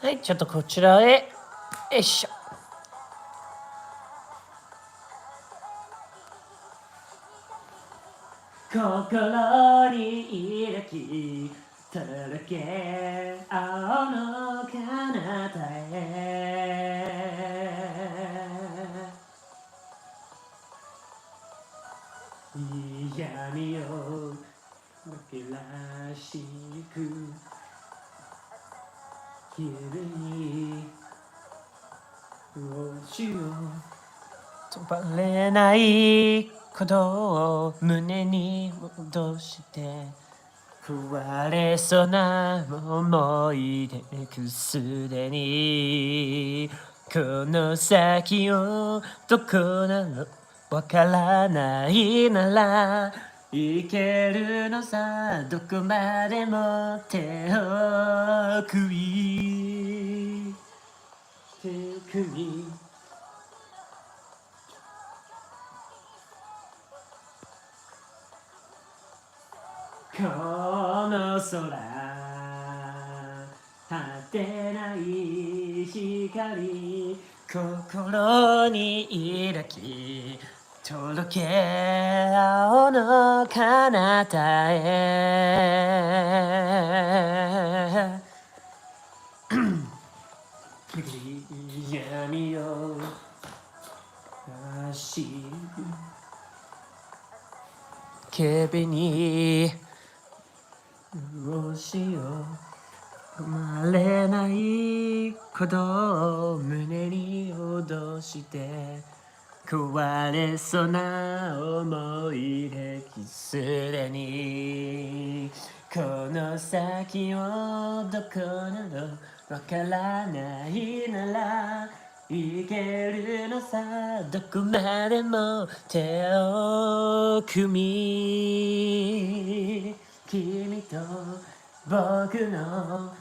はい、ちょっとこちらへ。よいしょ。心に抱き届け青の彼方へ。闇を紛らわしく昼に星を飛ばれないことを胸に戻して壊れそうな思い出くすでにこの先をどこなのわからないなら行けるのさどこまでも手を組みこの空果てない光心に抱き届け青の彼方へ闇を走る警備に星を生まれないことを胸に脅して壊れそうな思い出すでにこの先をどこなどわからないなら行けるのさどこまでも手を組み君と僕の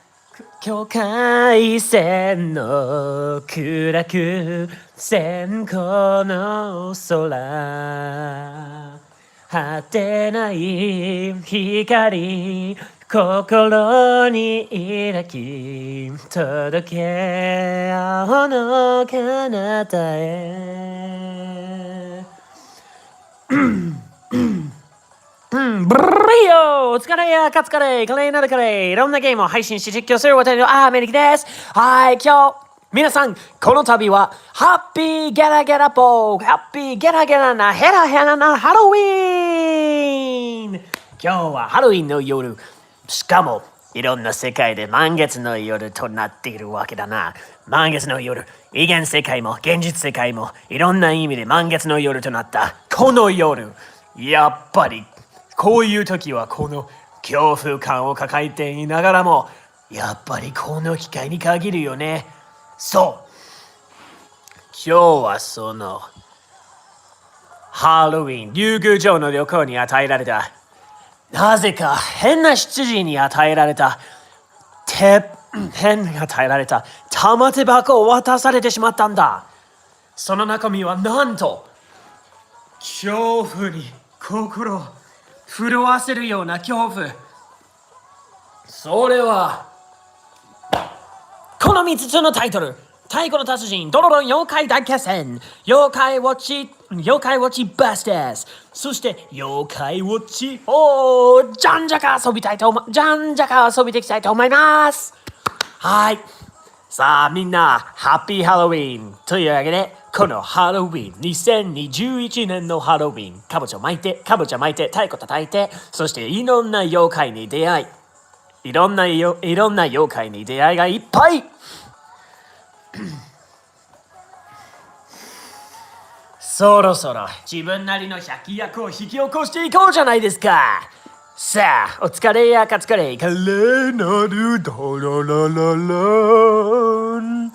境界線の暗く線香の空果てない光心に抱き届け青の彼方へブリオお疲れや勝つカレー、華麗なるカレー、いろんなゲームを配信し実況する渡りのあめ二貴でーす。はい、今日、皆さん、この度は、ハッピーゲラゲラポー、ハッピーゲラゲラなヘラヘラなハロウィーン。今日はハロウィンの夜、しかも、いろんな世界で満月の夜となっているわけだな。満月の夜、異元世界も現実世界も、いろんな意味で満月の夜となった、この夜、やっぱり、こういう時はこの恐怖感を抱えていながらもやっぱりこの機会に限るよね。そう今日はそのハロウィン竜宮城の旅行に与えられたなぜか変な執事に与えられた玉手箱を渡されてしまったんだ。その中身はなんと恐怖に心を震わせるような恐怖。それはこの3つのタイトル、太鼓の達人ドロロン妖怪大決戦、妖怪ウォッチバスターズ、そして妖怪ウォッチじゃんじゃか遊びてきたいと思います。はい、さあみんなハッピーハロウィンというわけで、このハロウィン2021年のハロウィン、かぼちゃ巻いて太鼓叩いて、そしていろんな妖怪に出会い、いろんな妖怪に出会いがいっぱいそろそろ自分なりの百役を引き起こしていこうじゃないですか。さあ、お疲れや勝つカレー、華麗なるドロロロロン。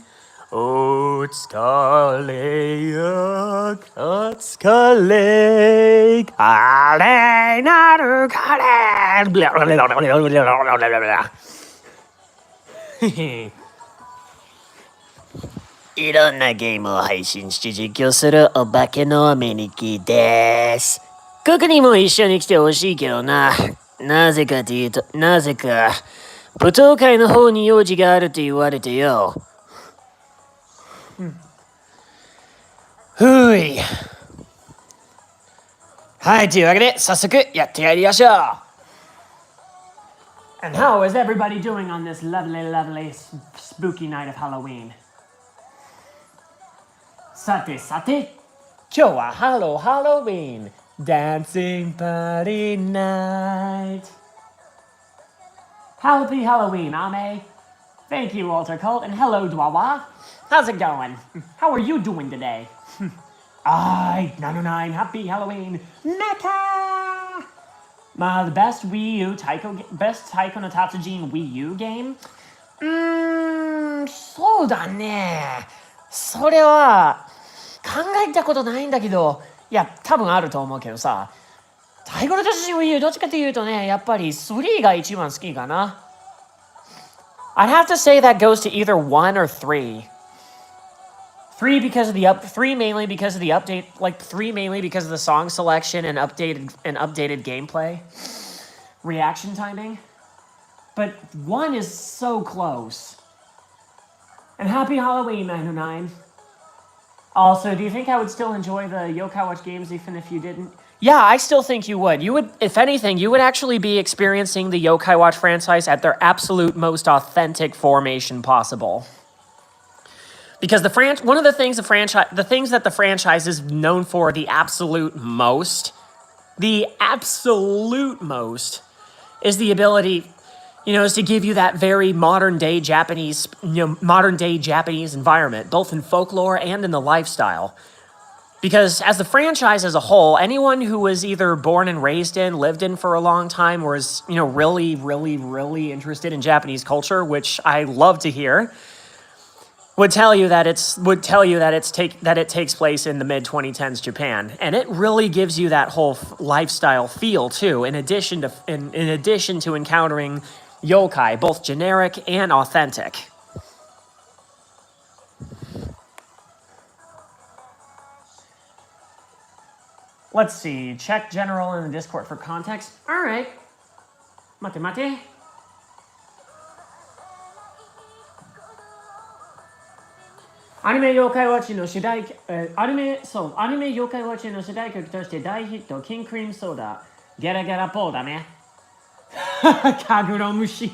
お疲れや勝つカレー、華麗なるカレー。いろんなゲームを配信して実況するお化けのアメニキです。ここにも一緒に来てほしいけどな。なぜか舞踏会の方に用事があるって言われてよ。ふい。はい、というわけで早速やってやりましょう。And how is everybody doing on this lovely, lovely, spooky night of Halloween? さてさて、今日はハロウィン Dancing Party Night. Happy Halloween, Ame. Thank you, Walter Colt, and hello, Dwawa. How's it going? How are you doing today? I, 909, Happy Halloween, Mecca! The best Wii U best Taiko no Tatsujin Wii U game? そうだね。それは考えたことないんだけど、いや、多分あると思うけどさ。太鼓の達人 Wii U どっちかというとね、やっぱり3が一番好きかな。I'd have to say that goes to either 1 or 3. 3 because of the 3 mainly because of the update, like 3 mainly because of the song selection and updated gameplay, reaction timing. But 1 is so close. And happy Halloween, 909. Also, do you think I would still enjoy the Yokai Watch games even if you didn't? Yeah, I still think you would. You would, if anything, you would actually be experiencing the Yokai Watch franchise at their absolute most authentic formation possible. Because one of the things the things that the franchise is known for the absolute most, is the ability, is to give you that very modern day Japanese environment, both in folklore and in the lifestyle. Because as the franchise as a whole, anyone who was either born and raised in, lived in for a long time, or is, really, really, really interested in Japanese culture, which I love to hear, would tell you that it takes place in the mid 2010s Japan, and it really gives you that whole lifestyle feel too. In addition to encountering yokai, both generic and authentic. Let's see. Check general in the Discord for context. All right. Mate. アニメ妖怪ウォッチの主題アニメ妖怪ウォッチの主題曲として大ヒット、キンクリームソーダ、ゲラゲラポーだね。カブロムシ。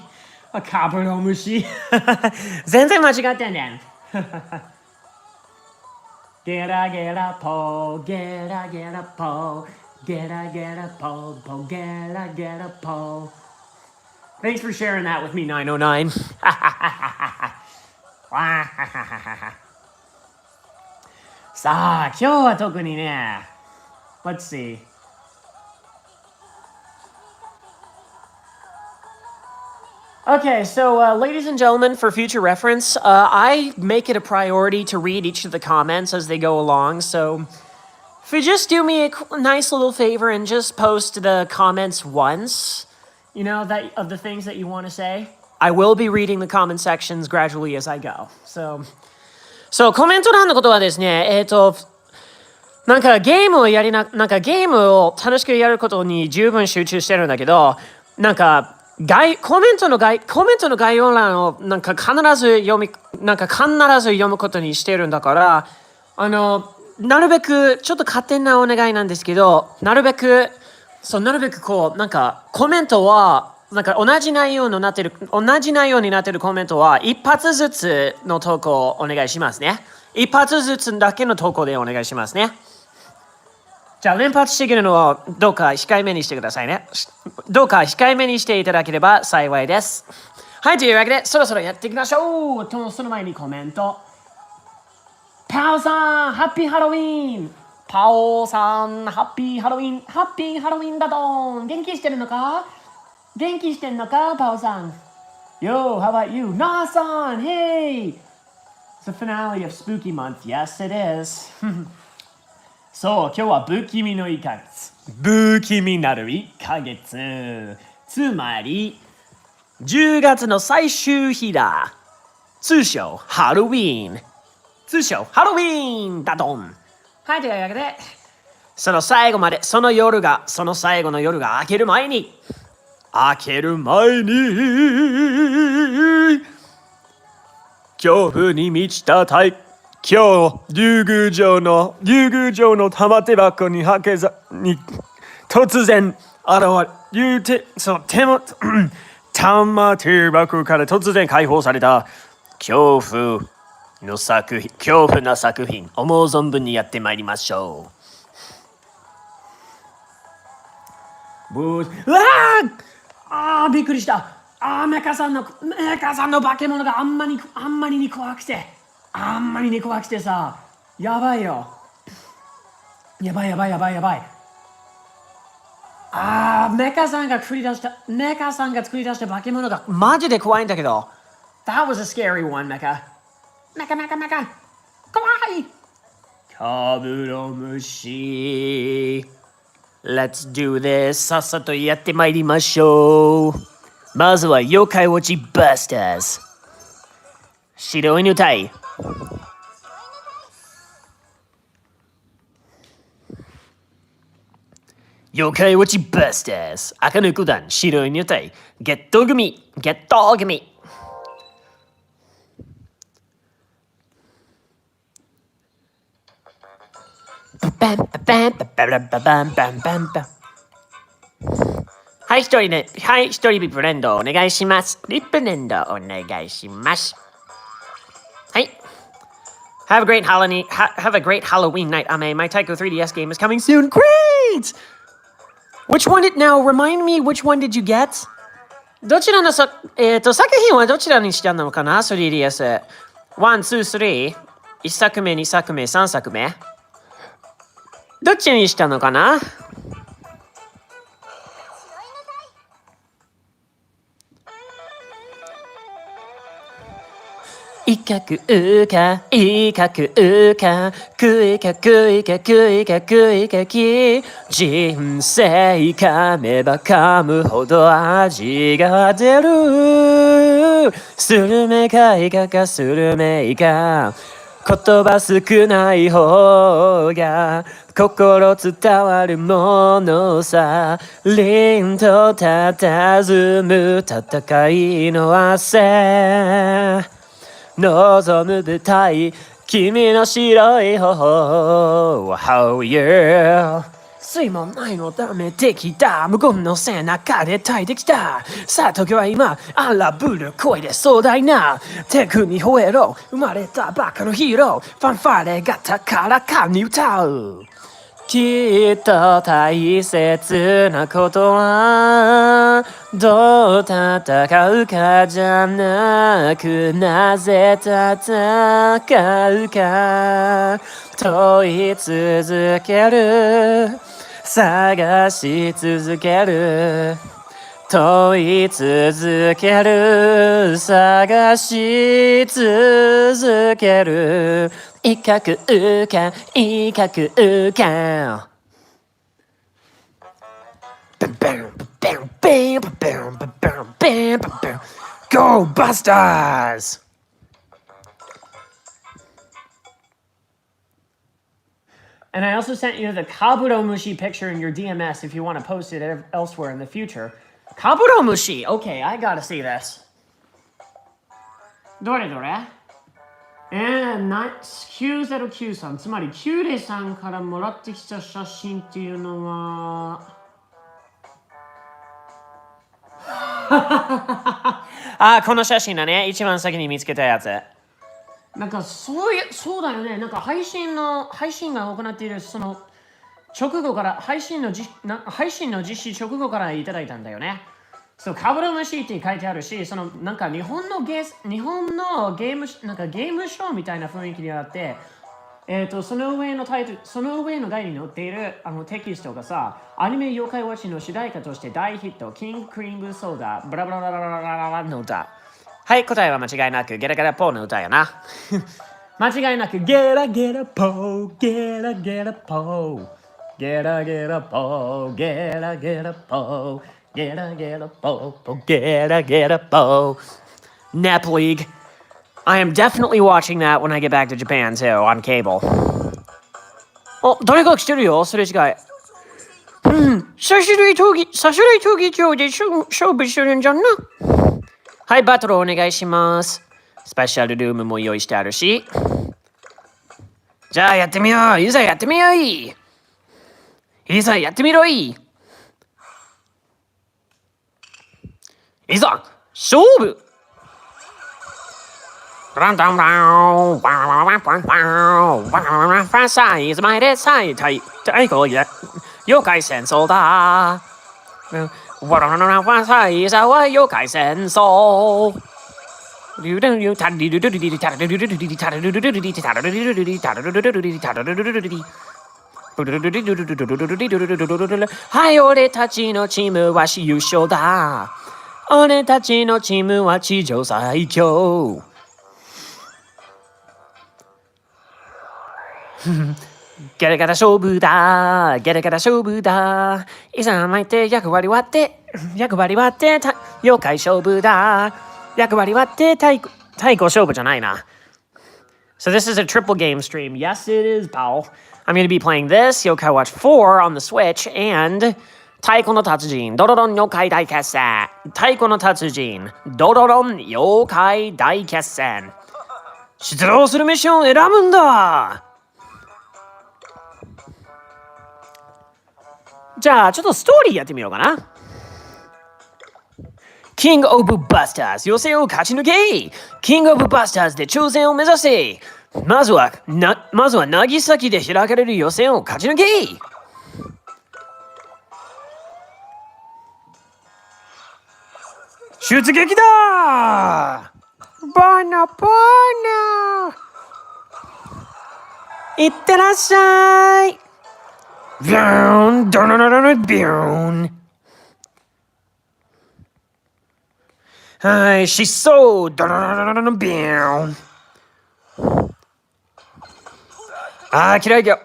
全然間違ってんねん。ゲラゲラポー、ゲラゲラポー、ゲラゲラポー、ポー、ゲラゲラポー。Thanks for sharing that with me, 909. さあ、今日は特にね、Let's see. Okay, so ladies and gentlemen, for future reference, I make it a priority to read each of the comments as they go along. So if you just do me a nice little favor and just post the comments once, that of the things that you want to say, I will be reading the comment sections gradually as I go. So コメント欄のことはですね、なんかゲームを楽しくやることに十分集中してるんだけど、なんかコメントの概要欄を必ず読むことにしてるんだから、なるべくちょっと勝手なお願いなんですけど、なるべくこうコメントは同じ内容になってるコメントは一発ずつの投稿をお願いしますね。一発ずつだけの投稿でお願いしますね。じゃあ連発してくるのをどうか控えめにしてくださいね。どうか控えめにしていただければ幸いです。はい、というわけでそろそろやっていきましょう。その前にコメント。パオさん、ハッピーハロウィン。パオさん、ハッピーハロウィン。ハッピーハロウィンだどん。元気してんのか、パオさん。Yo, how about you? Na-san, hey! It's the finale of Spooky Month. Yes, it is. そう、今日は不気味の1ヶ月。不気味なる1ヶ月。つまり、10月の最終日だ。通称、ハロウィーンだどん。はい、というわけで、その最後の夜が明ける前に、開ける前に恐怖に満ちた今日竜宮城の玉手箱に突然玉手箱から突然解放された恐怖な作品、思う存分にやってまいりましょう。うわーびっくりした。メカさんの化け物があんまりに怖くてさ、やばいよ。やばい。メカさんが作り出した化け物がマジで怖いんだけど。That was a scary one, メカ。怖い。カブロムシ。Let's do this. さっさとやってまいりましょう。まずは妖怪ウォッチバスターズ。白犬隊。妖怪ウォッチバスターズ。赤抜く団白犬隊。ゲット組。はい、一人リップレンドお願いします。はい。Have a great Halloween night, Ame. My Taiko 3DS game is coming soon. Great! Remind me, which one did you get? どちらの作品はどちらにしたのかな 3DS。1、2、3。1作目、2作目、3作目。どっちにしたのかな？いかくうかくいかき人生噛めば噛むほど味が出るスルメかイカかスルメイカ言葉少ない方が心伝わるものさ凛と佇む戦いの汗望む舞台君の白い頬 Oh yeah 水もないのためてきた無言の背中で耐えてきたさあ時は今荒ぶる声で壮大な手組吠えろ生まれたバカのヒーローファンファーレが高らかに歌うきっと大切なことはどう戦うかじゃなくなぜ戦うか問い続ける探し続ける問い続ける探し続けるいかくうかGo Busters! And I also sent you the Kaburomushi picture in your DMS if you want to post it elsewhere in the future. Kaburomushi! Okay, I gotta see this. どれ9093つまりキューレさんからもらってきた写真っていうのはこの写真だね一番先に見つけたやつなんかそうだよねなんか配信が行っているその直後から配信の実施直後からいただいたんだよねそう、カブロムシーって書いてあるし、そのなんか日本のゲームショーみたいな雰囲気にあって、その上の概念に載っているテキストがさ、アニメ妖怪ウォッチの主題歌として大ヒット、キングクリームソーダ、ブラブラブラブラブラの歌。はい、答えは間違いなくゲラゲラポーの歌やな。間違いなくゲラゲラポー、ゲラゲラポー、ゲラゲラポー、ゲラゲラポー。Get a bow. Nap League. I am definitely watching that when I get back to Japan too, on cable. 誰か来てるよ、すれ違い。差し類闘技場で勝負するんじゃな。はい、バトルお願いします。スペシャルルームも用意してあるし。じゃあやってみよう。いざやってみようい。いざやってみろい。いざ勝負。ランダムラウンワンワンワンワンワンワンワンサイズ前で太鼓や妖怪戦争だ。ワンワンワンワンサイズは妖怪戦争。はい、俺たちのチームは優勝だ。俺たちのチームは地上最強。ゲラゲラ勝負だ。ゲラゲラ勝負だ。いざ巻いて役割割って妖怪勝負だ。役割割って太鼓勝負じゃないな。So this is a triple game stream. Yes, it is, pal. I'm going to be playing this, Yokai Watch 4 on the Switch, and 太鼓の達人、ドロロン妖怪大決戦。太鼓の達人、ドロロン妖怪大決戦。出動するミッションを選ぶんだ。じゃあ、ちょっとストーリーやってみようかな。キングオブバスターズ予選を勝ち抜け。キングオブバスターズで挑戦を目指せ。まずは渚で開かれる予選を勝ち抜け。出撃だ。ボノいってらっしゃい。ビューンドロロロロビューン。はい、疾走ドロロロロロビューン。嫌いだよ。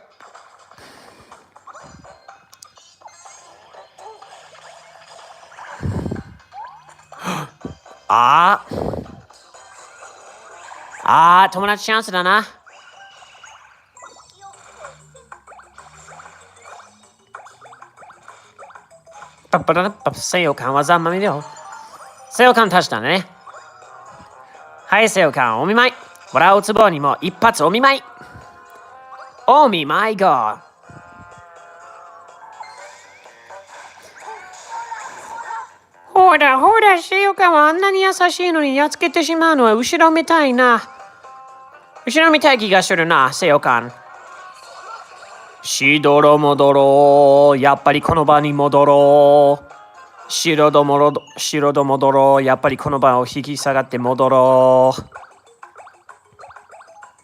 友達チャンスだな。西洋館はざんまみだよ。西洋館確かね。はい、西洋館お見舞い。笑うつぼにも一発お見舞い。お見舞いが。ほら、西洋館はあんなに優しいのにやっつけてしまうのは後ろめたいな。後ろめたい気がするな、西洋館。しどろもどろ、やっぱりこの場に戻ろう。しろどもどろ、やっぱりこの場を引き下がって戻ろう。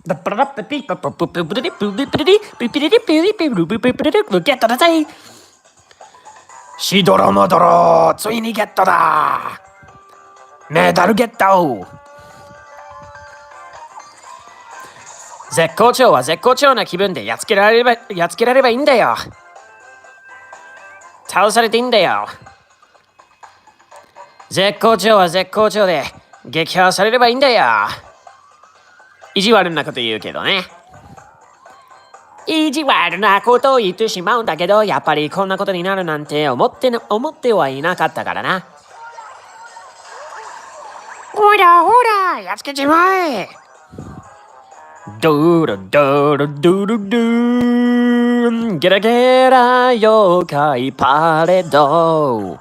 ゲットだぜ。しどろもどろ、ついにゲットだ。メダルゲット。絶好調は絶好調な気分でやっつけられればいいんだよ。倒されていいんだよ。絶好調は絶好調で撃破されればいいんだよ。意地悪なこと言うけどね。意地悪なことを言ってしまうんだけど、やっぱりこんなことになるなんて思ってはいなかったからな。ほら、やっつけちまえ。ドゥルドゥルドゥルドゥンゲラゲラ妖怪パレード。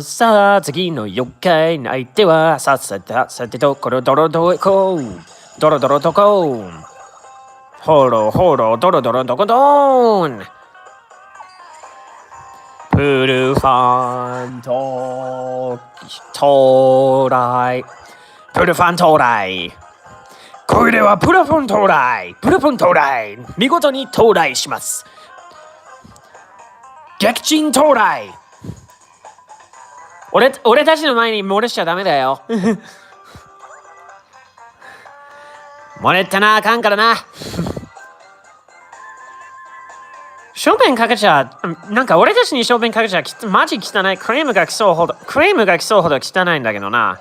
さあ次の妖怪の相手はさてところドロとこう。ドロドロとこう。ほろドロドロとこどん。プルファン到来。プルファン到来。これはプルフォン到来。見事に到来します。撃沈到来。俺たちの前に漏れしちゃダメだよ。漏れたなあかんからな。小便かけちゃなんか俺たちに小便かけちゃマジ汚い。クレームが来そうほど汚いんだけどな。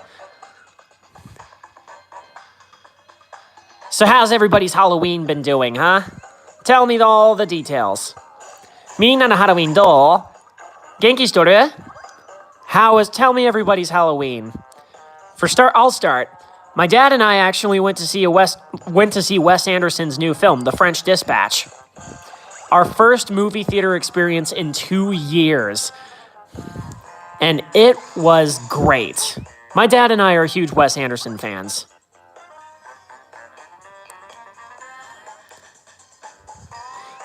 So how's everybody's Halloween been doing, huh? Tell me all the details. みんなのハロウィンどう？元気しとる？ Tell me everybody's Halloween. I'll start. My dad and I actually went to see Wes Anderson's new film, The French Dispatch. Our first movie theater experience in 2 years. And it was great. My dad and I are huge Wes Anderson fans.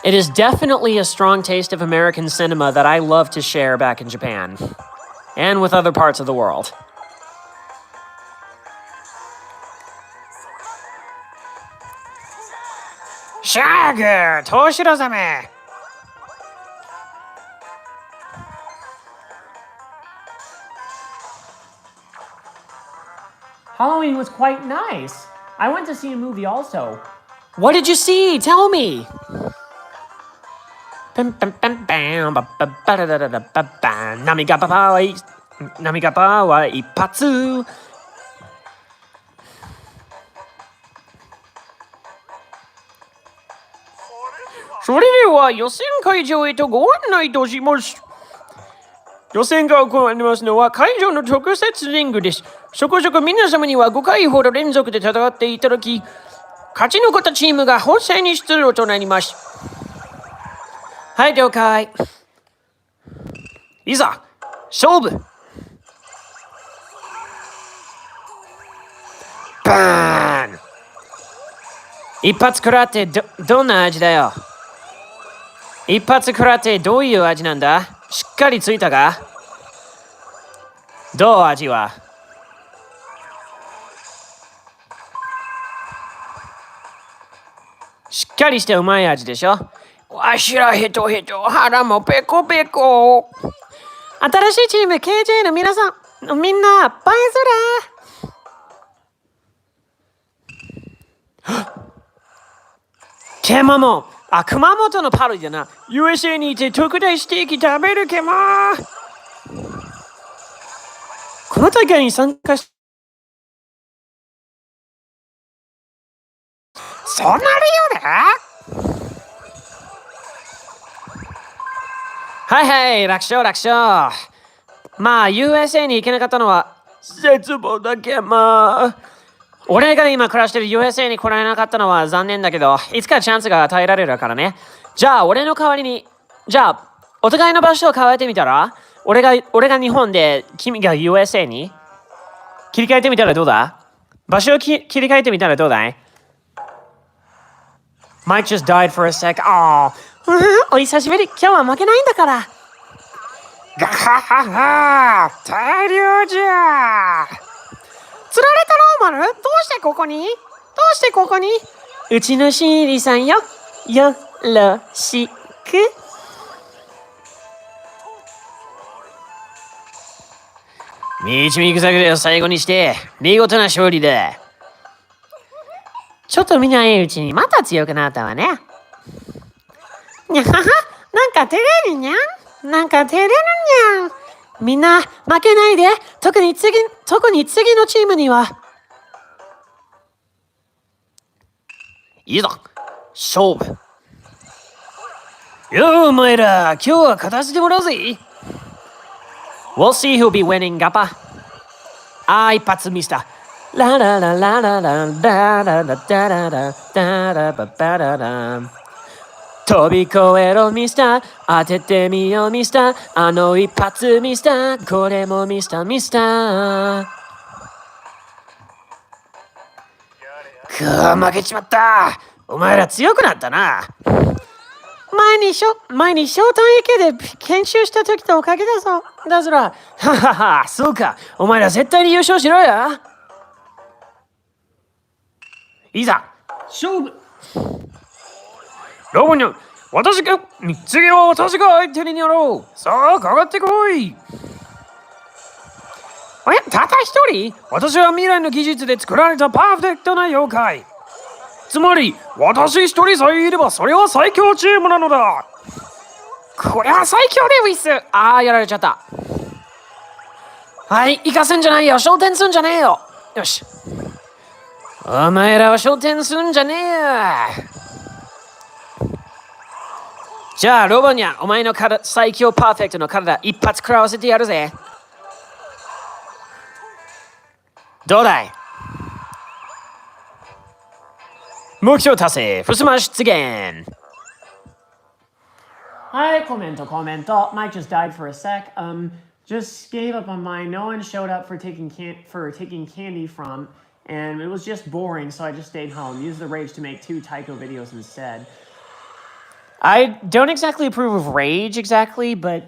It is definitely a strong taste of American cinema that I love to share back in Japan. And with other parts of the world. Shag! Toshiro-zame! Halloween was quite nice. I went to see a movie also. What did you see? Tell me! Namigapa wa ippatsu. それでは予選会場へとご案内とします。予選が行われますのは会場の特設リングです。そこそこ皆様には5回ほど連続で戦っていただき、勝ち残ったチームが本戦に出場となります。はい、了解。いざ、勝負。バーン。一発食らってどんな味だよ。一発食らってどういう味なんだ？しっかりついたか？どう味は？しっかりしてうまい味でしょ？わしらヘトヘト、腹もペコペコ。新しいチーム KJ の皆さん、みんな、バイズラ熊本のパロディだな。USA にいて特大ステーキ食べるこの大会に参加しそんな理由で？はい、楽勝。まあ、USA に行けなかったのは、絶望だけ俺が今暮らしてる USA に来られなかったのは残念だけど、いつかチャンスが与えられるからね。じゃあ、俺の代わりに、お互いの場所を変えてみたら？俺が日本で、君が USA に切り替えてみたらどうだ？場所を切り替えてみたらどうだい？ Mike just died for a sec. お久しぶり。今日は負けないんだから。ガハハハ、大量じゃ。釣られたろ、マル。どうしてここに？うちのシーリさんよ。よろしく。導く作を最後にして、見事な勝利だ。ちょっと見ないうちにまた強くなったわね。にゃはは、なんか照れるにゃん。みんな負けないで。特に次のチームには。いいぞ、勝負。お前ら、今日は勝たせてもらうぜ。We'll see who'll be winning, ガパ。一発ミスター。ララララララララララララララララ飛び越えろミスター、当ててみようミスター、あの一発ミスター、これもミスター。負けちまった。お前ら強くなったな。前に招待池で研修した時とおかげだぞ。だぞら。ははは、そうか。お前ら絶対に優勝しろよ。いざ、勝負。ロボニョン、次は私が相手にやろう。さあ、かかってこい。たった一人？私は未来の技術で作られたパーフェクトな妖怪。つまり、私一人さえいればそれは最強チームなのだ。これは最強でウィス。やられちゃった。はい、行かせんじゃないよ。昇天すんじゃねえよ。よし。お前らは昇天すんじゃねえよ。じゃあ、ロボニャ、お前の最強パーフェクトの体、一発食らわせてやるぜ。どうだい？目標達成、ふすま出現。はい、コメント。Mike just died for a sec. Just gave up on mine. No one showed up for taking candy from, and it was just boring, so I just stayed home. Used the rage to make 2 Taiko videos instead. I don't exactly approve of rage exactly, but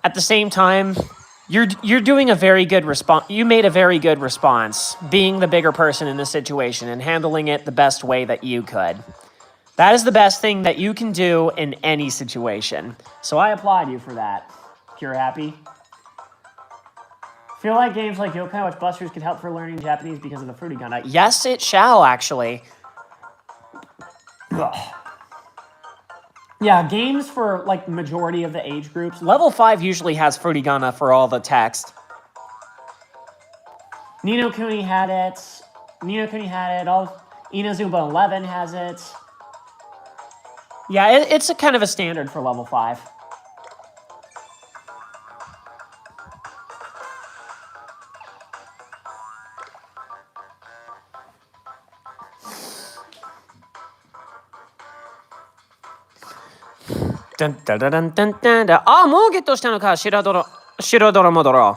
at the same time, you're doing a very good response. You made a very good response, being the bigger person in this situation and handling it the best way that you could. That is the best thing that you can do in any situation. So I applaud you for that. If you're happy. Feel like games like Yokai Watch Busters could help for learning Japanese because of the fruity gun. Yes, it shall, actually. Ugh. Yeah, games for like majority of the age groups. Level 5 usually has Furigana for all the text. Nino Kuni had it. Inazuma 11 has it. Yeah, it's a kind of a standard for level 5. Ah, もうゲットしたのか、白泥モドロ。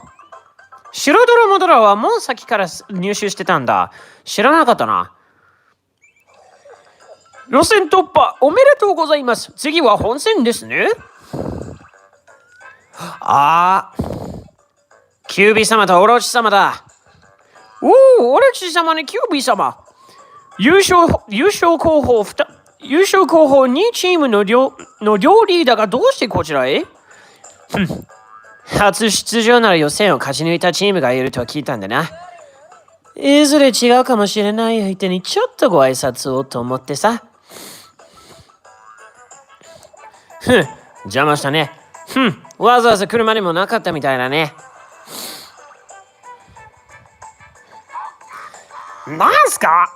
白泥モドロはもう先から入手してたんだ。知らなかったな。予選突破おめでとうございます。次は本戦ですね。ああ、キュービー様とオロチ様だ。おお、オロチ様にキュービー様。優勝候補2チームの両リーダーがどうしてこちらへ？初出場なら予選を勝ち抜いたチームがいるとは聞いたんだな。いずれ違うかもしれない相手にちょっとご挨拶をと思ってさ。邪魔したね。わざわざ来るまでもなかったみたいだね。なんすかあ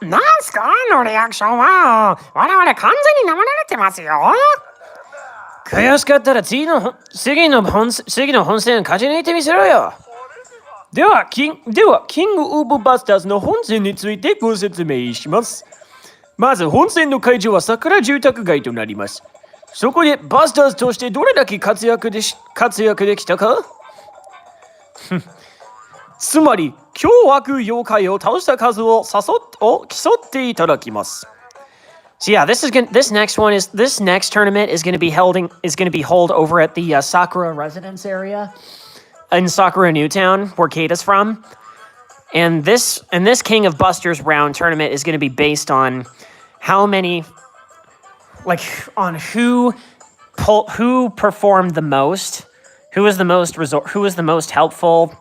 のリアクションは。我々完全に舐められてますよ。悔しかったら次の本戦を勝ち抜いてみせろよ。ではキングオブバスターズの本戦についてご説明します。まず本戦の会場は桜住宅街となります。そこでバスターズとしてどれだけ活躍できたかつまり凶悪妖怪を倒した数を競っていただきます。So yeah, this next tournament is going to be held over at the Sakura residence area in Sakura Newtown, where Kata's from. And this King of Busters round tournament is going to be based on how many, like, on who performed the most, who was the most helpful,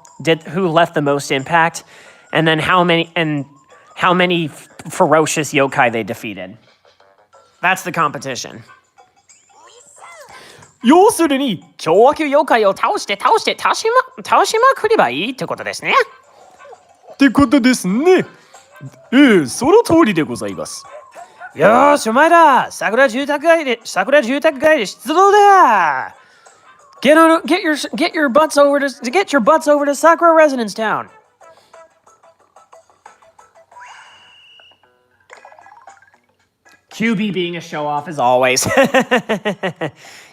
who left the most impact, and then how many ferocious yokai they defeated. That's the competition. 要するに凶悪妖怪を倒しまくればいいってことですね。その通りでございます。よーし、お前だ。桜住宅街で出動だ。Get your butts over to Sakura Residence Town. QB being a show off as always.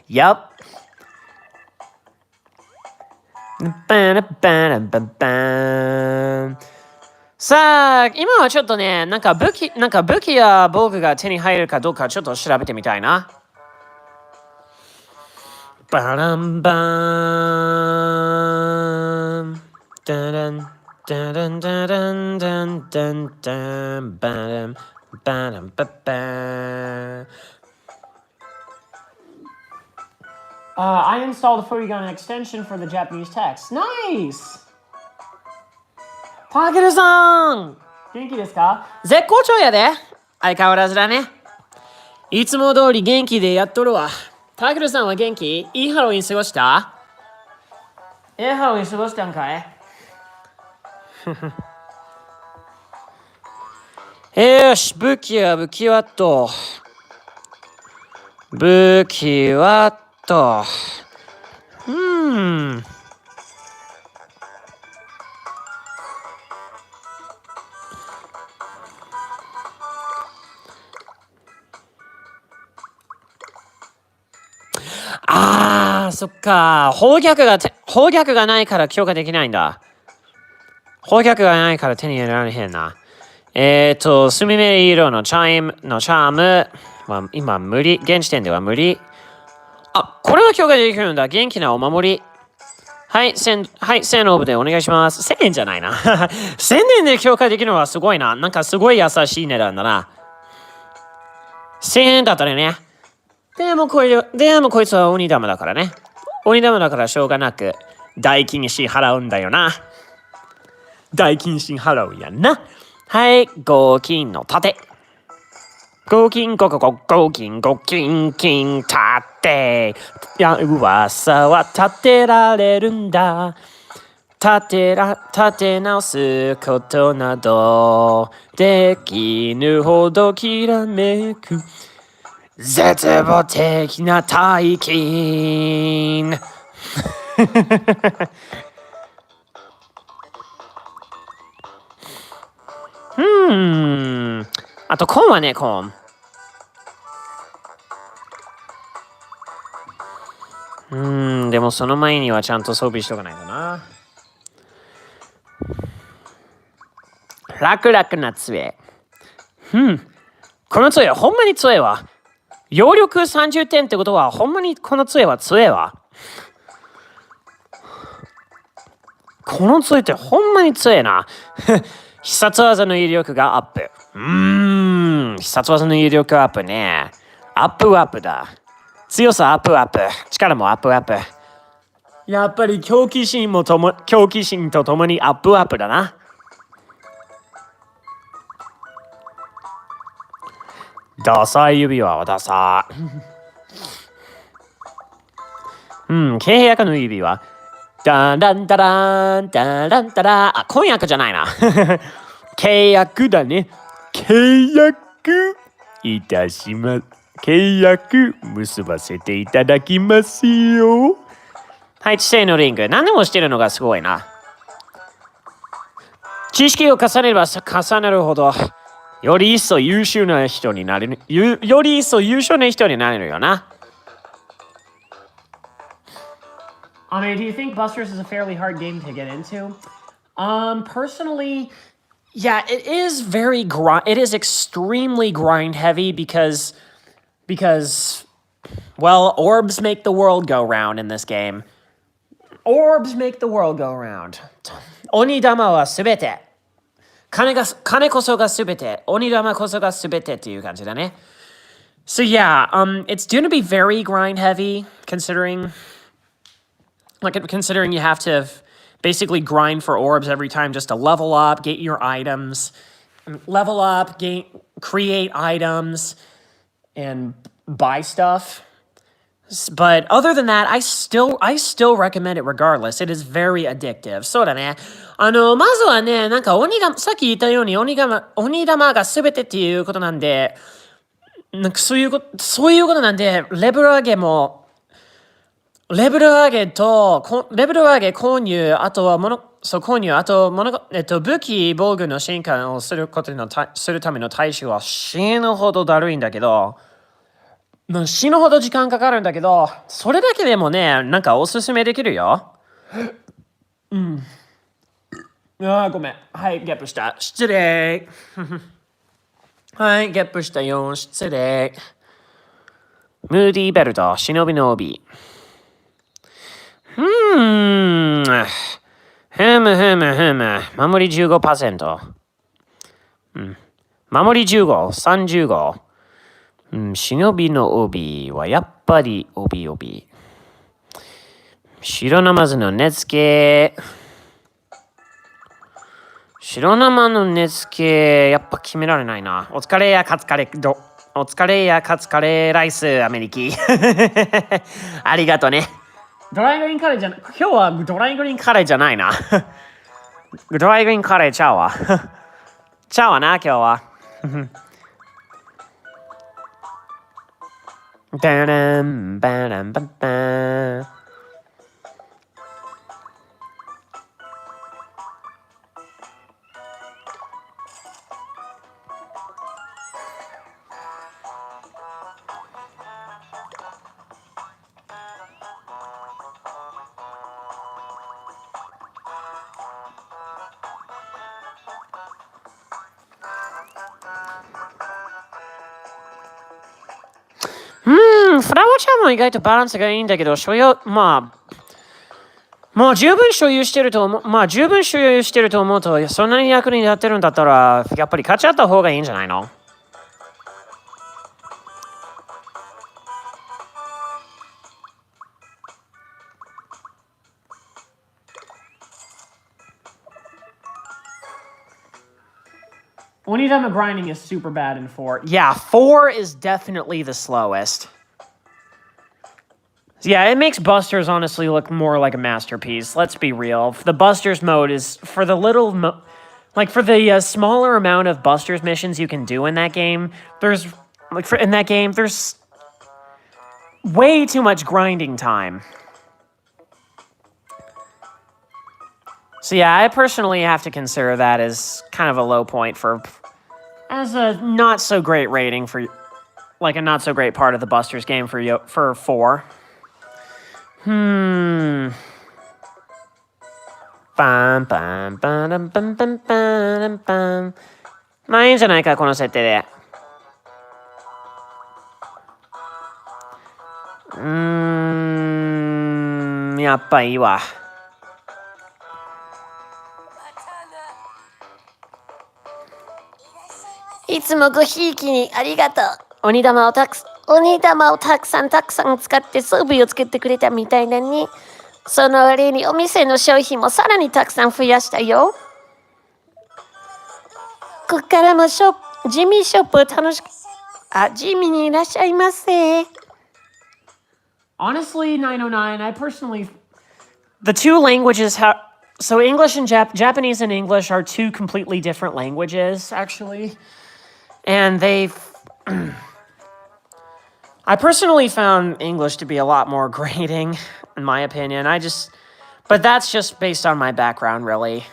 Yup.さあ、今はちょっとね、なんか武器や防具が手に入るかどうかちょっと調べてみたいな。バランバーン。ダダンダダンダダンダンダンダンバラン。I installed a Furigon extension for the Japanese text. Nice! たけるさん元気ですか？絶好調やで。相変わらずだね。いつも通り元気でやっとるわ。たけるさんは元気？いいハロウィン過ごした？ハロウィン過ごしたんかい？よし、武器はと。武器はと。そっか。砲撃がないから強化できないんだ。砲撃がないから手に入れられへんな。スミメ色のチャームは今無理。現時点では無理。これは強化できるんだ。元気なお守り。はい、1000オーブでお願いします。1000円じゃないな。1000円で強化できるのはすごいな。なんかすごい優しい値段だな。1000円だったらね。でもこいつは鬼玉だからね。鬼玉だからしょうがなく代金支払うんだよな。代金支払うんやな。はい、合金の盾。合金盾。いや、噂は立てられるんだ。立て直すことなどできぬほどきらめく絶望的な大金。あとコーンはね、コーン。でもその前にはちゃんと装備しとかないとな。楽々な杖。この杖ほんまに強いわ。揚力30点ってことはほんまにこの杖は強いわ。この杖ってほんまに強いな。必殺技の威力がアップ。必殺技の威力アップね。アップだ。強さアップ。力もアップ。やっぱり狂気心とともにアップだな。ダサい指輪はダサ契約の指輪。ダランダランダランダラ。婚約じゃないな。契約だね。契約いたします。契約結ばせていただきますよ。はい、知性のリング。何でもしてるのがすごいな。知識を重ねれば重ねるほど、より一層優秀な人になれる。より一層優秀な人になれるよな。do you think Busters is a fairly hard game to get into? Personally, yeah, it is it is extremely grind heavy because, well, orbs make the world go round in this game. Orbs make the world go round. 鬼玉はすべて。金こそがすべて。鬼玉こそがすべてっていう感じだね。So yeah, it's going to be very grind heavy considering you have to basically grind for orbs every time just to level up, get your items, create items, and buy stuff. But other than that, I still recommend it regardless. It is very addictive. そうだね。まずはね、なんかさっき言ったように鬼玉が全てっていうことなんで、なんかそういうことなんで、レベル上げ、購入、あとは購入、あと武器、防具の進化をするための対象は死ぬほどだるいんだけど、死ぬほど時間かかるんだけど、それだけでもね、なんかおすすめできるよ。ごめん。はい、ゲップした。失礼。はい、ゲップしたよ。失礼。ムーディーベルト、忍びの帯。守り 15%。守り15、35。忍びの帯はやっぱり帯。白ナマズの根付け。白生の根付け、やっぱ決められないな。お疲れや勝つカレーライスアメリキ。ありがとね。ドライグリーンカレーじゃない。今日はドライグリーンカレーじゃないな。ドライグリーンカレーちゃうわ。ちゃうわな、今日は。Ba-dum, ba-dum, ba-ba.フラワーちゃんも意外とバランスがいいんだけど、もう十分所有してると思うと、そんなに役に立ってるんだったら、やっぱり勝ち合った方がいいんじゃないの？Onidama grinding is super bad in 4. Yeah, 4 is definitely the slowest. Yeah, it makes Busters honestly look more like a masterpiece. Let's be real. The Busters mode is for the for the smaller amount of Busters missions you can do in that game. There's way too much grinding time. So yeah, I personally have to consider that as kind of a low point as a not so great rating for, like a not so great part of the Busters game for 4. まあいいんじゃないか、この設定で。やっぱいいわ。いつもごひいきにありがとう。鬼玉をたくさん使って装備を作ってくれたみたいだね。その割にお店の商品もさらにたくさん増やしたよ。こっからもジミーショップを楽しく。ジミーにいらっしゃいませ。Honestly, 909, I personally... The two languages have... So English and Japanese and English are two completely different languages, actually. And I personally found English to be a lot more grating, in my opinion. But that's just based on my background, really.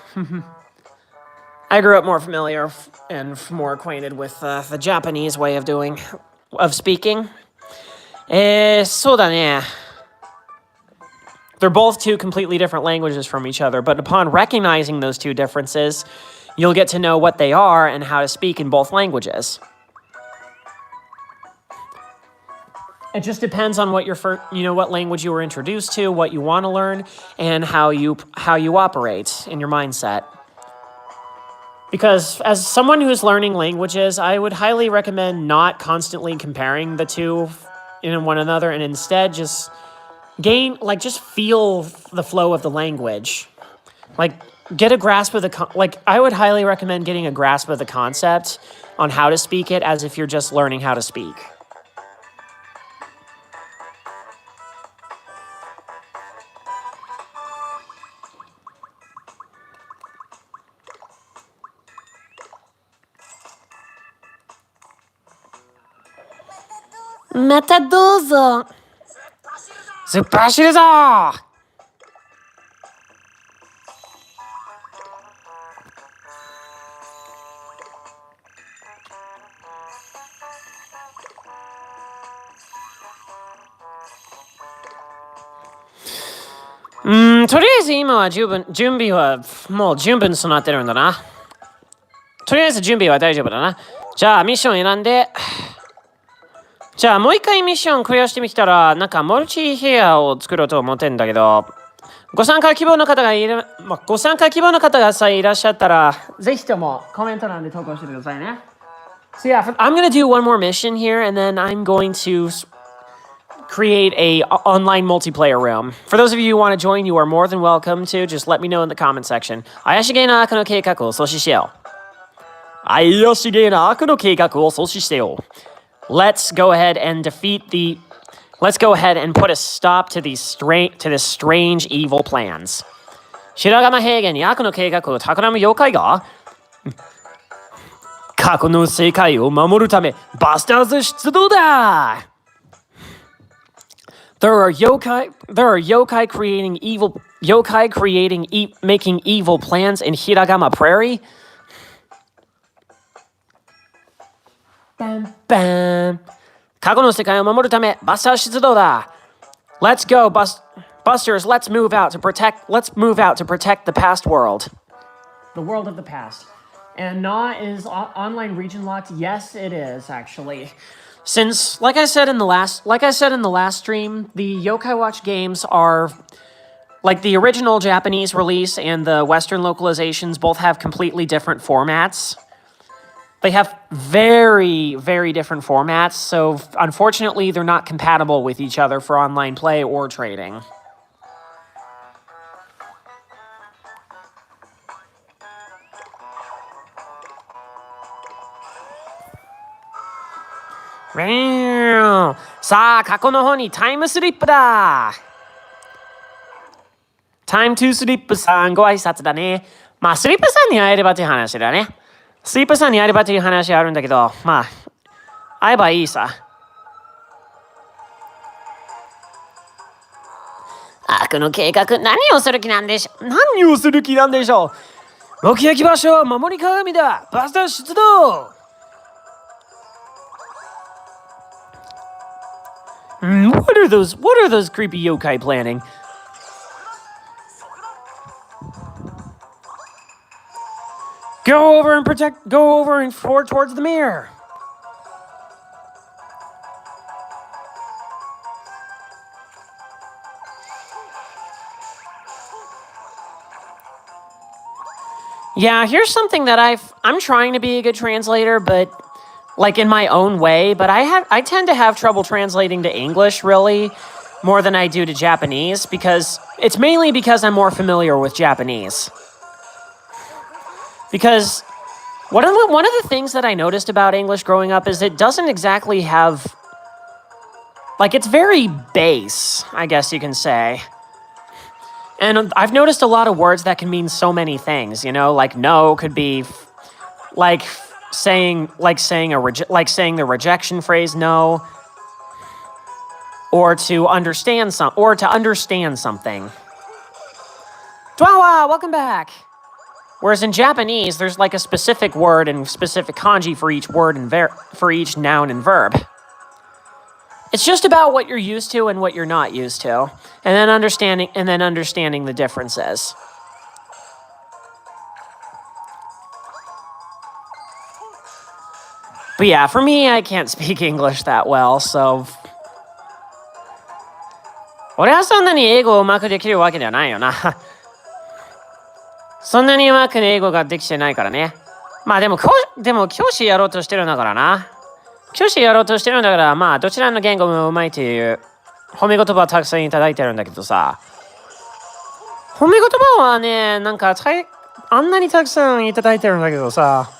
I grew up more familiar and more acquainted with the Japanese way of speaking. そうだね。They're both two completely different languages from each other, but upon recognizing those two differences, you'll get to know what they are and how to speak in both languages. It just depends on what what language you were introduced to, what you want to learn, and how you operate in your mindset. Because as someone who's learning languages, I would highly recommend not constantly comparing the two in one another, and instead just feel the flow of the language. Get a grasp of I would highly recommend getting a grasp of the concept on how to speak it as if you're just learning how to speak. Matadozo. 突っ走るぞー。とりあえず今は準備はもう十分備ってるんだな。とりあえず準備は大丈夫だな。じゃあミッション選んで。じゃあもう一回ミッションクリアしてみたら、なんかモルチヘアを作ろうと思ってんだけど、ご参加希望の方がさえいらっしゃったら、ぜひともコメント欄で投稿してくださいね。So yeah, I'm going to do one more mission here, and then I'm going to create a online multiplayer room. For those of you who want to join, you are more than welcome to. Just let me know in the comment section. 怪しげな悪の計画を阻止しよう。怪しげな悪の計画を阻止してよ。Let's go ahead and put a stop to this strange evil plans. 白鎌平原に悪の計画を企む妖怪が過去の世界を守るためバスターズ出動だ。There are yokai creating making evil plans in Hiragama Prairie. Bam, bam. 過去の世界を守るため、バスター出動だ。Let's go, Busters. Let's move out to protect the past world. The world of the past. And Na is online region locked. Yes, it is actually. Since, like I said in the last stream, the Yokai Watch games are like the original Japanese release and the Western localizations both have completely different formats. They have very, very different formats, so unfortunately they're not compatible with each other for online play or trading. Wow. さあ、過去の方にタイムスリップだ。タイムトゥースリップさん、ご挨拶だね。まあ、スリップさんに会えればという話だね。スリップさんに会えればという話はあるんだけど、まあ、会えばいいさ。悪の計画、何をする気なんでしょう。何をする気なんでしょう。目撃場所は守り鏡だ。バスター出動。What are those creepy yokai planning? Go over and forward towards the mirror. Yeah, here's something that I'm trying to be a good translator, but like in my own way, but I tend to have trouble translating to English really more than I do to Japanese because it's mainly because I'm more familiar with Japanese. Because one of the things that I noticed about English growing up is it doesn't exactly have, like, it's very base, I guess you can say. And I've noticed a lot of words that can mean so many things, you know, like no could be like saying the rejection phrase no, or to understand something. Dwawa, welcome back. Whereas in Japanese, there's like a specific word and specific kanji for each word and for each noun and verb. It's just about what you're used to and what you're not used to, and then understanding the differences. But yeah, for me, I can't speak English that well, so 俺はそんなに英語をうまくできるわけではないよな。そんなにうまく英語ができてないからね。まあでも教師やろうとしてるんだからな。教師やろうとしてるんだから、まあどちらの言語もうまいという褒め言葉をたくさんいただいてるんだけどさ。褒め言葉はね、なんかあんなにたくさんいただいてるんだけどさ。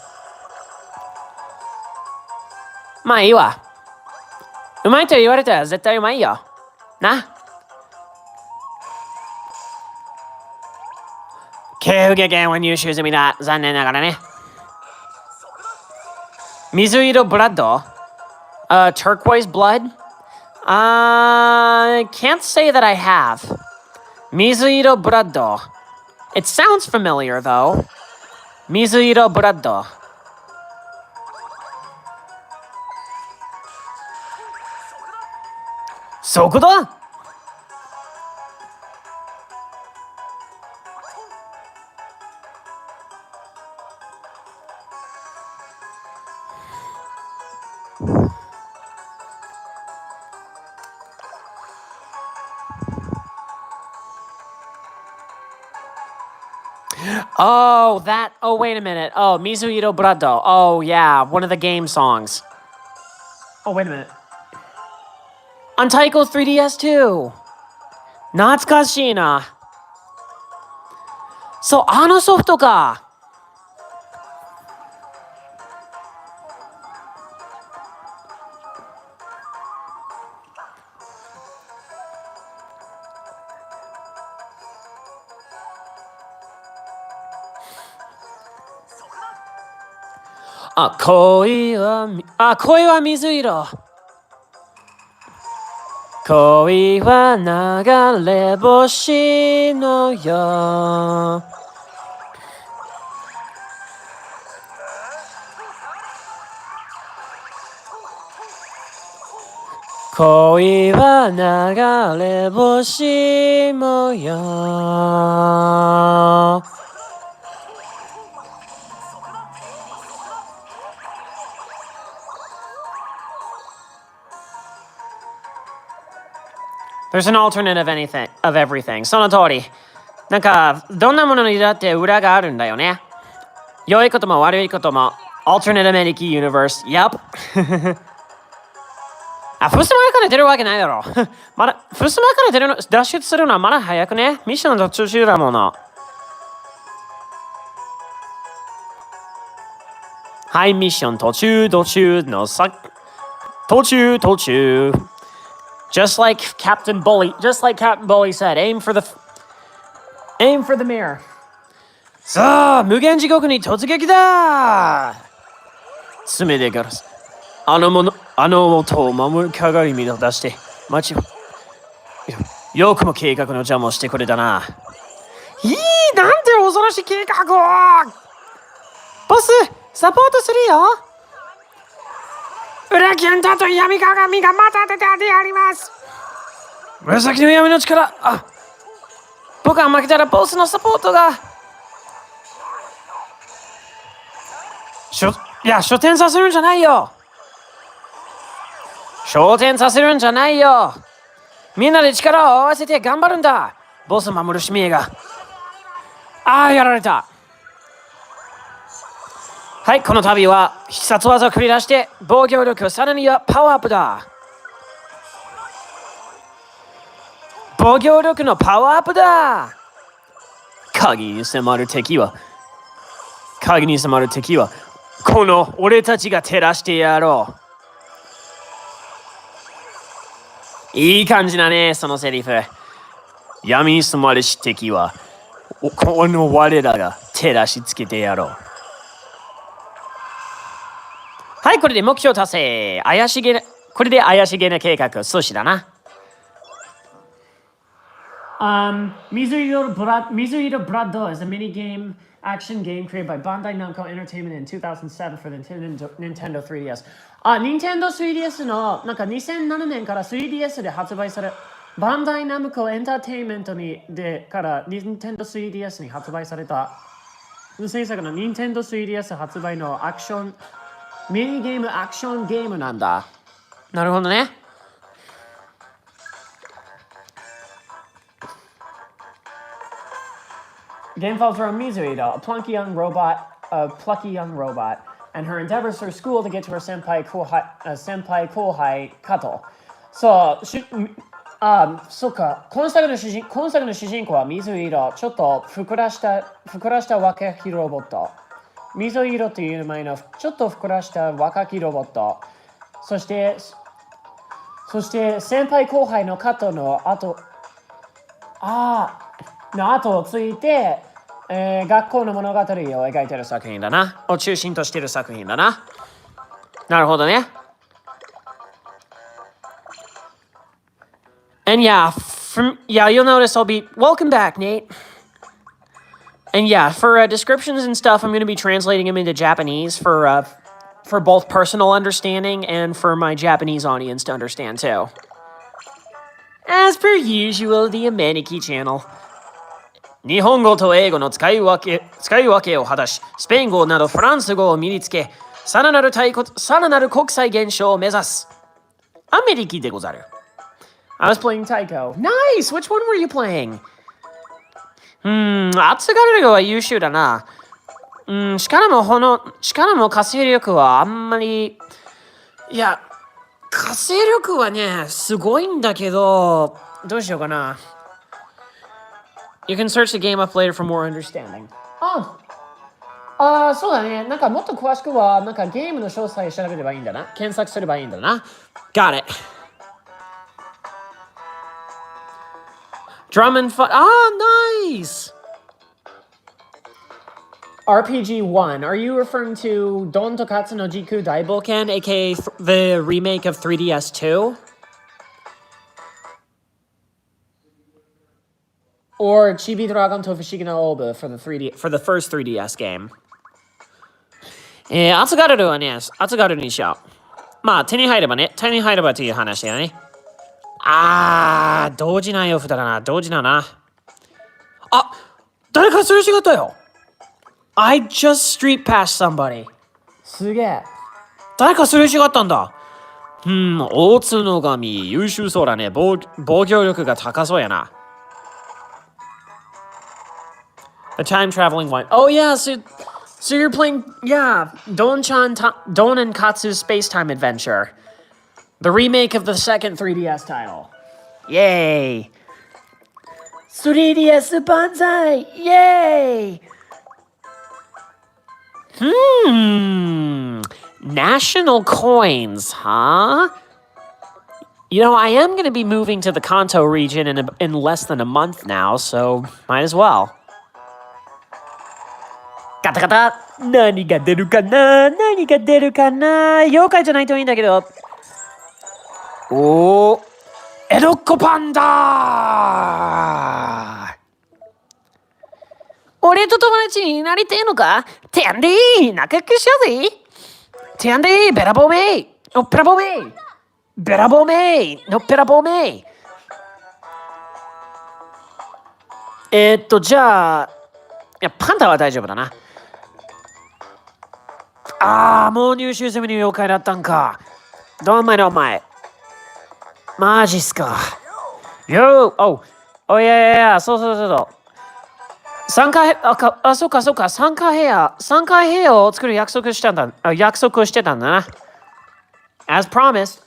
まあいいわ。うまいと言われたら絶対うまいよ。な。警部権は入手済みだ。残念ながらね。水色ブラッドturquoise blood? I can't say that I have. 水色ブラッド It sounds familiar though. 水色ブラッドそこだOh, wait a minute. Oh, Mizuhiro Brado. Oh, yeah, one of the game songs. Oh, wait a minute. On Taiko 3DS too. 懐かしいな。そう、あのソフトか。恋は水色。恋は流れ星のよ恋は流れ星模様 There's an alternate of anything, of everything. その通り。なんか、どんなものにだって裏があるんだよね。良いことも悪いことも。Alternate Ameniki Universe. Yup. あ、フスマから出るわけないだろ。まだ、フスマから脱出するのはまだ早くね。ミッションの途中だもの。はい、ミッション途中の途中。Just like Captain Bully said, aim for the mirror. さあ、無限地獄に突撃だ爪でガラス。あの音を守る鏡を出して、街を。よくも計画の邪魔をしてくれたな。なんて恐ろしい計画をボス、サポートするよ裏キュンタと闇鏡がまた出てやります。紫の闇の力。僕が負けたらボスのサポートが。昇天させるんじゃないよ。昇天させるんじゃないよ。みんなで力を合わせて頑張るんだ。ボスを守る使命が。やられた。はい、この度は必殺技を繰り出して防御力、さらにはパワーアップだ。防御力のパワーアップだ。鍵に迫る敵はこの俺たちが照らしてやろう。いい感じだね、そのセリフ。闇に迫る敵はこの我らが照らしつけてやろう。はい、これで目標達成。これで怪しげな計画阻止だな。Mizuhiro Blood is a mini-game action game created by Bandai Namco Entertainment in 2007 for the Nintendo 3DS. Nintendo 3DS のなんか2007年から 3DS で発売され、バンダイナムコエンターテインメントから Nintendo 3DS に発売された制作の Nintendo 3DS 発売のミニゲームアクションゲームなんだ。なるほどね。Game follows around Mizuhiro, a plucky young robot, and her endeavors through school to get to her senpai Kohai Kato. そうか。今作の主人公はMizuhiro、ちょっとふくらした若きロボット。Mizuhiroという名前のちょっとふくらした若きロボット。そして先輩後輩のカトの後をついて、学校の物語を描いている作品だな。を中心としている作品だな。なるほどね。And you'll notice I'll be welcome back, Nate. And for descriptions and stuff, I'm going to be translating them into Japanese for both personal understanding and for my Japanese audience to understand too. As per usual, the Ameniki channel. 日本語と英語の使い分けを果たし、スペイン語などフランス語を身につけ、さらなる国際現象を目指す。アメリキでござる。I was playing Taiko. Nice! Which one were you playing? 熱がれるは優秀だな。しかも火星力はあんまり。いや、火星力はね、すごいんだけど、どうしようかな。You can search the game up later for more understanding. そうだね。なんかもっと詳しくは、なんかゲームの詳細調べればいいんだな。検索すればいいんだな。Got it. Drum and fun. Nice! RPG 1. Are you referring to Don Tokatsu no Jiku Daiboken, aka the remake of 3DS 2? or Chibi Dragon to Fushigi no Obu for the first 3DS game. アツガルルはね、アツガルルにしよう。まあ、手に入ればという話だね。同時な洋服だな、同時だな。あ、誰かすれ違ったよ。I just street passed somebody. すげえ。誰かすれ違ったんだ。大津の神、優秀そうだね。防御力が高そうやな。The time traveling one. Oh yeah, so you're playing, yeah, Don and Katsu's Space Time Adventure. The remake of the second 3DS title. Yay! 3DS Banzai! Yay! National coins, huh? You know, I am going to be moving to the Kanto region in less than a month now, so might as well. ガタガタ何が出るかな妖怪じゃないといいんだけど。おー、江戸っ子パンダ俺と友達になりてえのかてやんでー仲良くしようぜてやんでーべらぼうめいのっぺらぼうめいべらぼうめいのっぺらぼうめいじゃあいやパンダは大丈夫だなもう入手済みの妖怪だったんかどんまいマジっすかいやそう3回そうか3回部屋を作る約束をしてたんだな As promised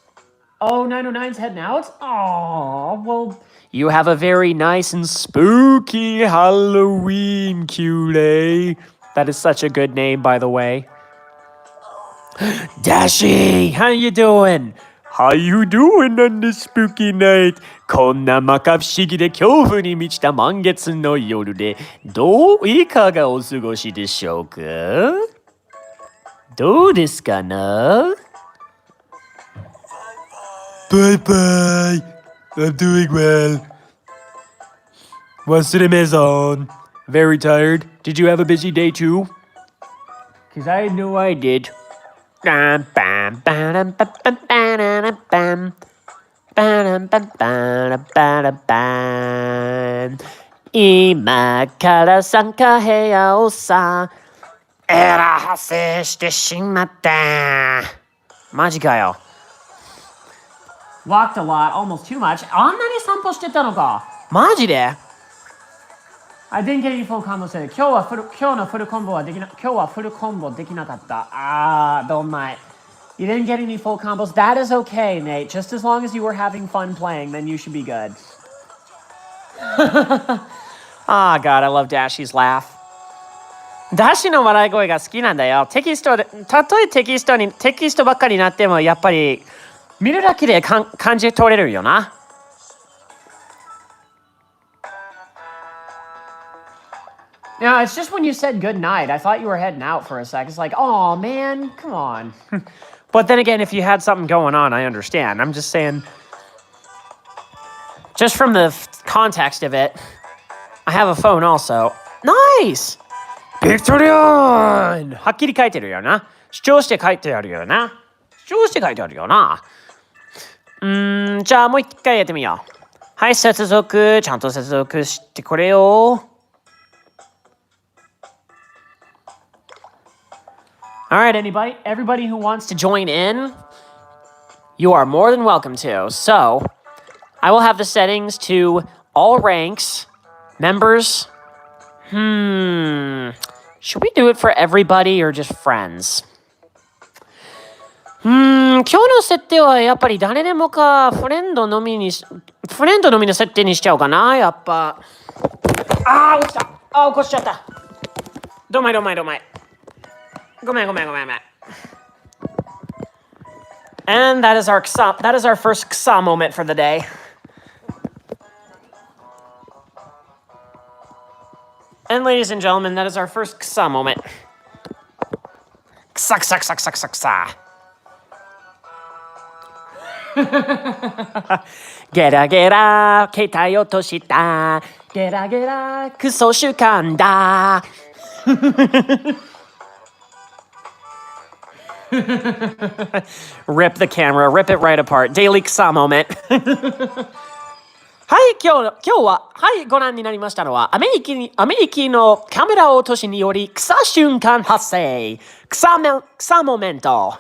Oh 909's heading out? Oh well You have a very nice and spooky Halloween, Kule. That is such a good name, by the way. Dashi, how you doing? How you doing on this spooky night? こんな摩訶不思議で恐怖に満ちた満月の夜でいかがお過ごしでしょうかどうですかな Bye bye. I'm doing well. What's the maison? Very tired. Did you have a busy day too? Because I know I did. Ima kara 参加部屋をさエラー発生してしまったマジかよ Walked a lot, almost too much あんなに散歩してたのかマジで I didn't get any full combos today 今日はフルコンボできなかったどんまい You didn't get any full combos That is okay, Nate Just as long as you were having fun playing Then you should be good God, I love Dashi's laugh ダッシュの笑い声が好きなんだよたとえテキストばっかりになってもやっぱり見るだけで感じ取れるよなYeah, it's just when you said good night. I thought you were heading out for a sec. It's like, oh man, come on. But then again, if you had something going on, I understand. I'm just saying, just from the context of it, I have a phone also. Nice! Victorian! はっきり書いてるよな。主張して書いてあるよな。じゃあもう一回やってみよう。はい、ちゃんと接続してこれよ。Alright, everybody who wants to join in, you are more than welcome to. So, I will have the settings to all ranks, members. Should we do it for everybody or just friends? 今日の設定はやっぱり誰でもかフレンドのみの設定にしちゃおうかなやっぱ落ちた起こしちゃったどまいごめん And that is our first ksa moment for the day. And ladies and gentlemen, that is our first ksa moment. Ksa. ゲラゲラ、携帯落とした。ゲラゲラ、クソ習慣だ。Rip the camera, rip it right apart. Daily クサ moment. はい、今日は、ご覧になりましたのは、アメリカのカメラ落としにより草瞬間発生。草モメント。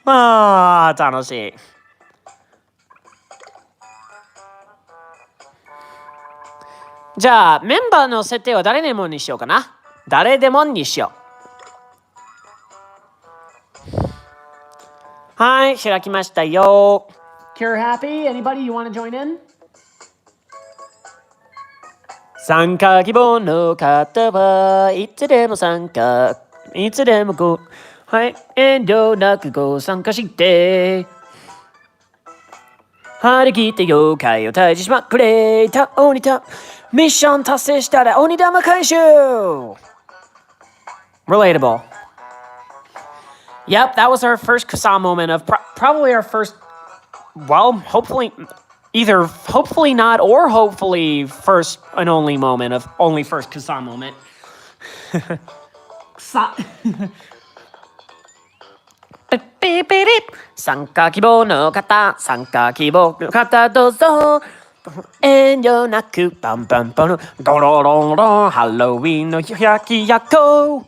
まあ、楽しい。じゃあ、メンバーの設定は誰でもにしようかな。誰でもにしよう。はい、開きましたよ。You're happy? Anybody you want to join in? 参加希望の方はいつでも参加、いつでもはい、遠慮なくご参加して。張り切って妖怪を退治しまくれた鬼だ。ミッション達成したら鬼玉回収 Relatable. Yep, that was our first Kasa moment of probably our first, well, hopefully not or hopefully first and only moment of only first Kasa moment. Kasa. 参加希望の方どうぞ。遠慮なくパンパンパンドロロンロンハロウィンの百鬼夜行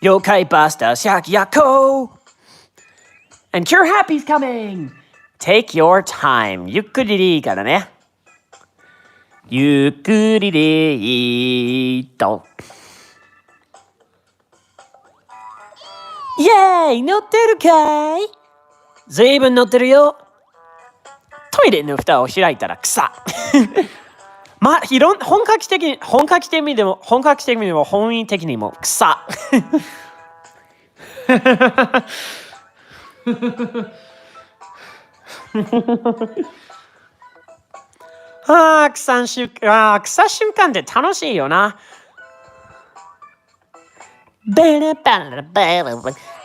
妖怪バスター百鬼夜行 And Cure Happy's coming! Take your time ゆっくりでいいからねゆっくりでいいとイェーイ乗ってるかいずいぶん乗ってるよトイレの蓋を開いたら草まあ、本格的にも本意的にも草草瞬間って楽しいよな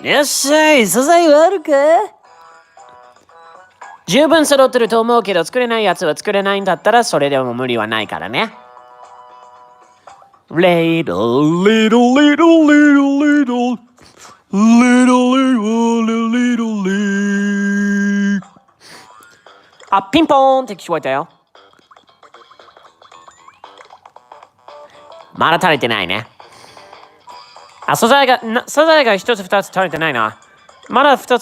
よっしゃい素材はあるか十分揃ってると思うけど作れないやつは作れないんだったらそれでも無理はないからね。Little, little, little, little, little, little, little, little, little. あ、ピンポーンって聞こえたよ。まだ足りてないね。あ、素材が一つ二つ足りてないな。まだ一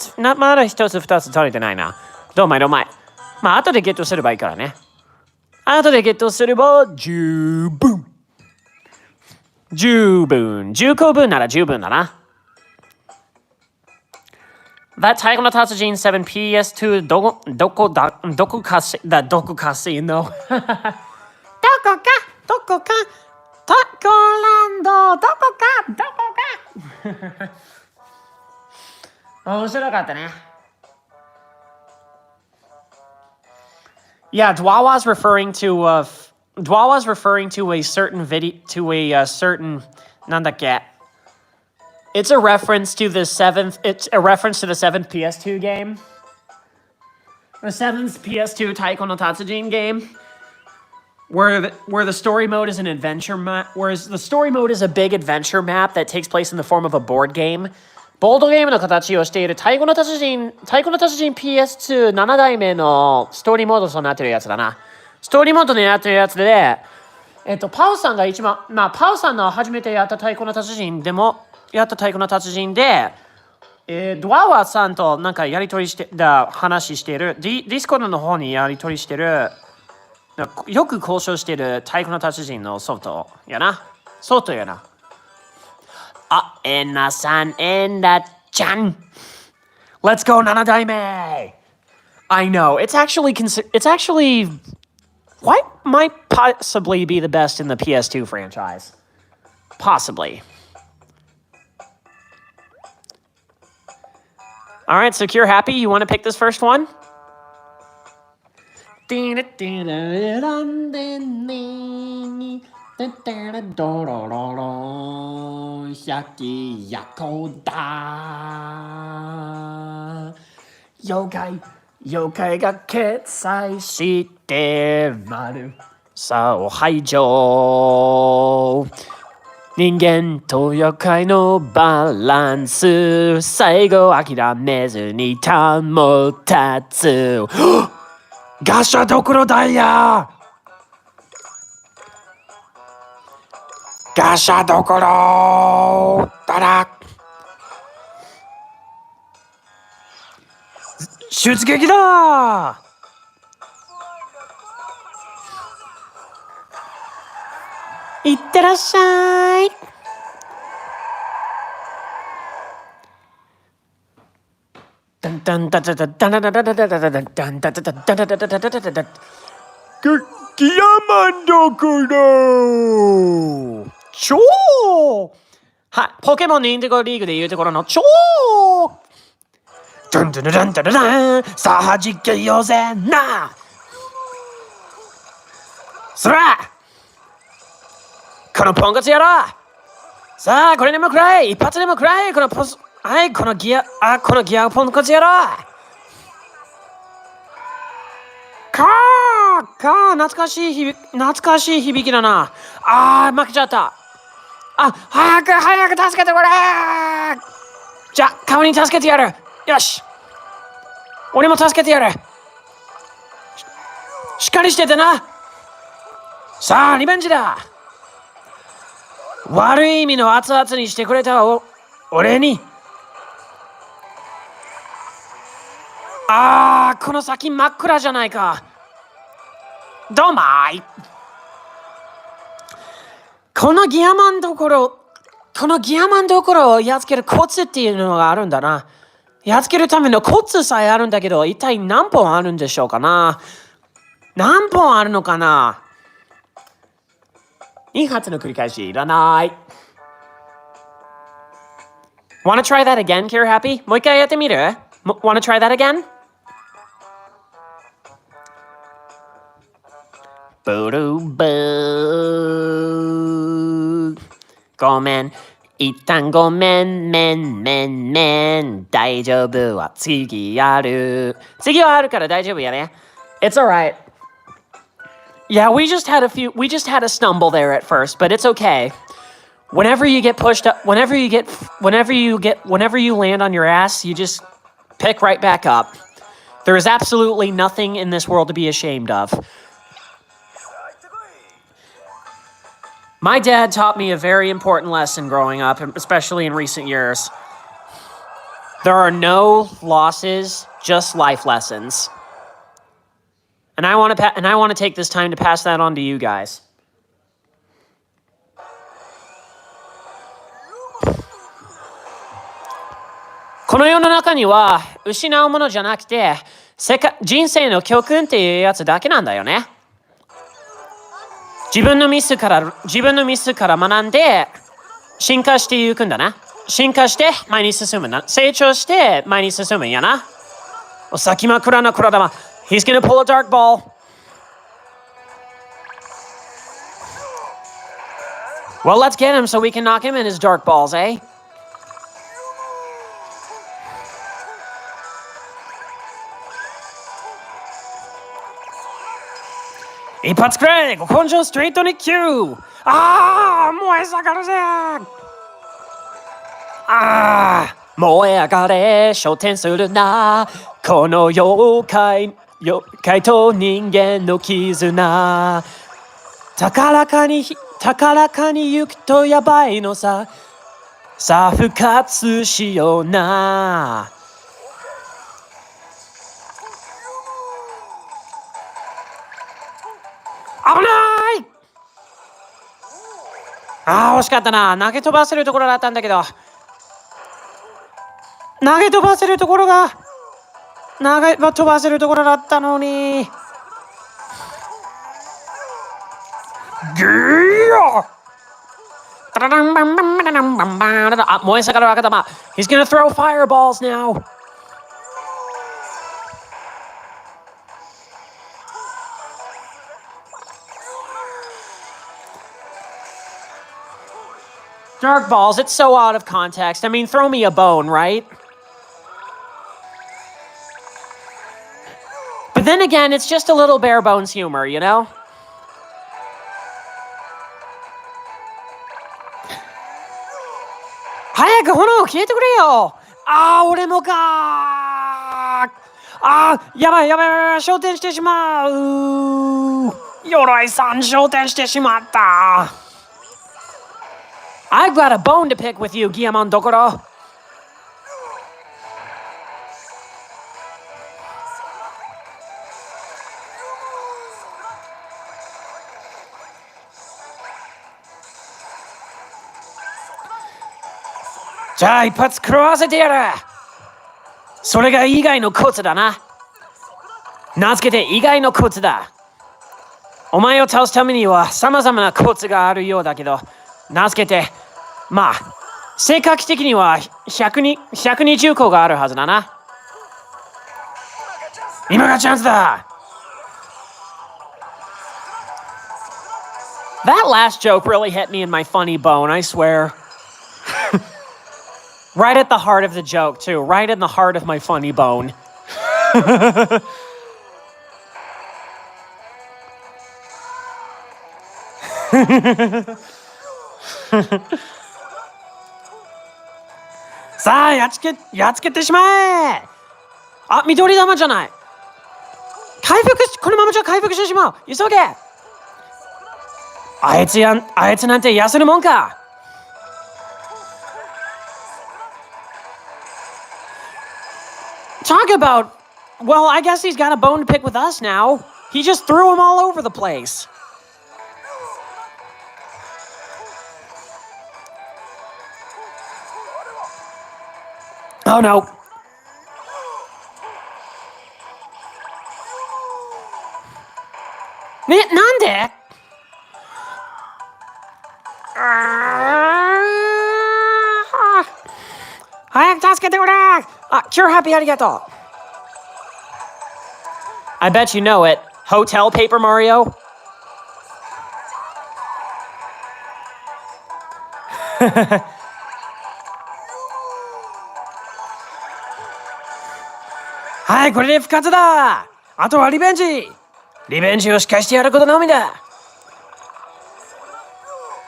つ二つ足りてないな。どうまい。まあ、後でゲットすればいいからね。後でゲットすれば十分。10個分なら十分だな。That 太鼓の達人 7PS2 どこかしのどこかタコランドどこか面白かったね。Yeah, Dwa was referring to a certain video It's a reference to the seventh PS2 game. The seventh PS2 Taiko no Tatsujin game. Where the story mode is an adventure map, whereas the story mode is a big adventure map that takes place in the form of a board game. ボードゲームの形をしている太鼓の達人 PS2 7代目のストーリーモードとなっているやつだな。ストーリーモードになっているやつで、パウさんがパウさんの初めてやった太鼓の達人で、ドアワさんとなんかやり取りして話している、ディスコードの方にやり取りしている、よく交渉している太鼓の達人のソフトやな。あ、エナさん、エナちゃん。Let's go, 7代目 I know, it's actually might possibly be the best in the PS2 franchise. Possibly. Alright, so Cure Happy, you want to pick this first one? てってれどろろろ百夜行だ妖怪が決済して丸さを排除人間と妖怪のバランス最後諦めずに保たつガシャドクロダイヤガシャドクロだら出撃だいってらっしゃいダンダンダダダダダダダダダダダダダンダダダダダダダダダダダギヤマンドクロ超はいポケモンのインディゴリーグでいうところの超ダンダダダンダダダンさあ弾けようぜなそらこのポンコツ野郎さあこれでもくらい一発でもくらいこのポスはいこのギアポンコツ野郎懐かしい響きだな負けちゃった早く助けてくれじゃあ顔に助けてやるよし俺も助けてやるしっかりしててなさあリベンジだ悪い意味の熱々にしてくれた俺にこの先真っ暗じゃないかどうまいこのギアマンどころをやっつけるコツっていうのがあるんだなやっつけるためのコツさえあるんだけど一体何本あるんでしょうかな何本あるのかな2発の繰り返しいらない Wanna try that again, Care Happy? もう一回やってみる Wanna try that again? ブルーブーごめん一旦ごめん大丈夫は次はあるから大丈夫やね It's alright Yeah, we just had a stumble there at first, but it's okay. Whenever you get pushed up, whenever you land on your ass, you just pick right back up. There is absolutely nothing in this world to be ashamed of. My dad taught me a very important lesson growing up, especially in recent years. There are no losses, just life lessons. And I want to take this time to pass that on to you guys. この世の中には失うものじゃなくて人生の教訓っていうやつだけなんだよね。自分のミスから学んで進化していくんだな。進化して前に進むんだ。成長して前に進むんやな。お先真っ暗な黒玉。He's gonna pull a dark ball. Well, let's get him so we can knock him in his dark balls, eh? He puts Greg, Konjo straight on the cue. 燃え盛るぜ燃え上がれ、昇天するな。この妖怪と人間の絆。高らかに行くとやばいのさ。さあ復活しような。危ない惜しかったな。投げ飛ばせるところだったんだけど。投げ飛ばせるところだったのに。ギー燃え盛る赤玉。He's gonna throw fireballs now. Dark balls, it's so out of context. I mean, throw me a bone, right? But then again, it's just a little bare bones humor, you know? Hayaka, 炎消えてくれよ。俺もか。やばい、昇天してしまう。鎧さん、昇天してしまった。I've got a bone to pick with you, ギヤマンどころ。じゃあ一発食らわせてやる。それが以外のコツだな。名付けて以外のコツだ。お前を倒すためには様々なコツがあるようだけど、名付けて、まあ、性格的には120個があるはずだな。今がチャンスだ。That last joke really hit me in my funny bone, I swear. Right at the heart of the joke, too. Right in the heart of my funny bone.さあ、やっつけてしまえ。緑玉じゃない。このままじゃ回復してしまう。急げ。あいつなんて痩せるもんか。Talk about, well, I guess he's got a bone to pick with us now. He just threw him all over the place. Oh no.なんで早く助けてくれ。Cure Happy ありがとう。I bet you know it. Hotel Paper Mario?はい、これで復活だ。あとはリベンジ。リベンジをし返してやることのみだ。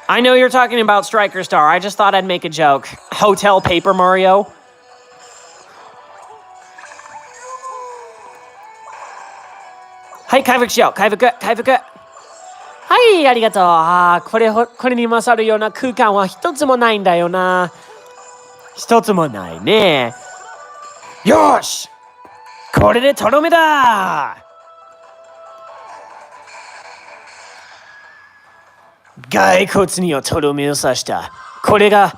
I know you're talking about Striker Star. I just thought I'd make a joke. Hotel Paper Mario? Hi, 回復しよう。回復。はい、ありがとう。これに勝るような空間は一つもないんだよな。一つもないね。よし、これでとどめだ。骸骨にはとどめを刺した。これが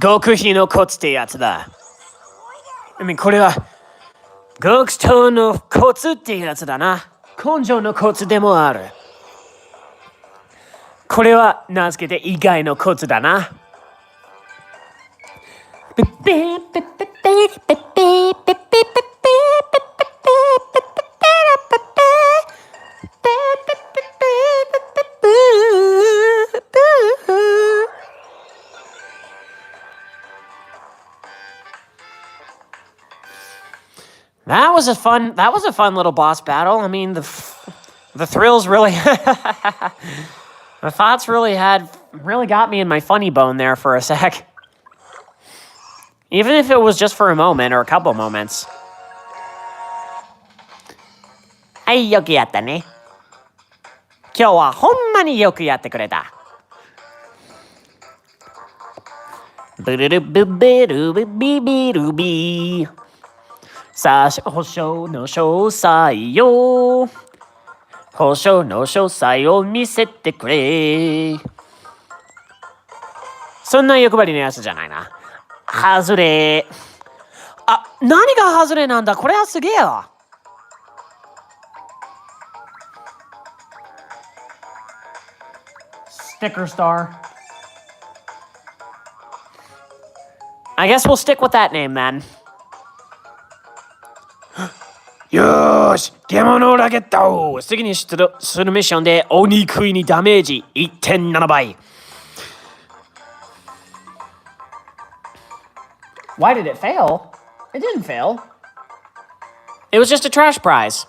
極秘のコツってやつだ。これは極東のコツってやつだな。根性のコツでもある。これは名付けて意外のコツだな。That was a fun little boss battle. I mean, the thrills really, the thoughts really got me in my funny bone there for a sec. Even if it was just for a moment or a couple moments. はい、よくやったね。今日はほんまによくやってくれた。ブルルブベルブビビルビー。さあ、保証の詳細よ。保証の詳細を見せてくれ。そんな欲張りのやつじゃないな。外れ。何が外れなんだ。これはすげえよ。Sticker star. I guess we'll stick with that name then. よーし、獣ラケット。次に出動するミッションで鬼食いにダメージ 1.7 倍。Why did it fail? It didn't fail. It was just a trash prize.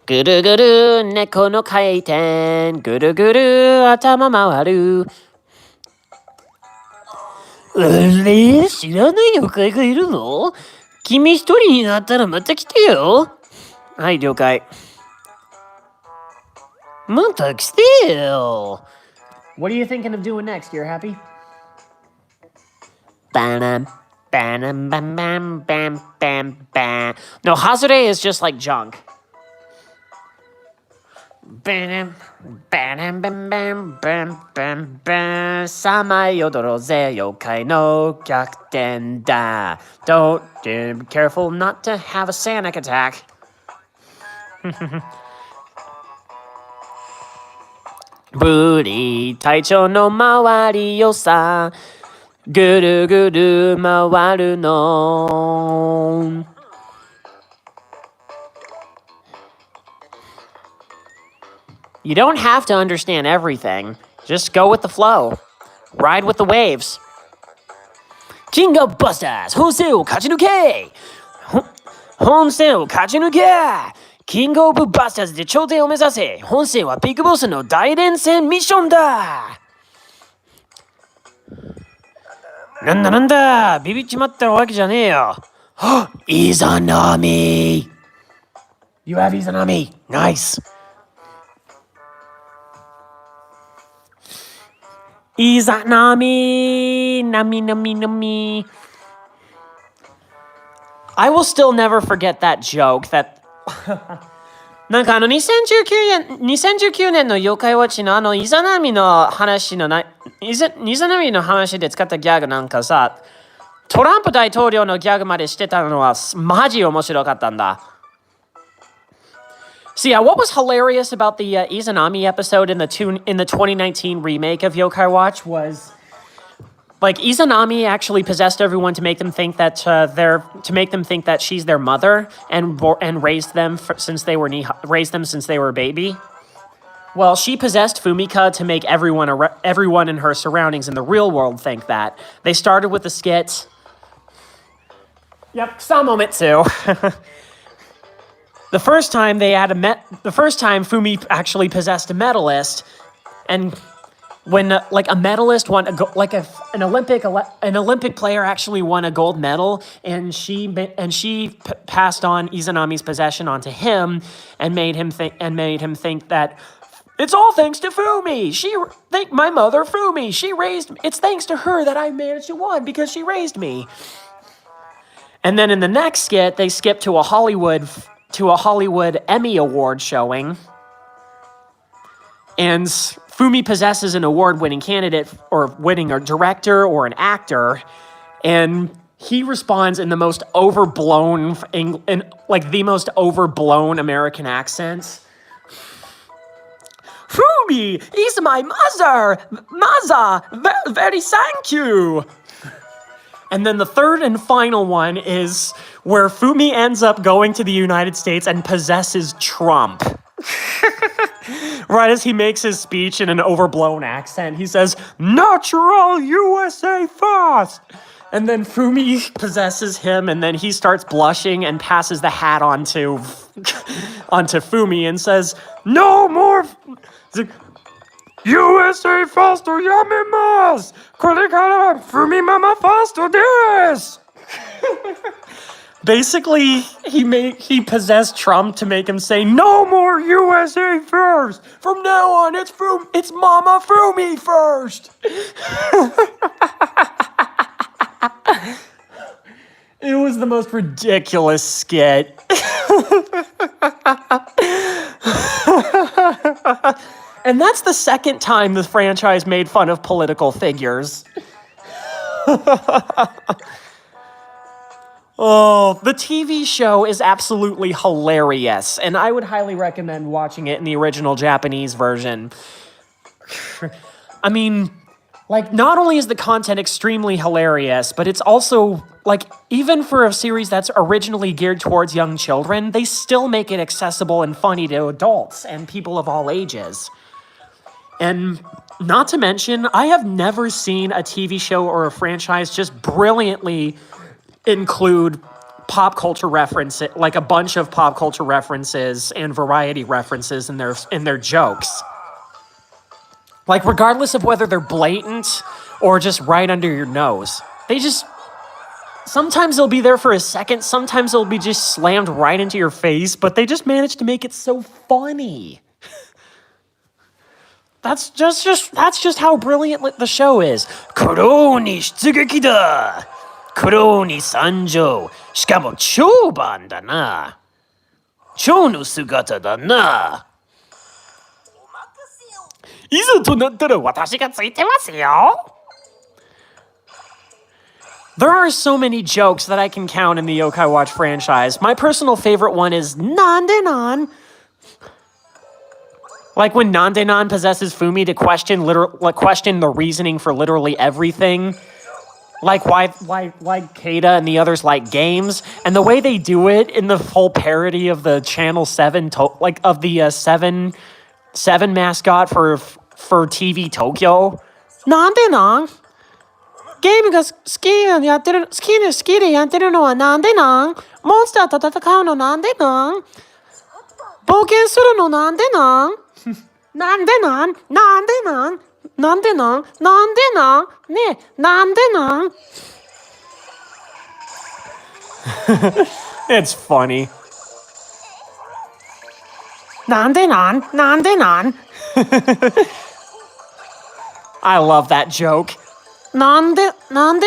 ぐるぐる猫の回転ぐるぐる頭回るあれ知らない妖怪がいるの君一人になったらまた来てよはい、了解。また来てよ What are you thinking of doing next? You're happy? Bam, bam, bam, bam, bam, bam, bam. No, Hazure is just like junk. Bam, bam, bam, bam, bam, bam, bam. さまよどろうぜ、妖怪の逆転だ。Don't be careful not to have a Sonic attack. ブリ隊長の周りよさぐるぐる回るのYou don't have to understand everything. Just go with the flow. Ride with the waves. King of Busters! 本戦を勝ち抜け本戦を勝ち抜けキングオブバスターズで頂点を目指せ本戦はビッグボスの大連戦ミッションだなんだビビっちまったわけじゃねえよイザナミ You have Izanami. Nice. Izanami. Nami. I will still never forget that joke that なんか2019年の妖怪ウォッチのイザナミの話のイザナミの話で使ったギャグなんかさ、トランプ大統領のギャグまでしてたのはマジ面白かったんだ。So yeah, what was hilarious about the Izanami episode in the 2019 remake of Yokai Watch was like Izanami actually possessed everyone to make them think that she's their mother and raised them since they were a baby. Well, she possessed Fumika to make everyone in her surroundings in the real world think that. They started with the skit. Yep, Samomitsu. The first time Fumi actually possessed a medalist, and when like a medalist won an Olympic player actually won a gold medal, and she passed on Izanami's possession onto him and made him think that it's all thanks to Fumi. My mother Fumi. It's thanks to her that I managed to win because she raised me. And then in the next skit, they skip to a Hollywood Emmy Award showing, and Fumi possesses an award-winning candidate or winning a director or an actor, and he responds in the most overblown American accent. Fumi, he's my mother. Very thank you. And then the third and final one is where Fumi ends up going to the United States and possesses Trump. Right as he makes his speech in an overblown accent, he says, "Natural USA first!" And then Fumi possesses him, and then he starts blushing and passes the hat onto Fumi and says, "No more USA first or yamimasu! これからはFumi mama first desu!" Basically, he possessed Trump to make him say, "No more USA first! From now on, it's Mama Fumi first!" It was the most ridiculous skit. And that's the second time the franchise made fun of political figures. Oh, the TV show is absolutely hilarious, and I would highly recommend watching it in the original Japanese version. I mean, like, not only is the content extremely hilarious, but it's also, like, even for a series that's originally geared towards young children, they still make it accessible and funny to adults and people of all ages. And not to mention, I have never seen a TV show or a franchise just brilliantly include pop culture references, like a bunch of pop culture references and variety references in their jokes. Like, regardless of whether they're blatant or just right under your nose. Sometimes they'll be there for a second, sometimes they'll be just slammed right into your face, but they just manage to make it so funny. That's just how brilliant the show is. 黒に出撃だ。黒に参上。しかも超番だな。蝶の姿だな。いざとなったら私がついてますよ。There are so many jokes that I can count in the Yokai Watch franchise. My personal favorite one is Nandenan. Like when Nandenan possesses Fumi to question the reasoning for literally everything. Like why Keita and the others like games. And the way they do it in the full parody of the Channel 7, of the 7 mascot for TV Tokyo. Nandenan. ゲームが好きでやってるのはなんでなん？モンスターと戦うのなんでなん？冒険するのなんでなん？なんでなん？なんでなん？なんでなん？なんでなん？ねえ、なんでなん？ It's funny. なんでなん？なんでなん？ I love that joke. なんでなん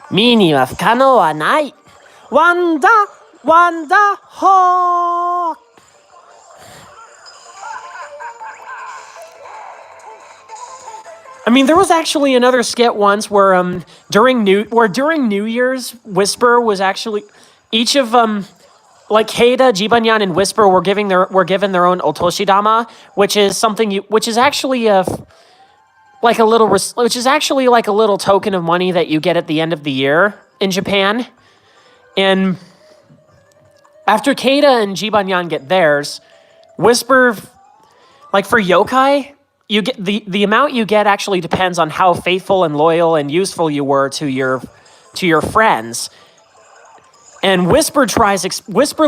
ミーには不可能はない。ワンダホー。I mean, there was actually another skit once where during New Year's, Whisper was actually each of like Keita, Jibanyan, and Whisper were given their own otoshidama, which is actually like a little token of money that you get at the end of the year in Japan. And after Keita and Jibanyan get theirs, Whisper, like for yokai, you get the amount you get actually depends on how faithful and loyal and useful you were to your friends. And Whisper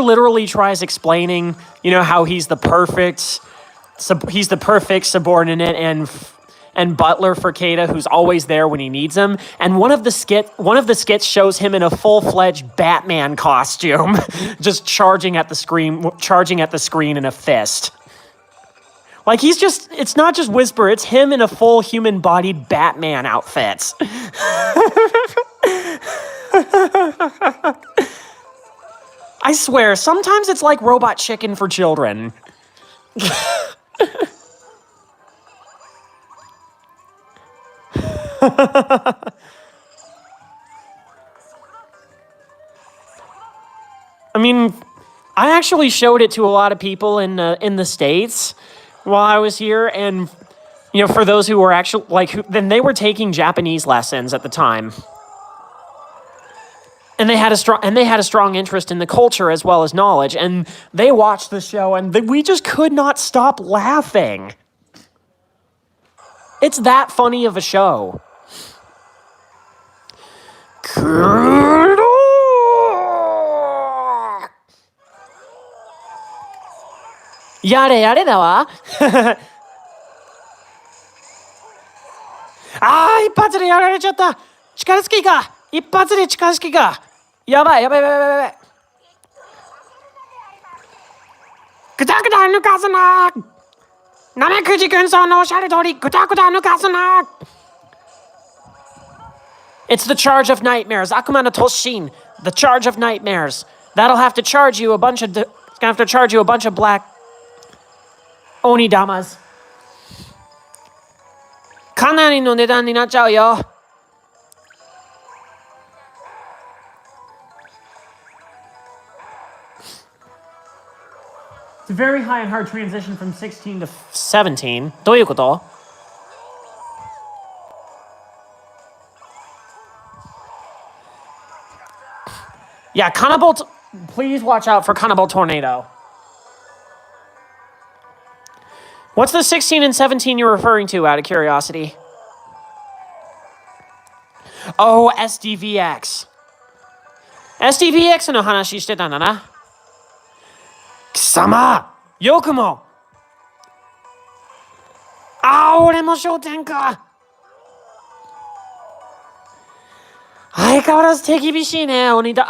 literally tries explaining, how he's the perfect subordinate and butler for Keita, who's always there when he needs him. And one of the skits shows him in a full-fledged Batman costume, just charging at the screen in a fist. Like it's not just Whisper, it's him in a full human-bodied Batman outfit. I swear, sometimes it's like Robot Chicken for children. I mean, I actually showed it to a lot of people in the States while I was here, and for those who were actually then they were taking Japanese lessons at the time, and they had a strong interest in the culture as well as knowledge, and they watched the show, and we just could not stop laughing. It's that funny of a show. Yare yare da wa. 一発でやられちゃった。力尽きか。一発で力尽きか。やばい。ぐたぐた抜かすな。ナメクジ軍曹のおっしゃる通り、ぐたぐた抜かすな。It's the charge of nightmares. Akuma no Toshin. The charge of nightmares. That'll have to charge you a bunch of black Onidamas. かなりの値段になっちゃうよ。a very high and hard transition from 16 to 17. どういうこと？Yeah, Cannibal. Please watch out for Cannibal Tornado. What's the 16 and 17 you're referring to, out of curiosity? Oh, SDVX. SDVX の話してたんだな。貴様、よくも。俺も焦点か。相変わらず手厳しいね、鬼だ。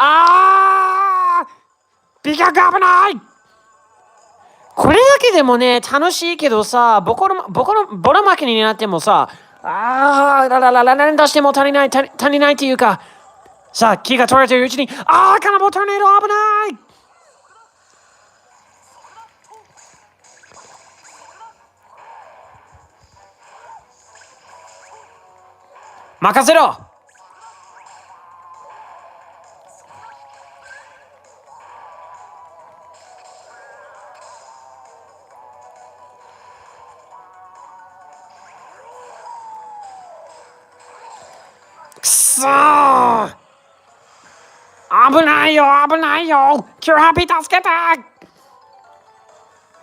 美脚危ない。これだけでもね、楽しいけどさ、ボロ負けになってもさ、何出しても足りないっていうか、さあ、気が取れてるうちに、カナボトルネード危ない。任せろ。くそー、危ないよ。キューハッピー助けて。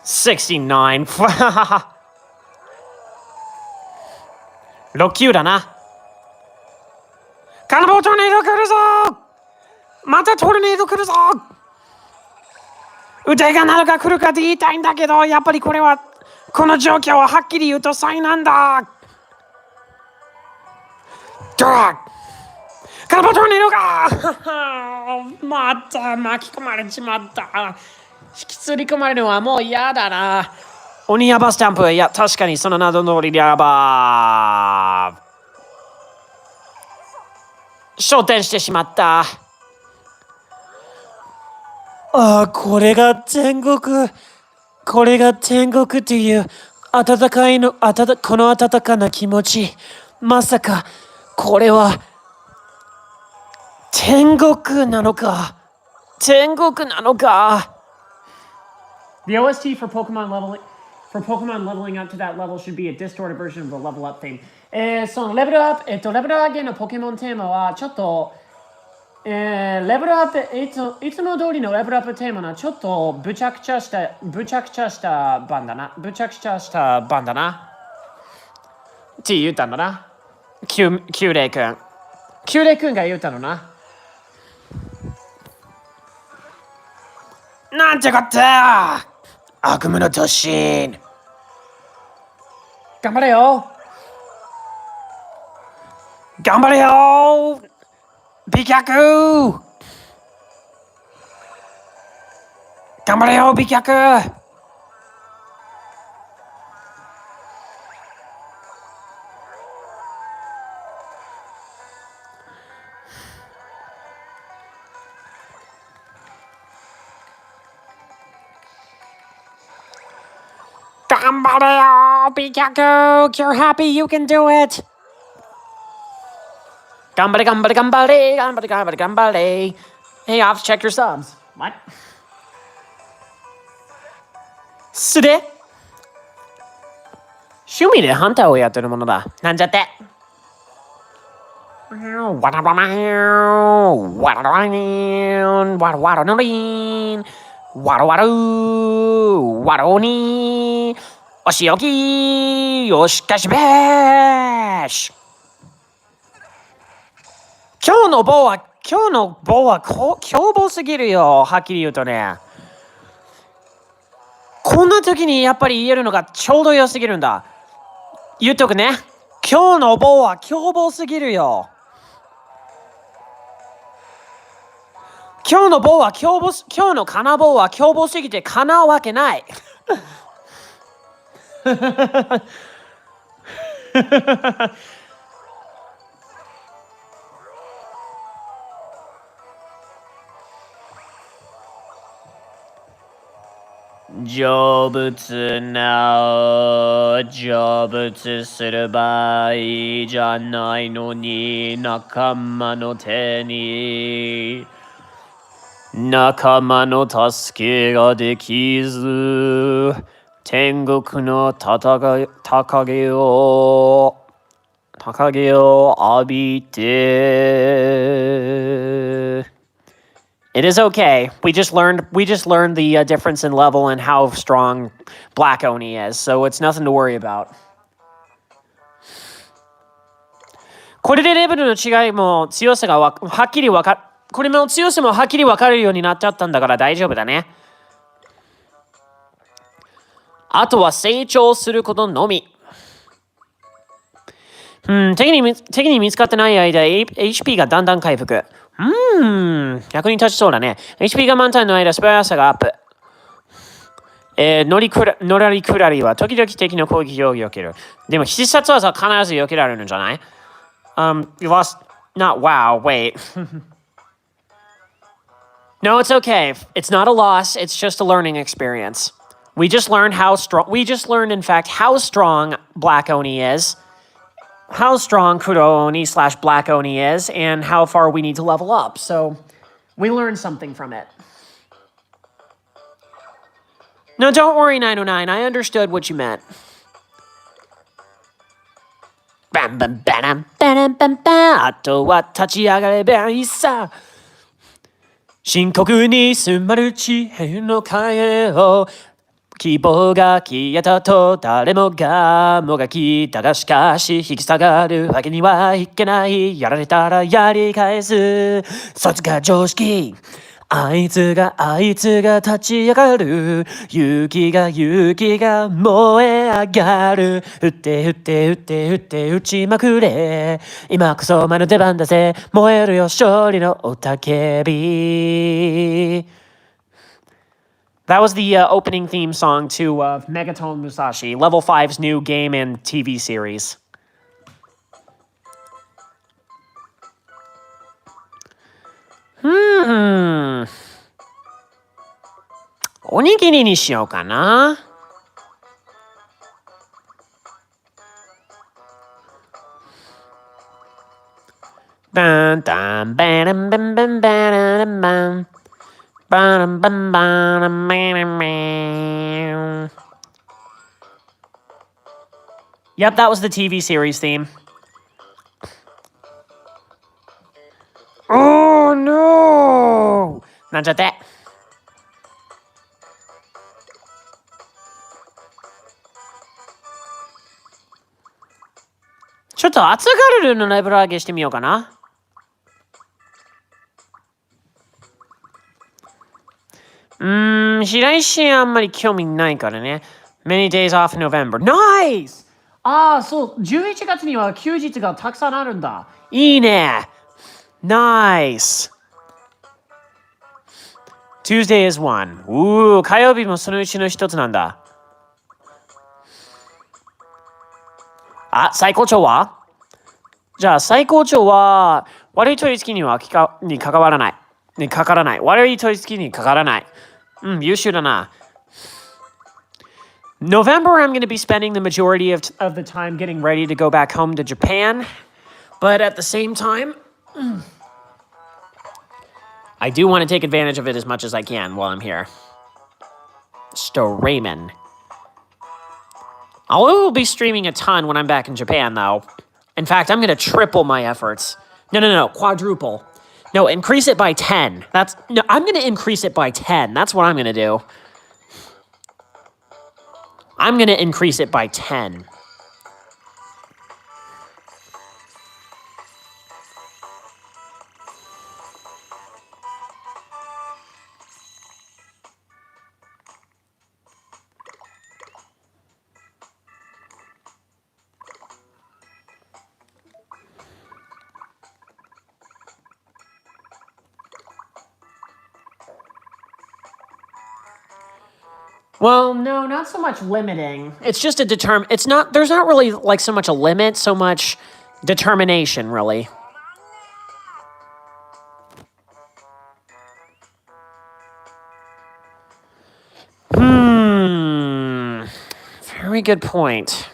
69 6級だな。カナボートルネード来るぞ。またトルネード来るぞ。腕が何か来るかって言いたいんだけど、やっぱりこの状況ははっきり言うと災難だ。カナボートルネードがまた巻き込まれちまった。引きずり込まれるのはもう嫌だな。鬼ヤバスタンプ。いや、確かにその謎通りヤバー。昇天してしまった。これが天国っていう温かいの、この温かな気持ち。まさかこれは天国なのか。The OST for Pokemon leveling up to that level should be a distorted version of the level up theme. そのレベルアップ、レベル上げのポケモンテーマはちょっと、レベルアップ、いつも通りのレベルアップテーマはちょっとぶちゃくちゃした版だな。って言ったんだな。キューレイ君が言ったのな。なんてこった。悪夢の突進。頑張れよ。美脚。頑張れよ、美脚。頑張れよ、美脚。You're happy, you can do it. 頑張れ。Hey, off, check your subs. What? 素で趣味でハンターをやってるものだ。なんちゃって。わらおにおしおきよしかしべーし。今日の棒は凶暴すぎるよ。はっきり言うとね。こんな時にやっぱり言えるのがちょうど良すぎるんだ。言っとくね。今日の棒は凶暴すぎるよ。今日の金棒は凶暴すぎて叶うわけない。成仏する場合じゃないのに仲間の手に仲間の助けができず、天国の高げを浴びて。It is okay. We just learned the difference in level and how strong Black Oni is, so it's nothing to worry about. これでレベルの違いも強さがはっきりわかる。これの強さもはっきりわかるようになっちゃったんだから大丈夫だね。あとは成長することのみ。敵に見つかってない間、HP がだんだん回復。逆に立ちそうだね。HP が満タンの間、素早さがアップ。のらりくらりは時々敵の攻撃を避ける。でも必殺技は必ず避けられるんじゃない？ You lost... Not wow, wait. No, it's okay. It's not a loss. It's just a learning experience. We just learned, in fact, how strong Black Oni is, how strong Kuro Oni / Black Oni is, and how far we need to level up. So, we learned something from it. No, don't worry, 909. I understood what you meant. Bam, bam, bam, bam, bam, bam. あとは立ち上がればいいさ。深刻に迫る地平の影を希望が消えたと誰もがもがきだがしかし引き下がるわけにはいけないやられたらやり返すそいつが常識あいつが立ち上がる勇気が燃え上がる撃って撃ちまくれ今こそお前の出番だぜ燃えるよ勝利の雄たけび That was the opening theme song to Megaton Musashi, Level 5's new game and TV series. Hmm. おにぎりにしようかな。バンタンバランバンバンバランバンバランバンバランバランバン Yep, that was the TV series theme. Oh no! なんちゃって。ちょっと熱がるルのレベル上げしてみようかな。白石あんまり興味ないからね。Many days off in November. Nice! そう、11月には休日がたくさんあるんだ。いいね。Nice. Tuesday is one. 火曜日もそのうちの一つなんだ。最高潮は？じゃあ最高潮は悪い取り付きにはかからない。悪い取り付きにかからない。優秀だな。November, I'm going to be spending the majority of the time getting ready to go back home to Japan. But at the same time, I do want to take advantage of it as much as I can while I'm here. Streaming. I will be streaming a ton when I'm back in Japan, though. In fact, I'm going to triple my efforts. No, quadruple. No, increase it by 10. I'm going to increase it by 10. That's what I'm going to do. I'm going to increase it by 10. Well, no, not so much limiting. It's just there's not really like so much a limit, so much determination, really. Very good point.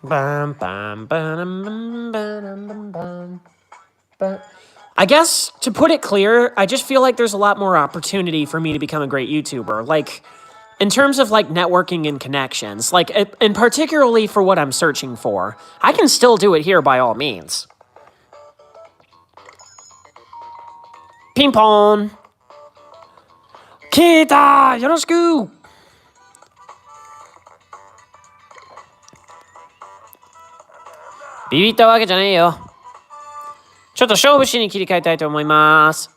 I guess, to put it clear, I just feel like there's a lot more opportunity for me to become a great YouTuber. Like, in terms of, like, networking and connections, like, and particularly for what I'm searching for, I can still do it here by all means. Ping pong! Kita! Yoroshiku! ビビったわけじゃねえよ。ちょっと勝負しに切り替えたいと思います。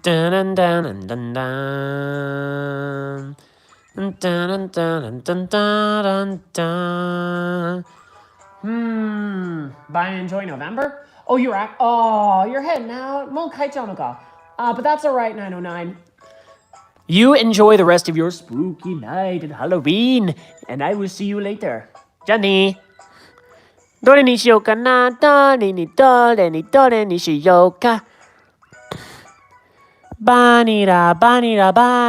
ダンダンダンダンダンダンダンダンダンダンダン Buy and enjoy November? Oh, you're at. Oh, you're heading out. But that's alright, 909. You enjoy the rest of your spooky night and Halloween, and I will see you later. じゃあね。どれにしようかな。どれにしようか。バニラバ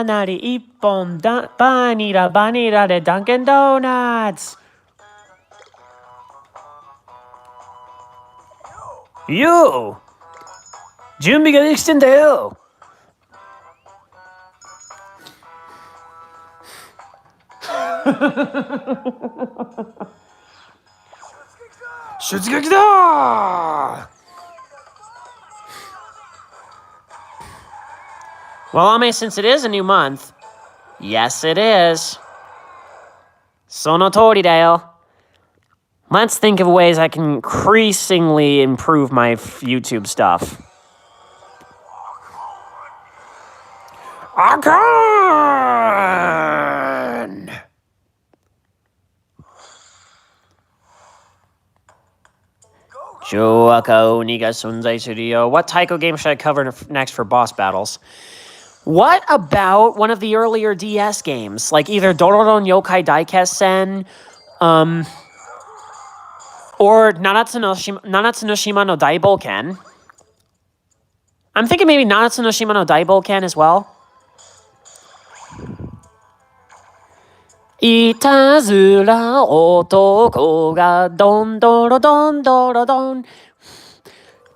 ナリ一本だ。バニラでダンケンドーナツ。よう準備ができてんだよ出撃だWell, Ame, since it is a new month, yes, it is. その通りだよ。Let's think of ways I can increasingly improve my YouTube stuff. Akan! What taiko game should I cover next for boss battles? What about one of the earlier DS games? Like either Dororon Yokai Daikessen, or Nanatsu no Shima no Daiboken. I'm thinking maybe Nanatsu no Shima no Daiboken as well. いたずら男がどんどろどんどろどん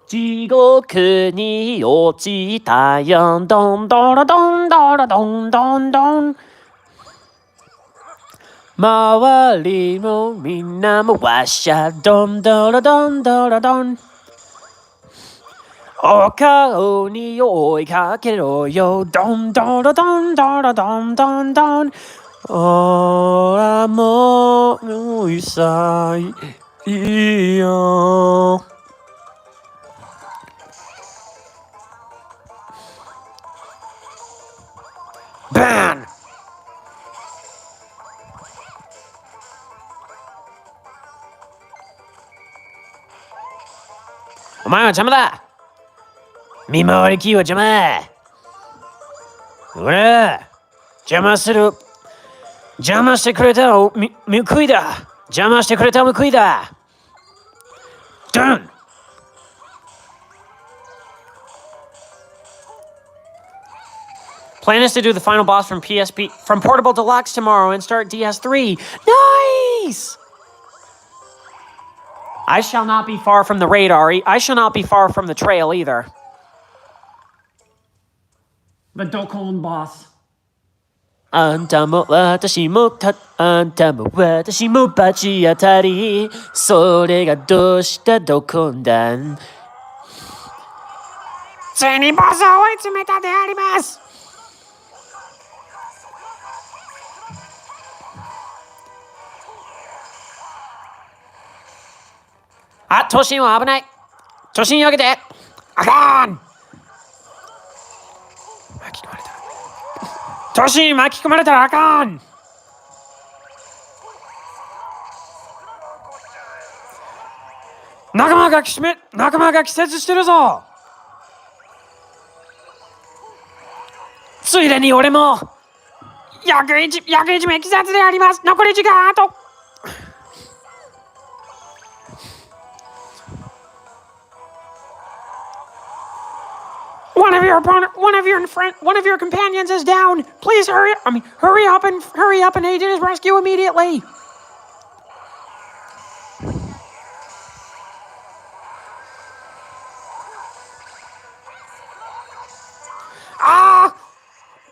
地獄に落ちたよどんどろどんどろどんどんどん周りもみんなもわっしゃどんどろどんどろどんお顔に追いかけろよどんどろどんどろどんどんどんおらもういさいよバンお前は邪魔だ見回りキーは邪魔ほら邪魔してくれたら報いだ邪魔してくれたら報いだダンPlan is to do the final boss from Portable Deluxe tomorrow and start DS3. Nice! I shall not be far from the radar. I shall not be far from the trail either. The Dokkan boss. あんたも私も罰当たりそれがどうしたドコンだんついにボスを追い詰めたでありますあ、都心は危ない都心避けてあかん巻き込まれた都心巻き込まれたらあかん仲間が季節してるぞついでに俺も約一名季節であります残り時間あと one of your companions is down. Please hurry up and aid his rescue immediately.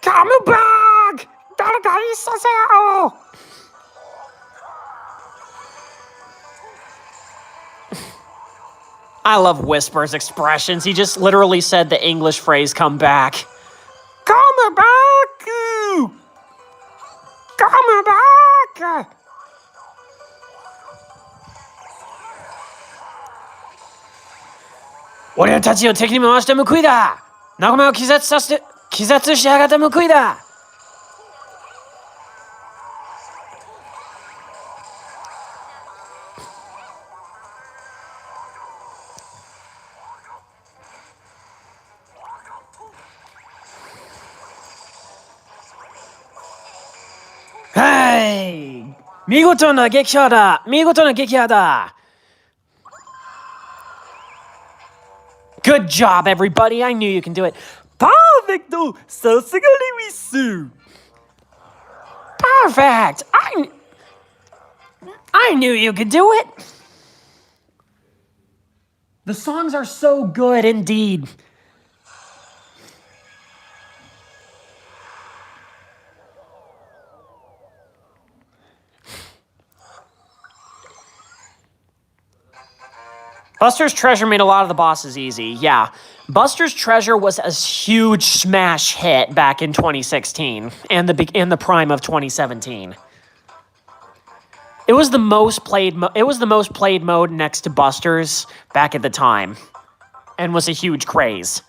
Come back! I love Whisper's expressions. He just literally said the English phrase, come back. Come back! Come back!俺たちを敵に回して報いだ。仲間を気絶しやがって報いだ。はい、見事な撃破だ。Good job, everybody. I knew you can do it. Perfecto. さすがリミス。Perfect. I knew you could do it. The songs are so good indeed. Buster's Treasure made a lot of the bosses easy, yeah. Buster's Treasure was a huge smash hit back in 2016 and the prime of 2017. It was the most played mode next to Buster's back at the time, and was a huge craze.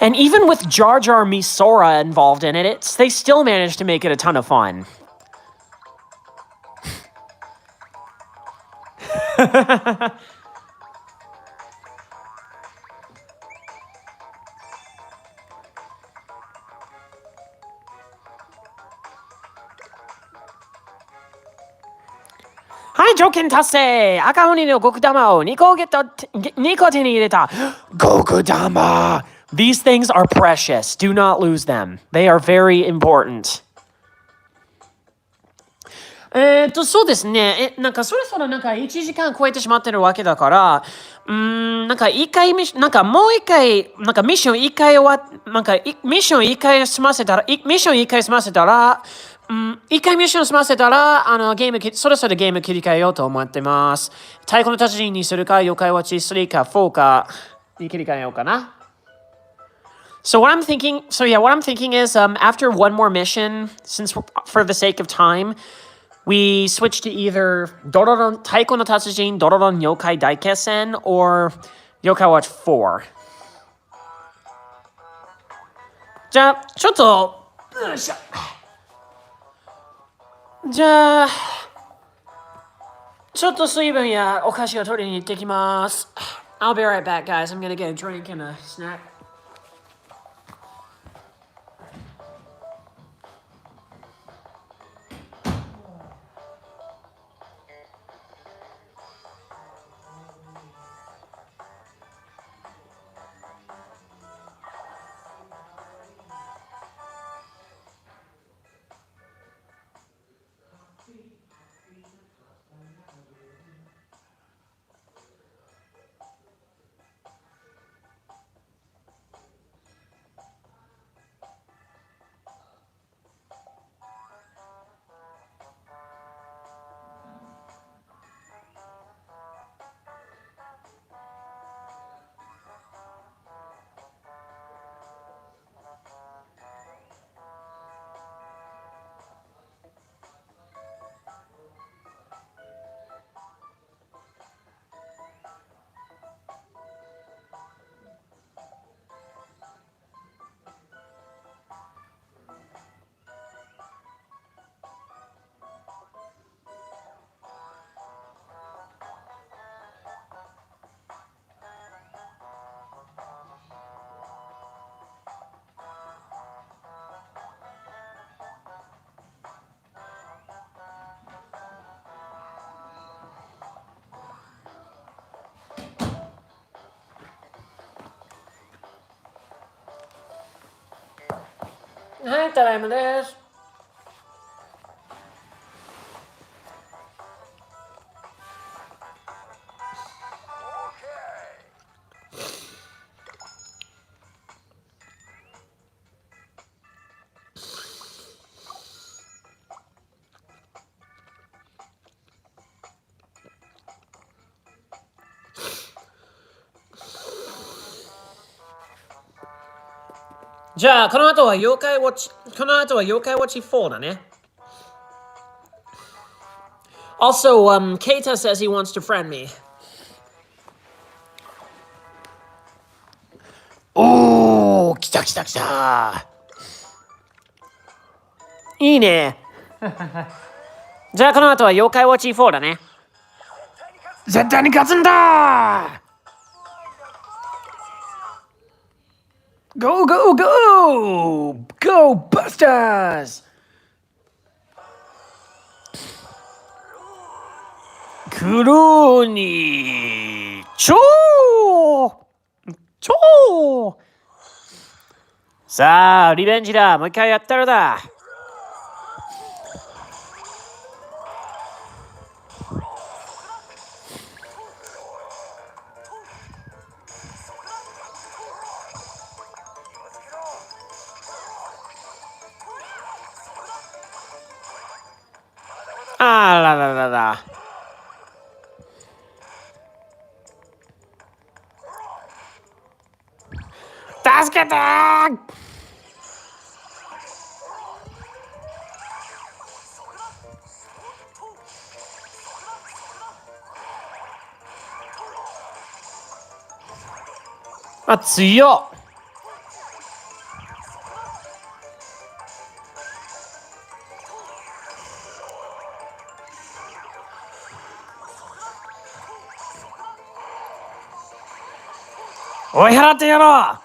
And even with Jar Jar Misora involved in it, they still managed to make it a ton of fun. Hi, Joken Tase! Akahoni no Gokudama o Niko手に入れた. Gokudama! These things are precious. Do not lose them. They are very important. そうですね。なんかそろそろなんか1時間超えてしまってるわけだから、なんかもう一回、なんかミッション一回済ませたら、一回ミッション済ませたら、そろそろゲーム切り替えようと思ってます。太鼓の達人にするか、妖怪ウォッチ3か4かに切り替えようかな。So what I'm thinking is, after one more mission, for the sake of time, we switch to either Taiko no Tatsujin Dororon Yokai Daikesen or Yokai Watch 4. じゃあ、ちょっと、よいしょ。じゃあ、ちょっと水分やお菓子を取りに行ってきます。I'll be right back, guys. I'm gonna get a drink and a snack. はい、ただいまです。じゃあ、この後は妖怪ウォッチ4だね。Also, Keita says he wants to friend me. おー、来た来た来た。いいね。じゃあ、この後は妖怪ウォッチ4だね。絶対に勝つんだ！Go, go, go! Go, Busters! 黒に超さあ、リベンジだ。もう一回やったらだ。あらららら。助けてー！あ、強っ！追い払ってやろ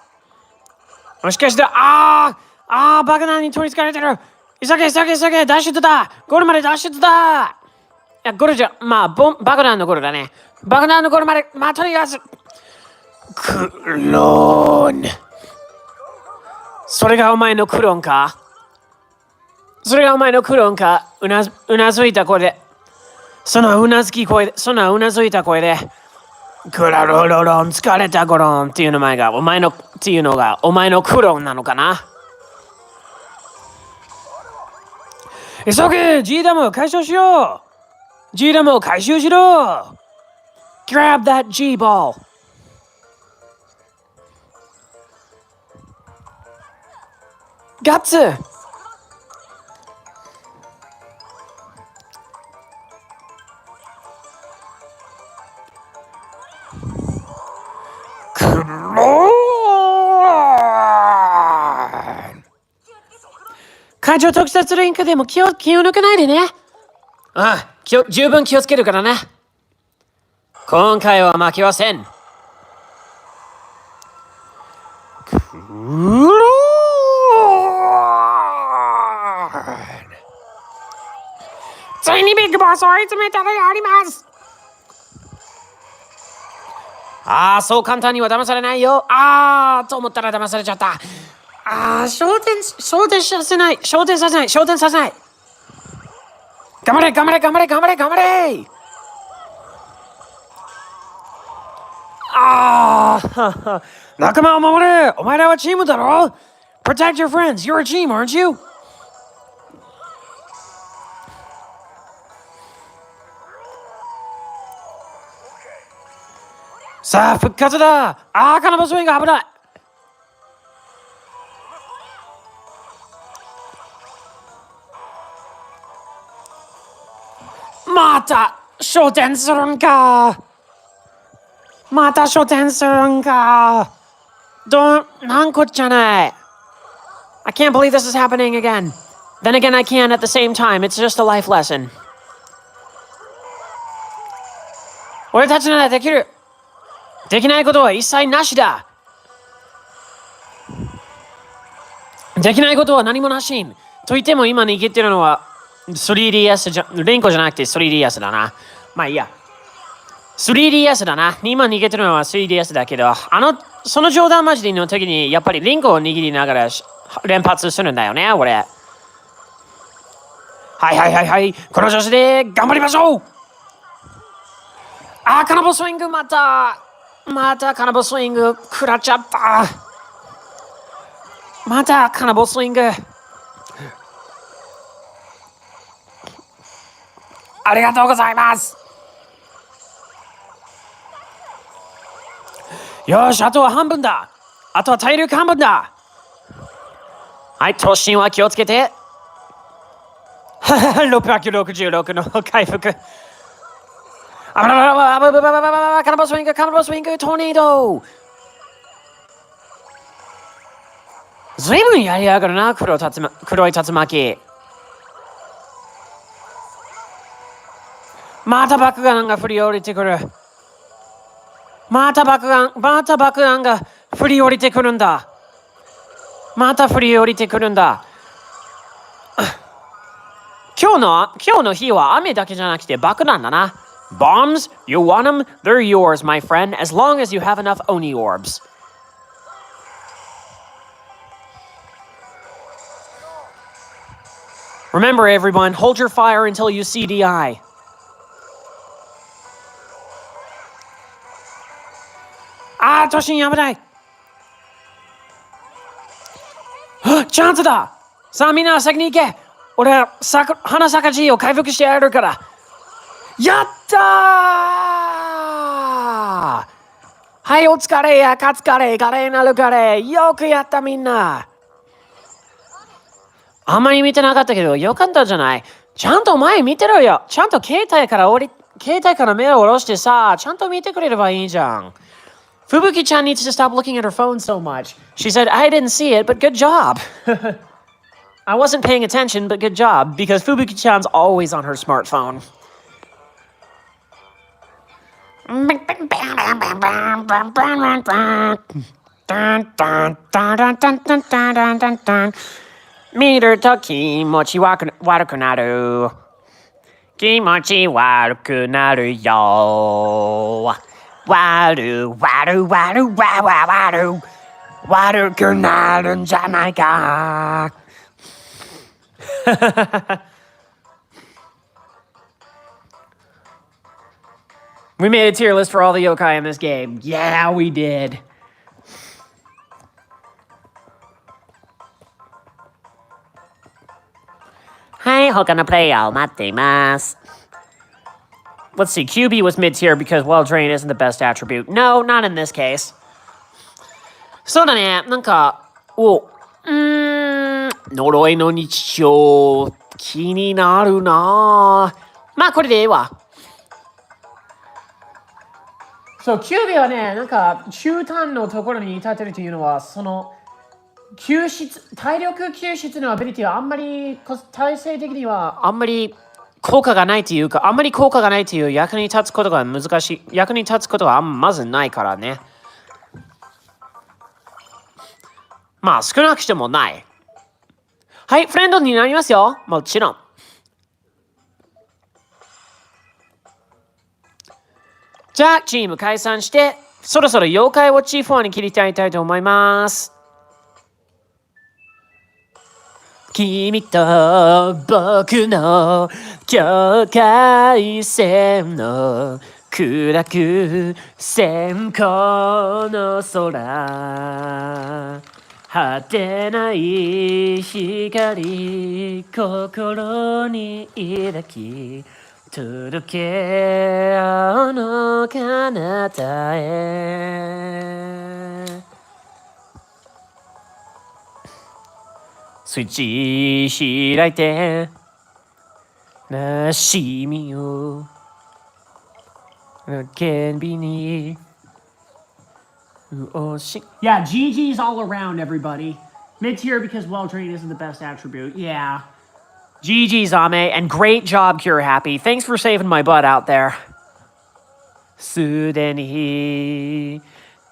う！もしかして、爆弾に取りつかれてる！急げ、ダッシュだ！ゴールまでダッシュだ！いや、ゴールじゃ、爆弾のゴールだね。爆弾のゴールまで、とにかく、クローン。それがお前のクローンか？うなずいた声で。そのうなずいた声で。クラロロロン、疲れたゴロンっていうのがお前のクローンなのかな？急げ！ G ダムを回収しろ！ G ダムを回収しろ！ Grab that G ball! ガッツ！クローン！会場特設リンクでも気を抜かないでね。十分気をつけるからね。今回は負けません。クローン！ついにビッグボスを追い詰めたのであります。そう簡単には騙されないよ。と思ったら騙されちゃった。昇天させない。頑張れ。仲間を守れ。お前らはチームだろ。Protect your friends. You're a team, aren't you? さあ、復活だ。カナボスウィンが危ない。また昇天するんか。なんこっちゃない。I can't believe this is happening again. Then again, I can at the same time. It's just a life lesson. 俺たちならできる。できないことは一切なしだ。できないことは何もなし。と言っても今握ってるのは 3DS レンコじゃなくて 3DS だな。まあいいや。3DS だな。今握ってるのは 3DS だけど、その冗談交じりの時にやっぱりリンコを握りながら連発するんだよね、俺。はい。この調子で頑張りましょう。カナボスイングまたカナボスイング食らっちゃった。またカナボスイング。ありがとうございます。よし、あとは半分だ。あとは体力半分だ。はい、突進は気をつけて。666の回復。カナボスイング、トーネード。ずいぶんやりやがるな、黒い竜巻。また爆弾が降り降りてくる。また爆弾が降り降りてくるんだ。今日の日は雨だけじゃなくて爆弾だな。Bombs, you want them? They're yours, my friend, as long as you have enough Oni orbs. Remember, everyone, hold your fire until you see the eye. 突進危ない。チャンスだ。さあみんな先に行け。俺は花咲かじを回復してやるから。やったー。はい、お疲れや勝つカレー、華麗なるカレー。よくやったみんな。あんまり見てなかったけどよかったじゃない。ちゃんと前見てろよ。ちゃんと携帯から目を下ろしてさ、ちゃんと見てくれればいいじゃん。Fubuki-chan needs to stop looking at her phone so much. She said, I didn't see it, but good job. I wasn't paying attention, but good job, because Fubuki-chan's always on her smartphone. Meter to kimochi waruku naru. Kimochi waruku naru yo. Waruくなるんじゃないか。We made a tier list for all the yokai in this game. Yeah, we did. Hi, 他のプレイヤーを待っています。Let's see, QB was mid-tier because well-trained isn't the best attribute. No, not in this case. そうだね、なんか、呪いの日常、気になるな。まあ、これでいいわ。そう、QBはね、なんか、中端のところに立てるというのは、その、体力救出のアビリティはあんまり、体制的にはあんまり効果がないというか、あんまり効果がないという役に立つことが難しい。役に立つことはまずないからね。まあ、少なくしてもない。はい、フレンドになりますよ。もちろん。じゃあ、チーム解散して、そろそろ妖怪ウォッチ4に切り替えたいと思います。君と僕の境界線の暗く線香の空果てない光心に抱き届けあの彼方へスイッチ開いてなしみを剣火にYeah, GG's all around, everybody. Mid-tier because well-trained isn't the best attribute. Yeah. GG's, Ame, and great job, Cure Happy. Thanks for saving my butt out there. すでに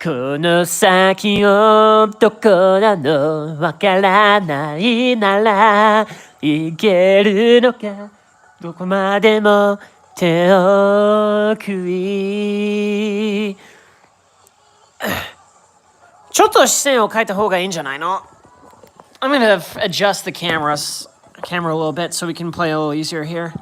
この先をどこなのわからないならいけるのかどこまでも手を食いちょっと視線を変えた方がいいんじゃないの I'm gonna adjust the camera a little bit so we can play a little easier here.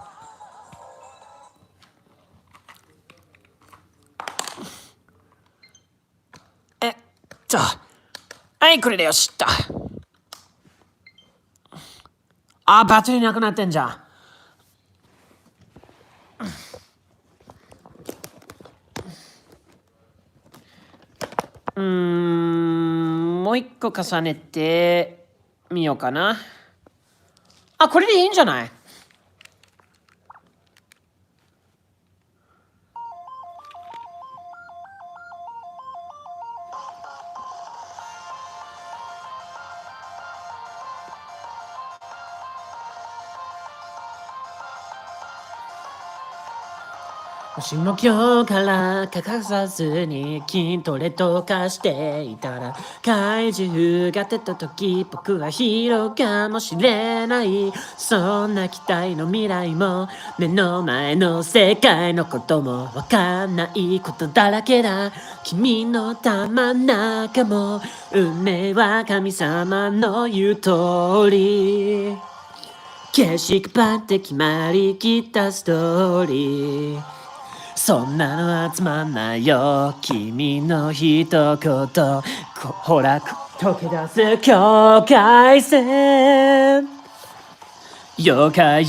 はい、これでよしっと。バッテリーなくなってんじゃん。もう一個重ねてみようかな。これでいいんじゃない？もしも今日から欠かさずに筋トレとかしていたら怪獣が出た時僕はヒーローかもしれない。そんな期待の未来も目の前の世界のこともわかんないことだらけだ。君の玉中も運命は神様の言う通り景色ばって決まりきったストーリー。そんなのはつまんないよ君の一言ほら溶け出す境界線。妖怪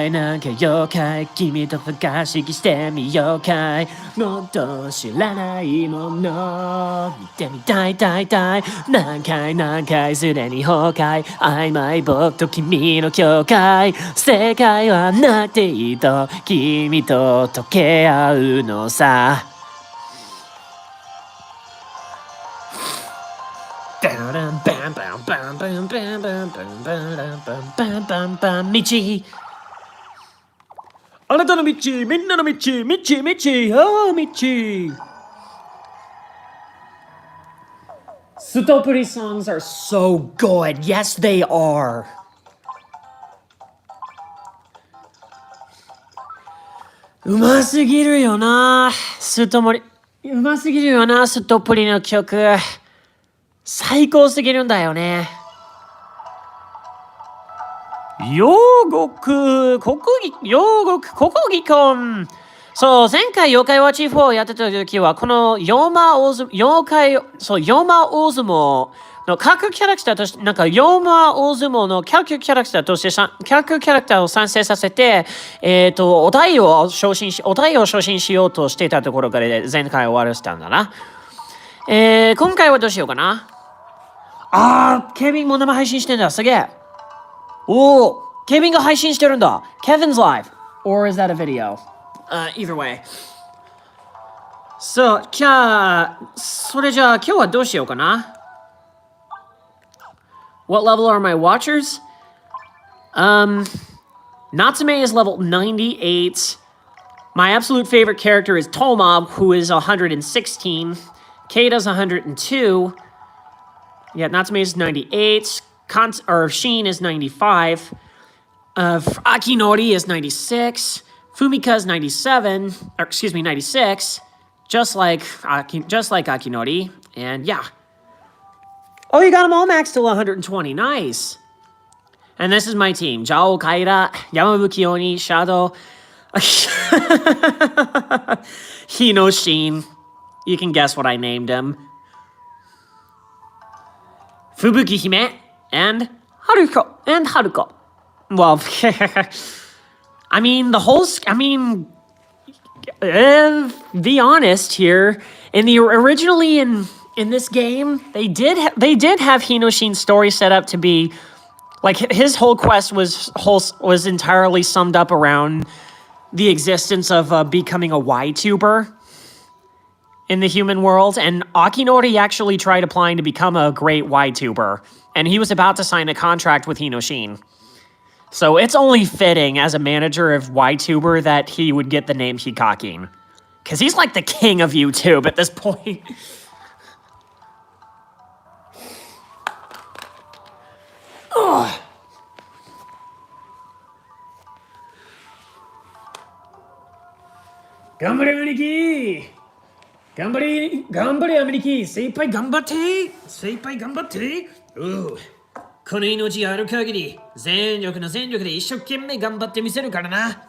なんか妖怪君と不可思議してみようかい。もっと知らないもの見てみたい何回すでに崩壊曖昧僕と君の境界。世界はなくていいと君と溶け合うのさ。道あなたの道みんなの道道ストプリ songs are so good. Yes, they are. うますぎるよなストプリの曲。最高すぎるんだよね。国技館。そう、前回妖怪ウォッチ4をやってた時は、この妖魔大相撲の各キャラクターとして、妖魔大相撲の各キャラクターを賛成させて、お題を昇進しようとしていたところから前回終わらせたんだな。今回はどうしようかな。ケビンも生配信してんだ。すげえ。ケビンが配信してるんだ。Kevin's live. Or is that a video? Either way. それじゃあ今日はどうしようかな。What level are my watchers? Natsume is level 98. My absolute favorite character is Toma, who is 116. Keita's 102. Yeah, Natsume is 98. Sheen is 95. Akinori is 96. Fumika is 97. 96. Just like Akinori. And yeah. Oh, you got them all maxed to 120. Nice. And this is my team. Jao Kaira, Yamabuki Oni, Shadow, Hinoshin. You can guess what I named him. Fubuki Hime and Haruko. Well, be honest here. Originally in this game, they did have Hinoshin's story set up to be like his whole quest was entirely summed up around the existence of becoming a Y-tuber in the human world, and Akinori actually tried applying to become a great Y-tuber, and he was about to sign a contract with Hinoshin. So it's only fitting as a manager of Y-tuber that he would get the name Hikakin. Because he's like the king of YouTube at this point. Gambare Aniki! Gambare Aniki! Seipai gambatte! この命がある限り、全力の全力で一生懸命頑張ってみせるからな。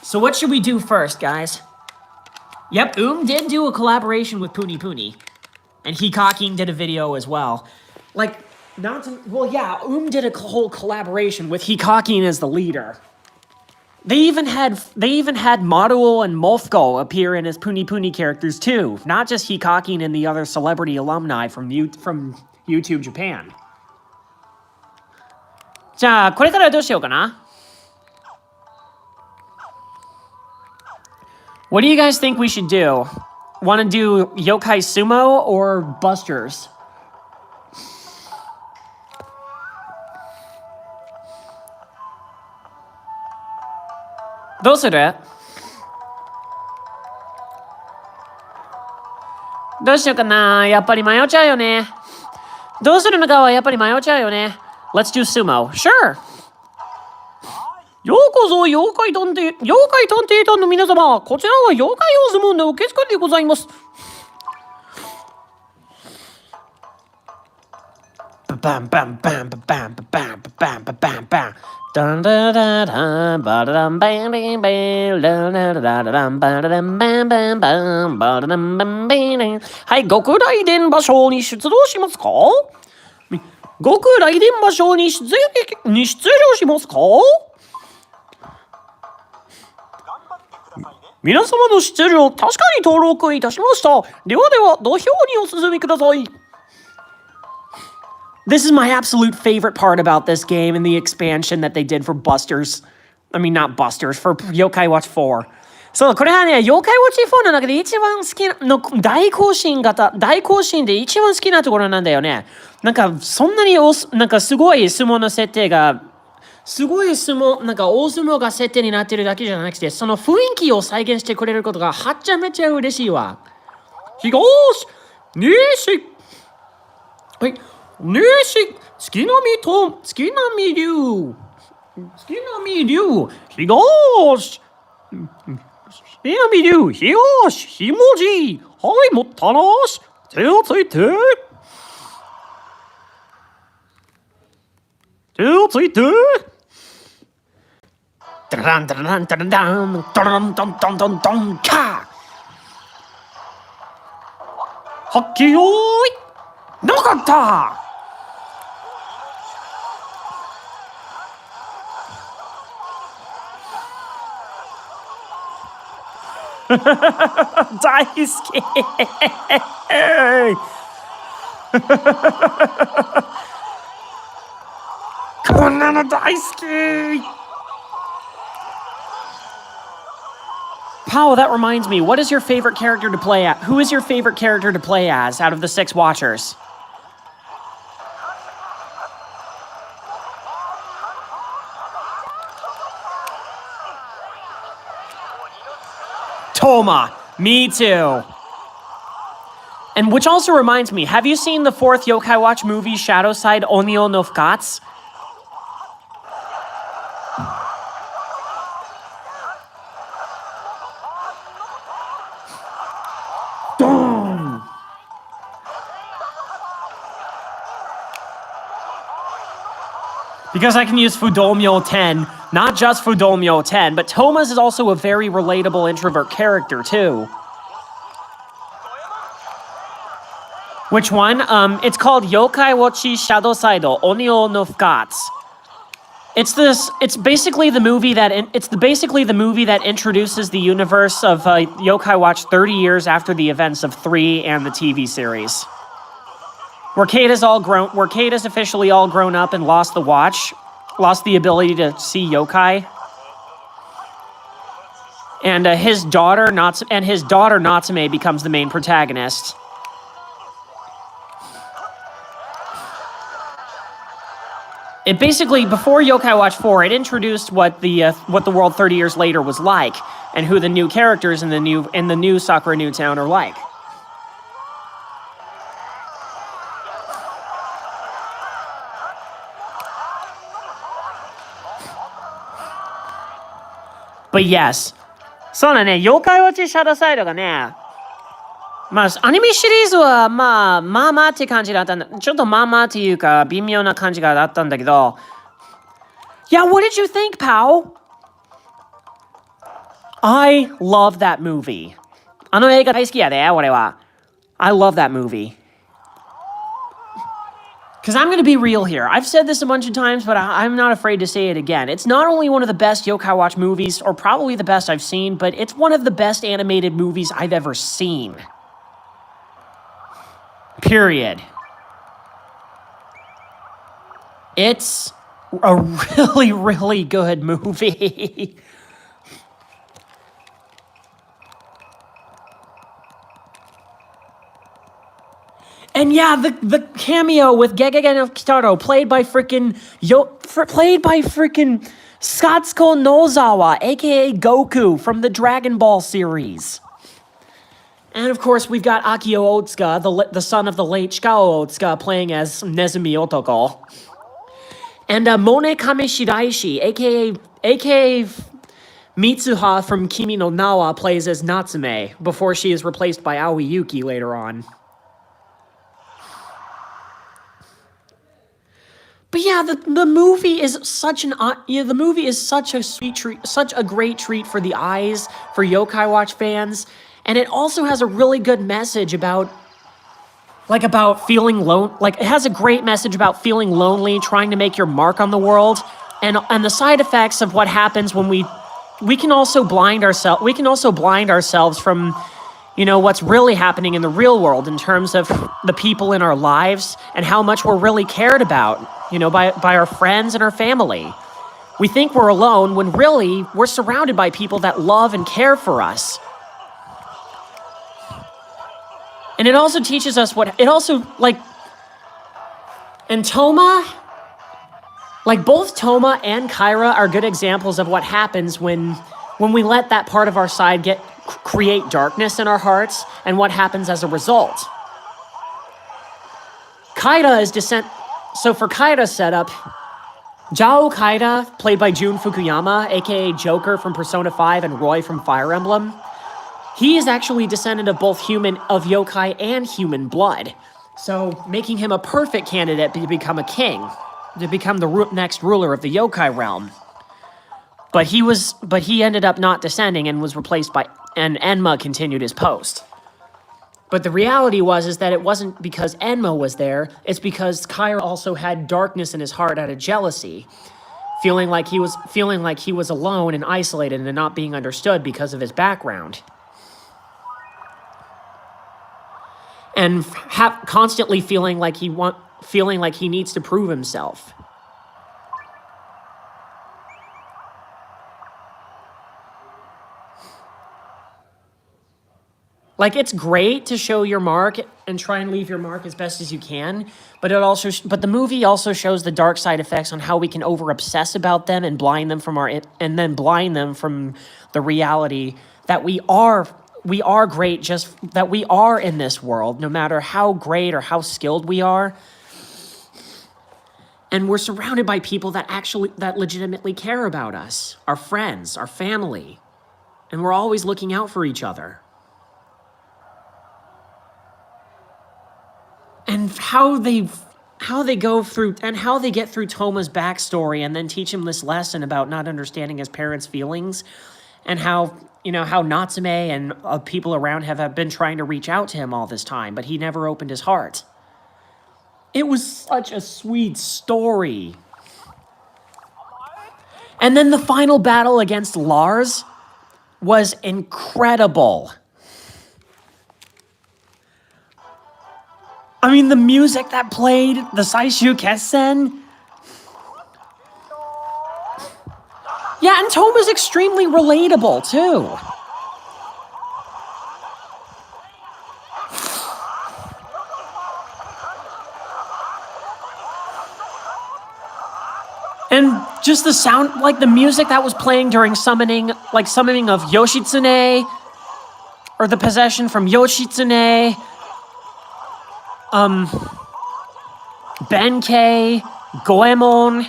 So what should we do first, guys? Yep, did do a collaboration with Puni Puni. And Hikakin did a video as well. Like, not to, well, yeah, did a whole collaboration with Hikakin as the leader. They even had Maruo and Mofko appear in as Puni Puni characters too, not just Hikakin and the other celebrity alumni from YouTube Japan. じゃあこれからどうしようかな。What do you guys think we should do? Want to do Yokai Sumo or Busters? Those are that. どうしようかな。やっぱり迷っちゃうよね。どうするのかはやっぱり迷っちゃうよね。Let's do sumo. Sure. ようこそ妖怪探偵団の皆様、こちらは妖怪用相撲の受付でございます。バンバンバンバンバンバンバンバンバンバンダンダダダンバダダンバンバンバンダダダダンバダダンバンバンバンバダダンバンバン。はい、極雷電馬賞に出動しますか？極雷電馬賞に出場しますか？皆様の出場、確かに登録いたしました。ではでは、土俵にお進みください。This is my absolute favorite part about this game and the expansion that they did for Busters. I mean, not Busters, for Yokai Watch 4. そう、これはね、妖怪ウォッチ4の中で一番好きなの、大行進で一番好きなところなんだよね。なんか、そんなになんかすごい相撲の設定が、なんか大相撲が設定になってるだけじゃなくて、その雰囲気を再現してくれることがはっちゃめちゃ嬉しいわ。東、西、はい、西、月並流、東、月並流、東、ひもじ、はい、もったなし、手をついて、ダランダランダランダンダランダンダンダンダンカーはっきよーいなかった大好きこんなの大好きPao, that reminds me, what is your favorite character to play at? Who is your favorite character to play as out of the 6 Watchers? Toma, me too. And which also reminds me, have you seen the 4th Yokai Watch movie, Shadow Side Onyo no Fukatsu? Because I can use Fudomyo 10, not just Fudomyo 10, but Toma's is also a very relatable introvert character too. Which one? It's called Yokai Wochi Shadow Saido Onyo no Fukatsu. It's basically the movie that introduces the universe of Yokai Watch 30 years after the events of 3 and the TV series. Where Kata's officially all grown up and lost the watch, lost the ability to see yokai. And his daughter Natsume becomes the main protagonist. It basically, before Yokai Watch 4, it introduced what the world 30 years later was like, and who the new characters in the new Sakura New Town are like. But yes, そうだね、妖怪ウォッチシャドウサイドがね、まあ、アニメシリーズは、まあって感じだったんだ。ちょっとまあっていうか、微妙な感じがあったんだけど。Yeah, what did you think, pal? I love that movie. あの映画大好きやで、俺は。I love that movie. Because I'm going to be real here. I've said this a bunch of times, but I'm not afraid to say it again. It's not only one of the best Yokai Watch movies, or probably the best I've seen, but it's one of the best animated movies I've ever seen. Period. It's a really, really good movie. And yeah, the cameo with Gegege no Kitaro, played by freaking Satsuko Nozawa, aka Goku from the Dragon Ball series. And of course, we've got Akio Otsuka, the son of the late Shikao Otsuka, playing as Nezumi Otoko. And Mone Kame Shiraishi, aka Mitsuha from Kimi no Nawa, plays as Natsume, before she is replaced by Aoi Yuki later on. But yeah, the movie is such a sweet treat, such a great treat for the eyes, for Yokai Watch fans, and it also has a really good message about feeling it has a great message about feeling lonely, trying to make your mark on the world, and the side effects of what happens when we can also blind ourselves from what's really happening in the real world in terms of the people in our lives and how much we're really cared about, by our friends and our family. We think we're alone when really we're surrounded by people that love and care for us. And it also teaches us and Toma, both Toma and Kyra are good examples of what happens when we let that part of our side create darkness in our hearts, and what happens as a result. So for Kaira's setup, Jao Kaira, played by Jun Fukuyama, aka Joker from Persona 5 and Roy from Fire Emblem, he is actually descendant of both yokai and human blood, so making him a perfect candidate to become a king, to become the next ruler of the yokai realm. But he ended up not descending and was replaced and Enma continued his post. But the reality is that it wasn't because Enma was there, it's because Kyra also had darkness in his heart out of jealousy, feeling like he was alone and isolated and not being understood because of his background. And constantly feeling like he needs to prove himself. It's great to show your mark and try and leave your mark as best as you can, but the movie also shows the dark side effects on how we can over-obsess about them and blind them from the reality that we are great, just that we are in this world, no matter how great or how skilled we are. And we're surrounded by people that legitimately care about us, our friends, our family, and we're always looking out for each other. And how they get through Toma's backstory and then teach him this lesson about not understanding his parents' feelings, and how Natsume and people around have been trying to reach out to him all this time, but he never opened his heart. It was such a sweet story. And then the final battle against Lars was incredible. I mean, the music that played, the Saishu Kessen. Yeah, and Toma's extremely relatable, too. And just the sound, the music that was playing during summoning of Yoshitsune, or the possession from Yoshitsune, Benkei, Goemon,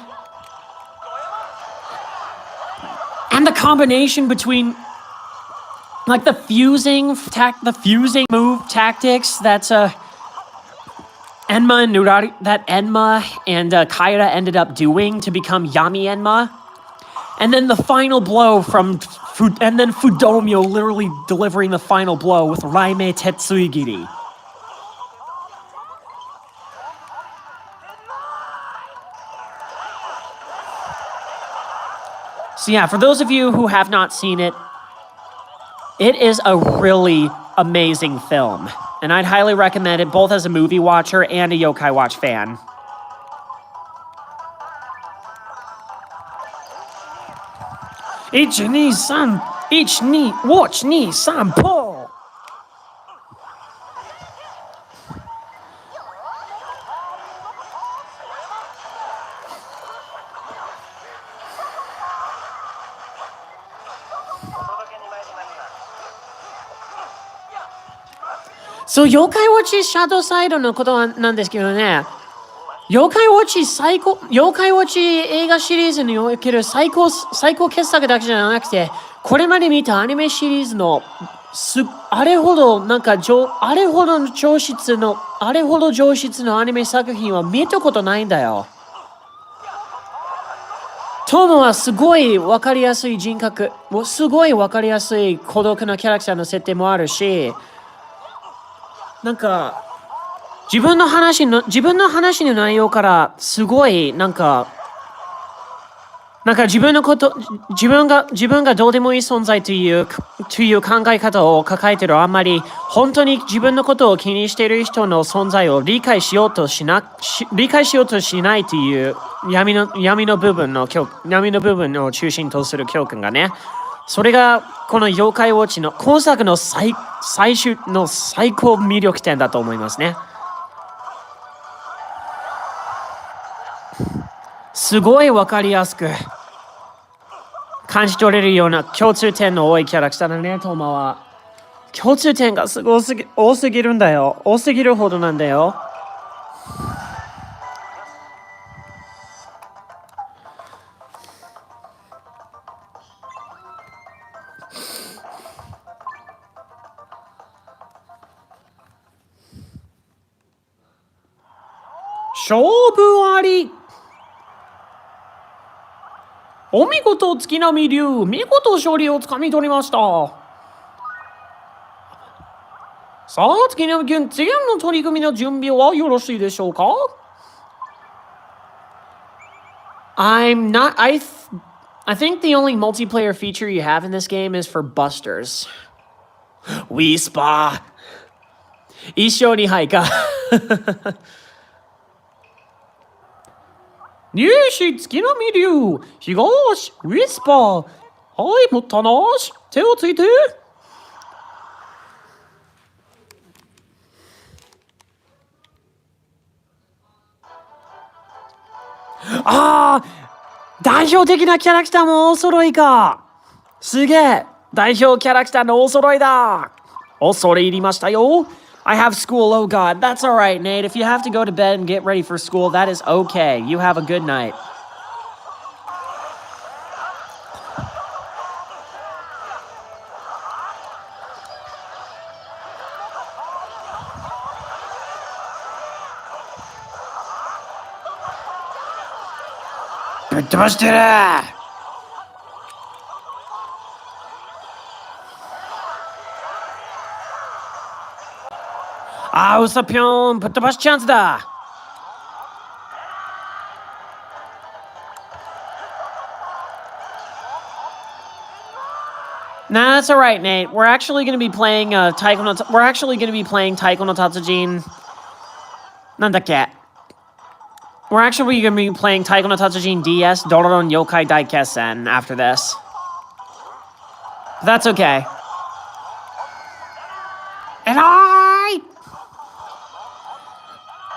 and the combination between like the fusing move tactics that Enma and Kaira ended up doing to become Yami Enma. And then the final blow and then Fudomyo literally delivering the final blow with Raime Tetsuigiri. So yeah, for those of you who have not seen it, it is a really amazing film. And I'd highly recommend it both as a movie watcher and a Yokai Watch fan. Watch ni san po. そう、妖怪ウォッチシャドウサイドのことなんですけどね、妖怪ウォッチ映画シリーズにおける最高傑作だけじゃなくて、これまで見たアニメシリーズのあれほど上質のアニメ作品は見たことないんだよ。トムはすごい分かりやすい人格、すごい分かりやすい孤独なキャラクターの設定もあるし、なんか自分の話の内容からすごいなんか自分がどうでもいい存在という考え方を抱えている、あんまり本当に自分のことを気にしている人の存在を理解しようとしないという闇の部分を中心とする教訓がね、それがこの妖怪ウォッチの今作の最高魅力点だと思いますね。すごい分かりやすく感じ取れるような共通点の多いキャラクターだね、トーマは。共通点が多すぎるんだよ。多すぎるほどなんだよ。勝負あり。お見事、月並流、見事勝利をつかみ取りました。さあ、月並君、次の取り組みの準備はよろしいでしょうか？ I think the only multiplayer feature you have in this game is for Busters. Whisper. 一勝2敗か。西月並流、東ウィスパー、はいもったなし、手をついて。代表的なキャラクターもお揃いか。すげえ、代表キャラクターのお揃いだ。恐れ入りましたよ。I have school, oh god. That's alright, Nate. If you have to go to bed and get ready for school, that is okay. You have a good night. 우사평 붙어봐시 찬스다. Nah, that's all right, Nate. We're actually going to be playing Taiko no Tatsujin. なんだっけ? We're actually going to be playing Taiko no Tatsujin DS Dororon Yokai Daikessen after this. But that's okay.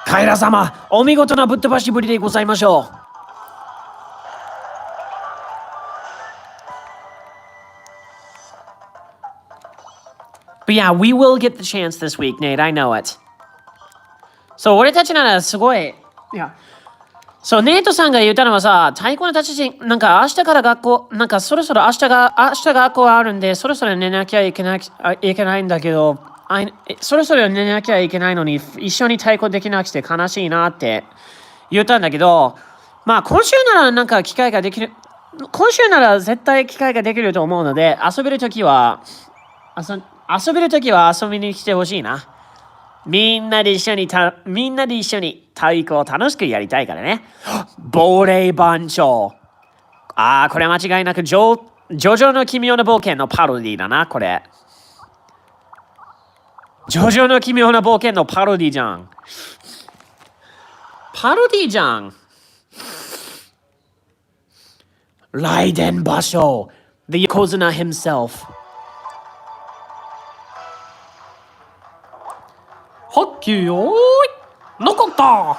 カイラ様、お見事なぶっ飛ばしぶりでございましょう。But yeah, we will get the chance this week, Nate. I know it. So 俺たちならすごい、いや、そう、ネイトさんが言ったのはさ、太鼓の達人、なんか明日から学校、なんかそろそろ明日学校あるんで、そろそろ寝なきゃいけないんだけど、そろそろ寝なきゃいけないのに、一緒に太鼓できなくて悲しいなって言ったんだけど、まあ今週ならなんか機会ができる、今週なら絶対機会ができると思うので、遊べるときは遊びに来てほしいな。みんなで一緒に太鼓を楽しくやりたいからね。亡霊番長。これは間違いなくジョジョの奇妙な冒険のパロディだな、これ。ジョジョの奇妙な冒険のパロディじゃん。雷電芭蕉 The Yokozuna himself。はっきよーい残った。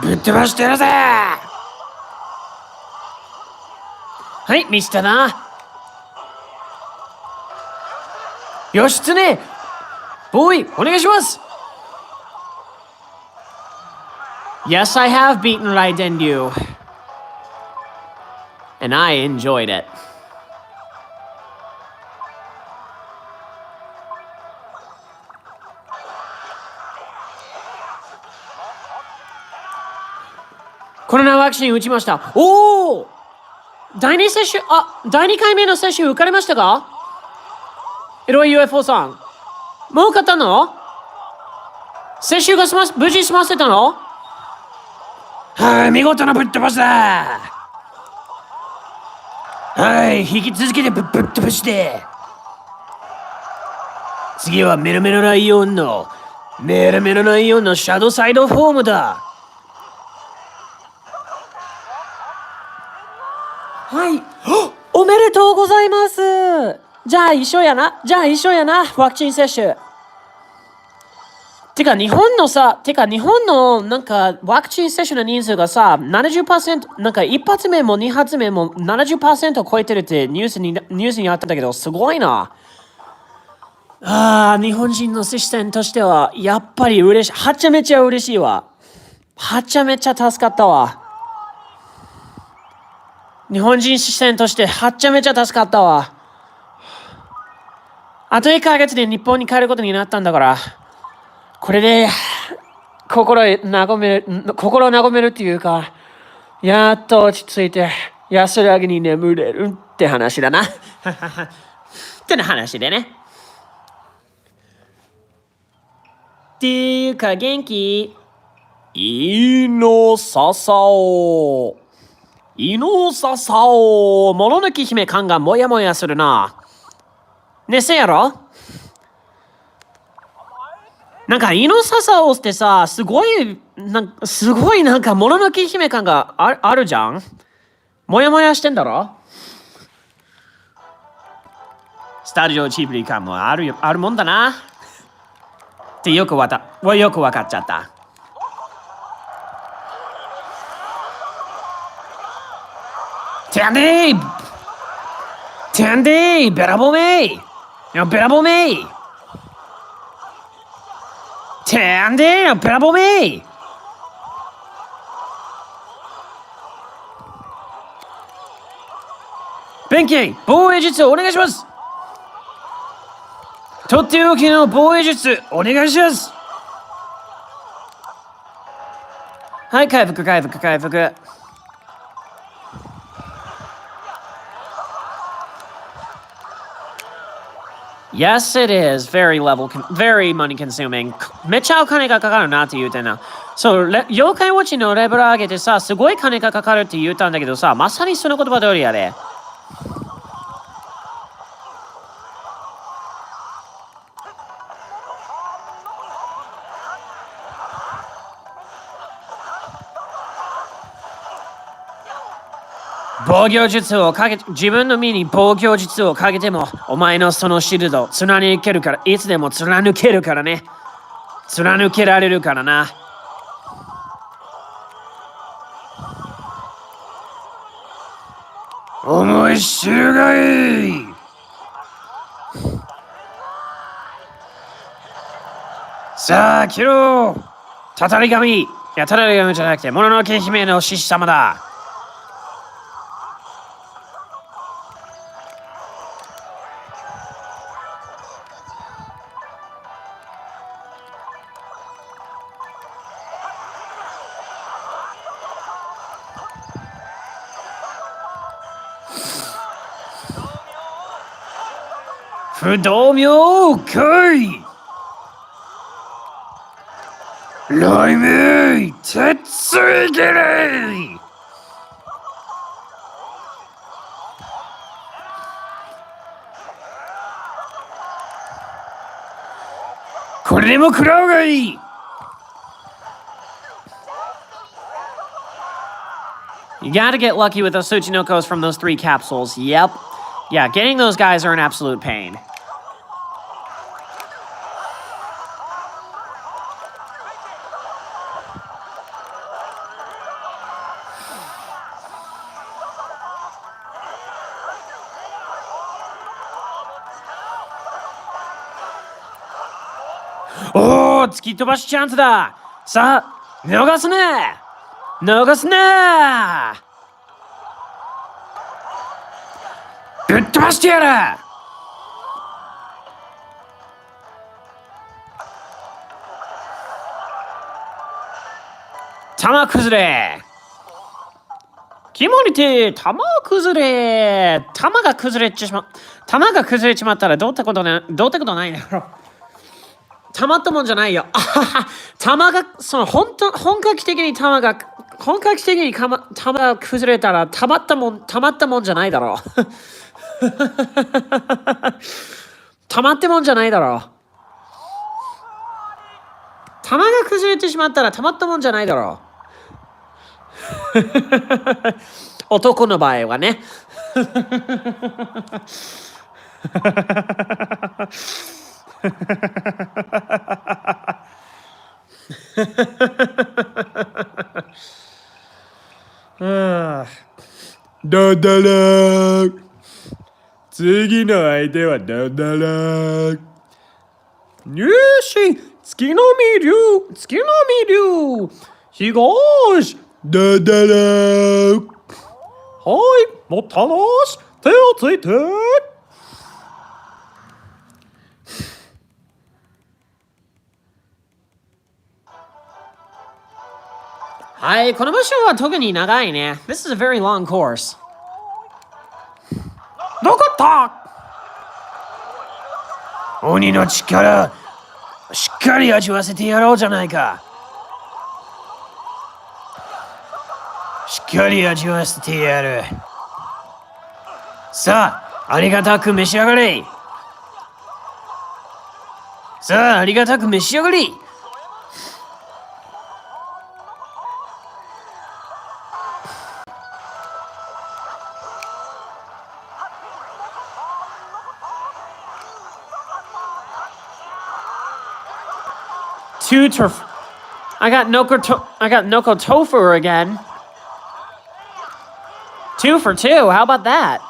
ぶっ飛ばしてやるぜ。はい、見せたな。義経、ボーイ、お願いします。Yes, I have beaten Raiden Ryu. And I enjoyed it. コロナワクチン打ちました。おお、第2回目の接種受かりましたか？エロい UFO さん。もう受かったの？接種が無事済ませたの？はい、見事なぶっ飛ばしだ。はい、引き続けてぶっ飛ばして。次はメロメロライオンのシャドウサイドフォームだ。はい。おめでとうございます。じゃあ一緒やな。ワクチン接種。てか日本のなんかワクチン接種の人数がさ、70%、なんか一発目も二発目も 70% を超えてるってニュースにあったんだけど、すごいな。日本人のシステムとしては、やっぱり嬉しい。はちゃめちゃ嬉しいわ。はちゃめちゃ助かったわ。日本人システムとしてはちゃめちゃ助かったわ。あと1ヶ月で日本に帰ることになったんだから、これで心を和めるっていうか、やっと落ち着いて安らぎに眠れるって話だな。ってな話でね。っていうか元気？いのささお。もののけ姫感がもやもやするな。ねせやろ？なんか、イノササオってさ、すごいなんか、もののけ姫感があるじゃん？もやもやしてんだろ？スタジオジブリ感もあるもんだな。ってよくわかっちゃった。てんでーべらぼめーてんでーべらぼめー弁慶、防衛術お願いします。とっておきの防衛術お願いします。はい、回復。Yes, it is. Very money consuming. めっちゃお金がかかるなって言うてな。そう、妖怪ウォッチのレベル上げてさ、すごい金がかかるって言ったんだけどさ、まさにその言葉通りやで。自分の身に防御術をかけても、お前のそのシールド、いつでも貫けるからね。貫けられるからな。思い知るがいい。さあ、切ろう。たたり神。いや、たたり神じゃなくて、もののけ姫の獅子様だ。不動明来雷鳴鉄水儀礼。これでも食らうがいい。You gotta get lucky with those Tsuchinokos from those 3 capsules. Yep. Yeah, getting those guys are an absolute pain. Oh, 突き飛ばしチャンスだ。さあ、逃すな。逃すな。ぶっ飛ばしてやる。玉崩れ。キモリティ、玉崩れ。玉が崩れちまったらどうってことないだろう。たまったもんじゃないよ。玉が、本格的に玉が崩れたらたまったもんじゃないだろう。たまってもんじゃないだろう。玉が崩れてしまったらたまったもんじゃないだろう。男の場合はね。どうだろう。次の相手はどうだろう。入試月の実流東どうだろう。はい、もったなし手をついて。はい、この場所は特に長いね。This is a very long course. どこった鬼の力、しっかり味わわせてやろうじゃないか。しっかり味わわせてやる。さあ、ありがたく召し上がれ。さあ、ありがたく召し上がれ。I got Noko Tofu again. 2 for 2. How about that?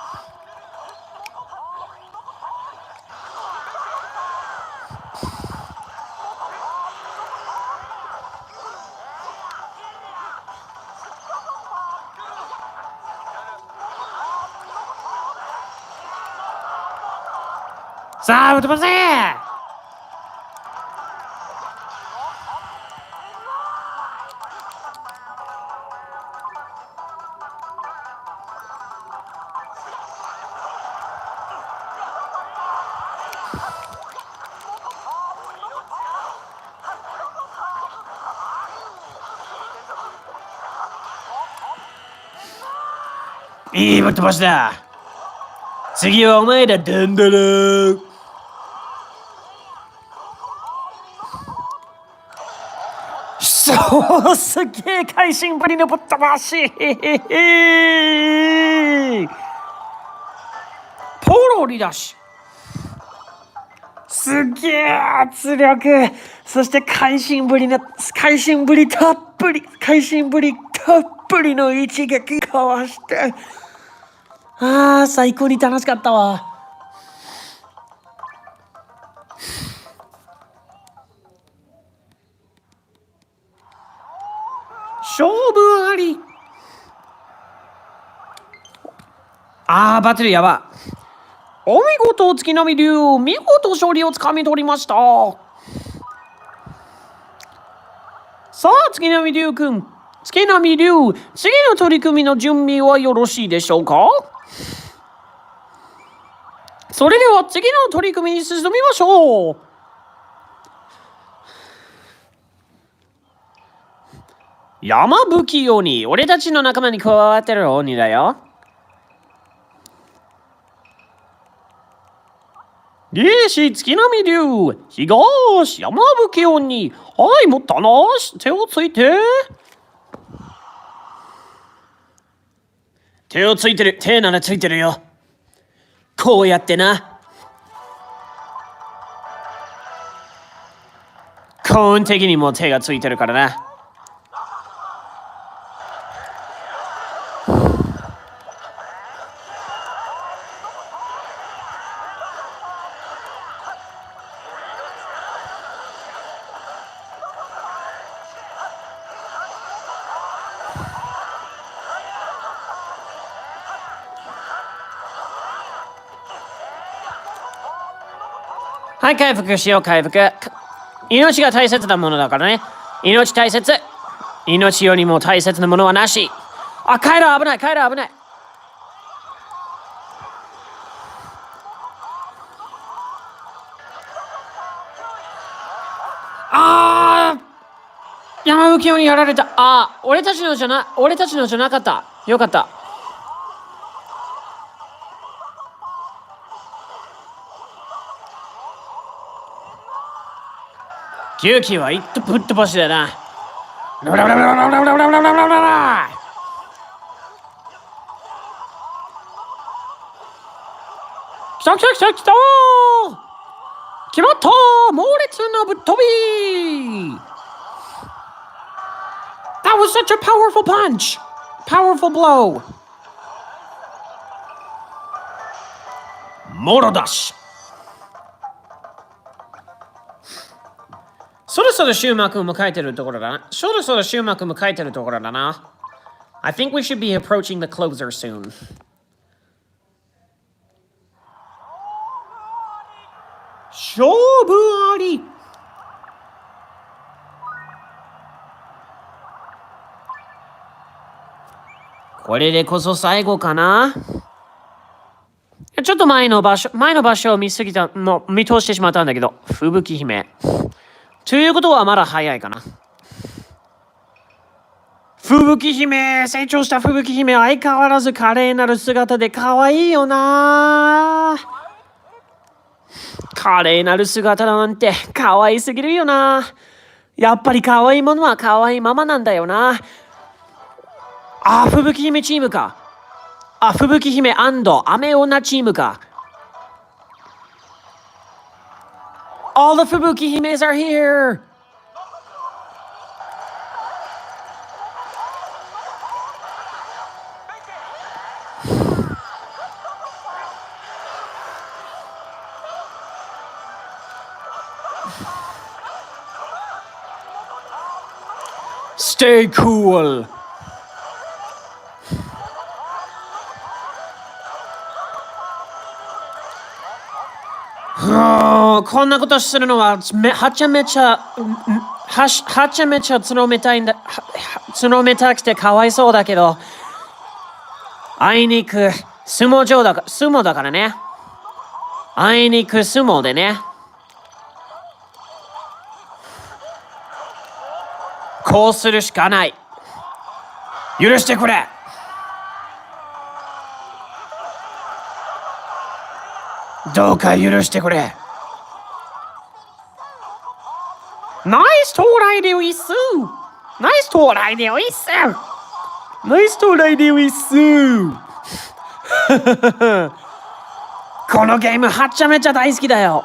Sa, what was that?いいぶっ飛ばしだ。次はお前らダンダラ。そうすげえ会心ぶりのぶっ飛ばし。ポロリだし。すっげえ圧力。そして会心ぶりたっぷりの一撃かわして。最高に楽しかったわ。勝負あり。バトルやば。お見事、月並流。見事勝利をつかみ取りました。さあ、月並流くん。次の取り組みの準備はよろしいでしょうか？それでは次の取り組みに進みましょう。山吹鬼、俺たちの仲間に加わってる鬼だよ。西月並流、東山吹鬼。はい、もったなし、手をついて。手ならついてるよ。こうやってな。コーン的にも手がついてるからな。はい、回復しよう、回復。命が大切なものだからね。命大切。命よりも大切なものはなし。カエル危ない。山吹鬼にやられた。俺たちのじゃなかった。よかった。勇気は一ぶっ飛ばしだよな。来た決まった。猛烈なぶっ飛び。 That was such a powerful punch. Powerful blow. もろだし。そろそろ終幕を迎えてるところだな。I think we should be approaching the closer soon. 勝負あり。これでこそ最後かな。ちょっと前の場所を見通してしまったんだけど、吹雪姫。ということはまだ早いかな。成長した吹雪姫、相変わらず華麗なる姿で可愛いよな。華麗なる姿なんて可愛すぎるよな。やっぱり可愛いものは可愛いままなんだよな。吹雪姫チームか。吹雪姫&雨女チームか。All the Fubuki Himes are here! Stay cool! こんなことするのははちゃめちゃつのめたくてかわいそうだけど、あいにく相撲だからね。あいにく相撲でね。こうするしかない。許してくれ。どうか許してくれ。ナイス到来でウィッス。このゲームはっちゃめちゃ大好きだよ。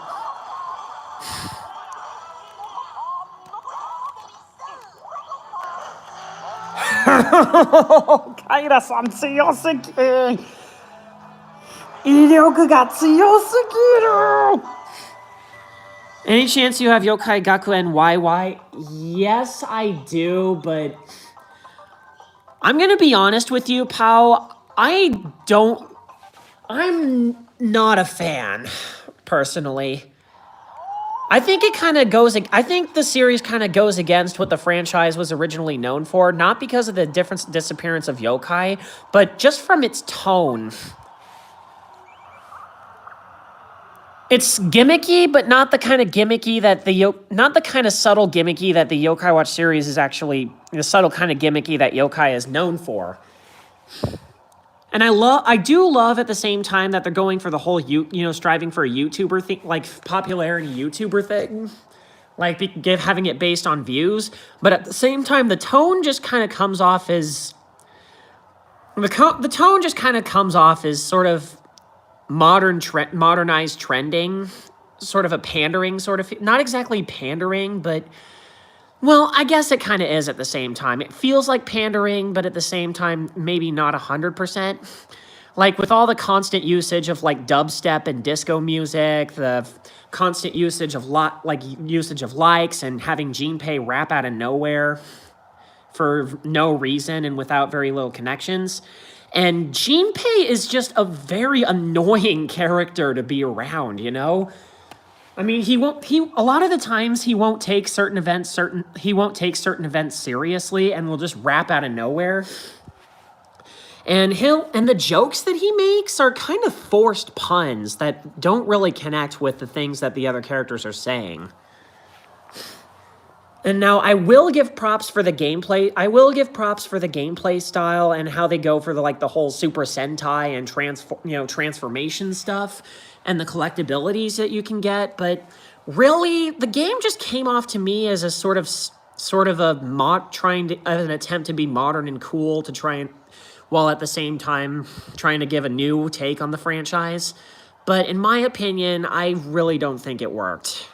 カイラさん強すぎ。威力が強すぎる。Any chance you have Yokai Gakuen YY? Yes, I do, but I'm gonna be honest with you, Pao. I'm not a fan, personally. I think the series kind of goes against what the franchise was originally known for, not because of the disappearance of yokai, but just from its tone. It's gimmicky, but not the kind of gimmicky that not the kind of subtle gimmicky that the Yokai Watch series is actually, the subtle kind of gimmicky that yokai is known for. And I do love at the same time that they're going for the whole, striving for a YouTuber thing, like popularity YouTuber thing, like having it based on views. But at the same time, the tone just kind of comes off as, sort of modernized trending, sort of a pandering sort of, not exactly pandering, but, well, I guess it kind of is at the same time. It feels like pandering, but at the same time, maybe not 100%. Like with all the constant usage of like dubstep and disco music, the constant usage of likes and having Jinpei rap out of nowhere for no reason and without very little connections. And Jinpei is just a very annoying character to be around, you know? I mean, a lot of the times he won't take certain events seriously and will just rap out of nowhere. And the jokes that he makes are kind of forced puns that don't really connect with the things that the other characters are saying. And now I will give props for the gameplay. I will give props for the gameplay style and how they go for the whole Super Sentai and transformation stuff and the collectabilities that you can get. But really, the game just came off to me as a sort of an attempt to be modern and cool while at the same time trying to give a new take on the franchise. But in my opinion, I really don't think it worked.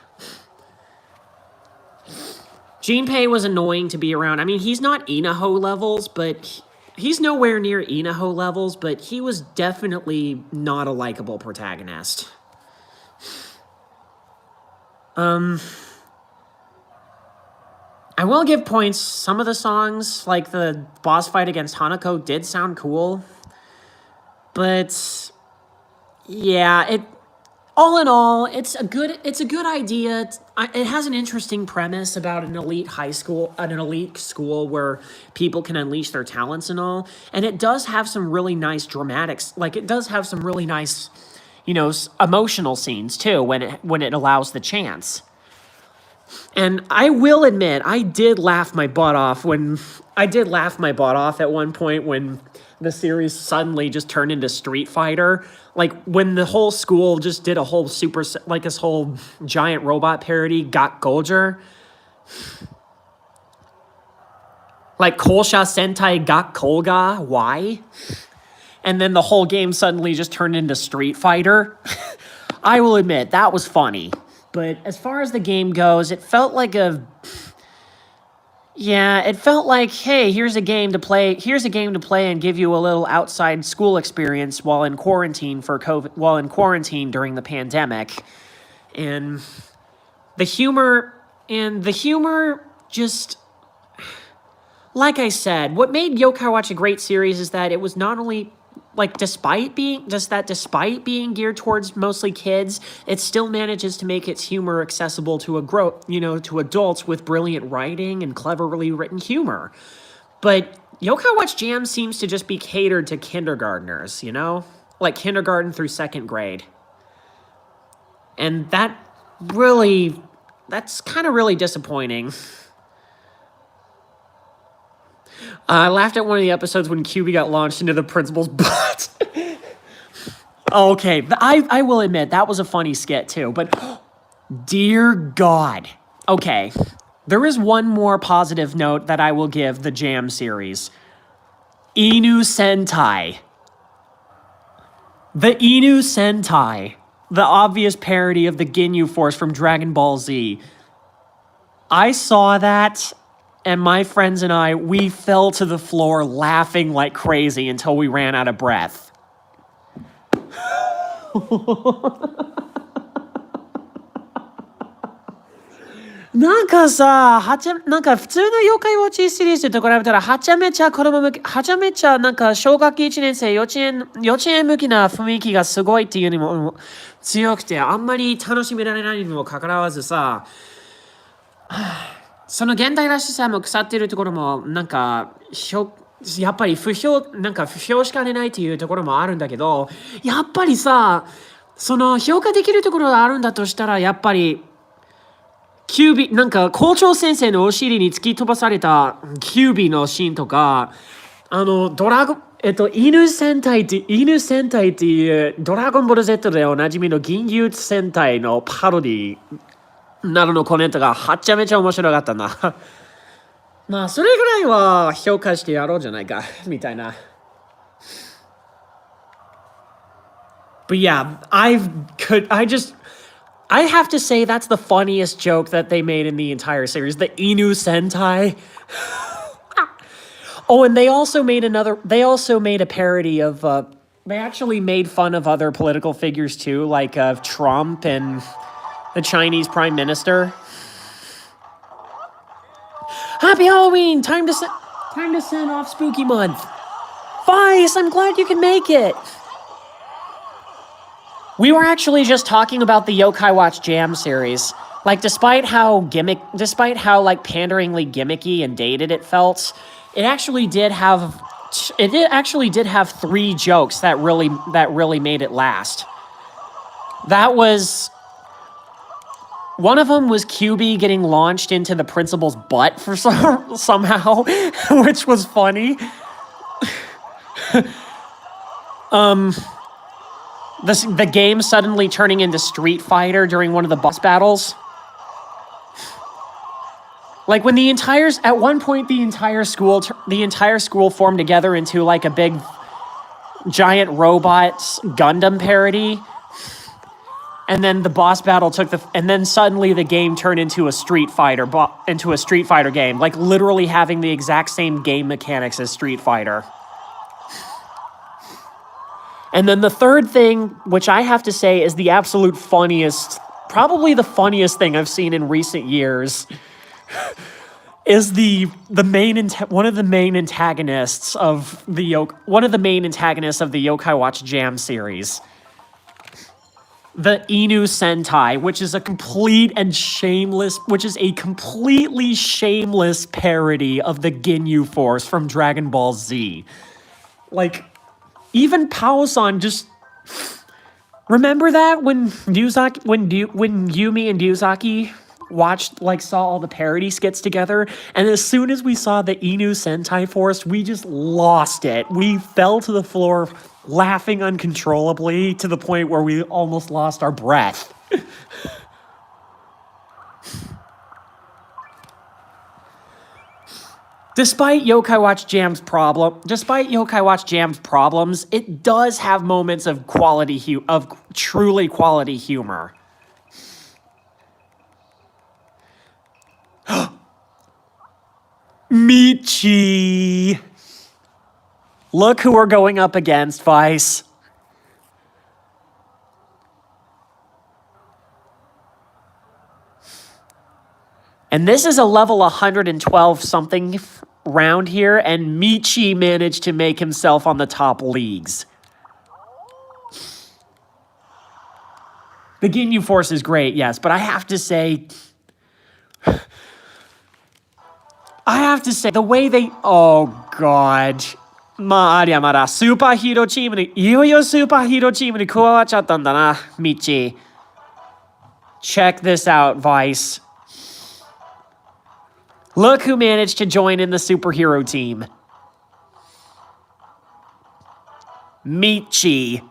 Jinpei was annoying to be around. I mean, he's not Inaho levels, but he's nowhere near Inaho levels, but he was definitely not a likable protagonist. I will give points. Some of the songs, like the boss fight against Hanako, did sound cool. But yeah, all in all, it's a good idea. It has an interesting premise about an elite school where people can unleash their talents and all. And it does have some really nice dramatics. Like, it does have some really nice, emotional scenes too when it allows the chance. And I will admit, I did laugh my butt off at one point when the series suddenly just turned into Street Fighter. Like, when the whole school just did a whole this whole giant robot parody, Got Golger. Like, Kolsha Sentai Got Kolga, why? And then the whole game suddenly just turned into Street Fighter. I will admit, that was funny. But as far as the game goes, it felt like hey, here's a game to play and give you a little outside school experience while in quarantine during the pandemic. And the humor just, like I said, what made Yokai Watch a great series is that it was not only despite being geared towards mostly kids, it still manages to make its humor accessible to adults with brilliant writing and cleverly written humor. But Yokai Watch Jam seems to just be catered to kindergartners, like kindergarten through second grade. And that's kind of really disappointing. I laughed at one of the episodes when QB got launched into the principal's butt. Okay, I will admit, that was a funny skit too, but dear God. Okay, there is one more positive note that I will give the Jam series. Inu Sentai. The Inu Sentai. The obvious parody of the Ginyu Force from Dragon Ball Z. I saw that, and my friends and I, we fell to the floor laughing like crazy until we ran out of breath. なんかさ、なんか普通の妖怪ウォッチシリーズと比べたら、はちゃめちゃなんか小学1年生、幼稚園向きな雰囲気がすごいっていうにも強くて、あんまり楽しめられないにもかかわらずさ、その現代らしさも腐っているところも、なんか、やっぱり不評しかねないっていうところもあるんだけど、やっぱりさ、その評価できるところがあるんだとしたら、やっぱり、なんか校長先生のお尻に突き飛ばされたキュービーのシーンとか、犬戦隊っていうドラゴンボール Z でおなじみの銀融戦隊のパロディなどのコメントがはちゃめちゃ面白かったな。まあ、それぐらいは評価してやろうじゃないか、みたいな。But yeah, I have to say that's the funniest joke that they made in the entire series. The Inu Sentai. Oh, and they also made a parody of, they actually made fun of other political figures too, like Trump and the Chinese Prime Minister. Happy Halloween! Time to send off Spooky Month. Vice, I'm glad you can make it. We were actually just talking about the Yokai Watch Jam series. Like, despite how like panderingly gimmicky and dated it felt, it actually did have 3 jokes that really made it last. One of them was QB getting launched into the principal's butt for somehow, which was funny. The game suddenly turning into Street Fighter during one of the boss battles. Like when at one point the entire school formed together into like a big giant robots Gundam parody. And then the boss battle and then suddenly the game turned into a Street Fighter game, like literally having the exact same game mechanics as Street Fighter. And then the third thing, which I have to say is the absolute funniest, probably the funniest thing I've seen in recent years, is one of the main antagonists of the Yokai Watch Jam series. The Inu Sentai, which is a completely shameless parody of the Ginyu Force from Dragon Ball Z. Like, even Pao-san just... Remember that when Yumi and Ryuzaki saw all the parody skits together, and as soon as we saw the Inu Sentai Force, we just lost it. We fell to the floor laughing uncontrollably to the point where we almost lost our breath. Despite Yokai Watch Jam's problems, it does have moments of truly quality humor. Michi! Look who we're going up against, Vice. And this is a level 112 something round here, and Michi managed to make himself on the top leagues. The Ginyu Force is great, yes, but I have to say, the way they... Oh, God. まあ、ありゃまだ、スーパーヒーローチームに、いよいよスーパーヒーローチームに加わっちゃったんだな、ミッチー。Check this out, Vice. Look who managed to join in the superhero team. Michi.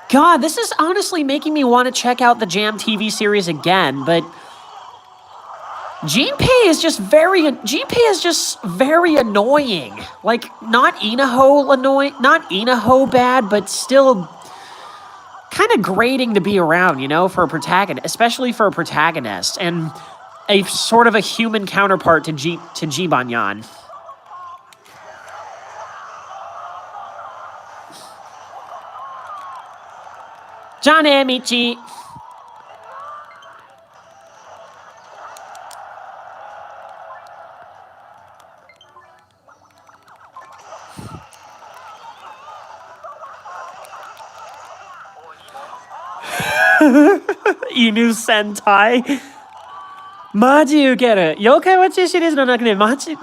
God, this is honestly making me want to check out the Jam TV series again, but Jinpei is just very annoying. Like not Inaho annoying, not Inaho bad, but still kind of grating to be around, you know, for a protagonist, especially for a protagonist and a sort of a human counterpart to Jibanyan. Jane Michi. 犬戦隊マジウケる。妖怪ウォッチシリーズの中でマジな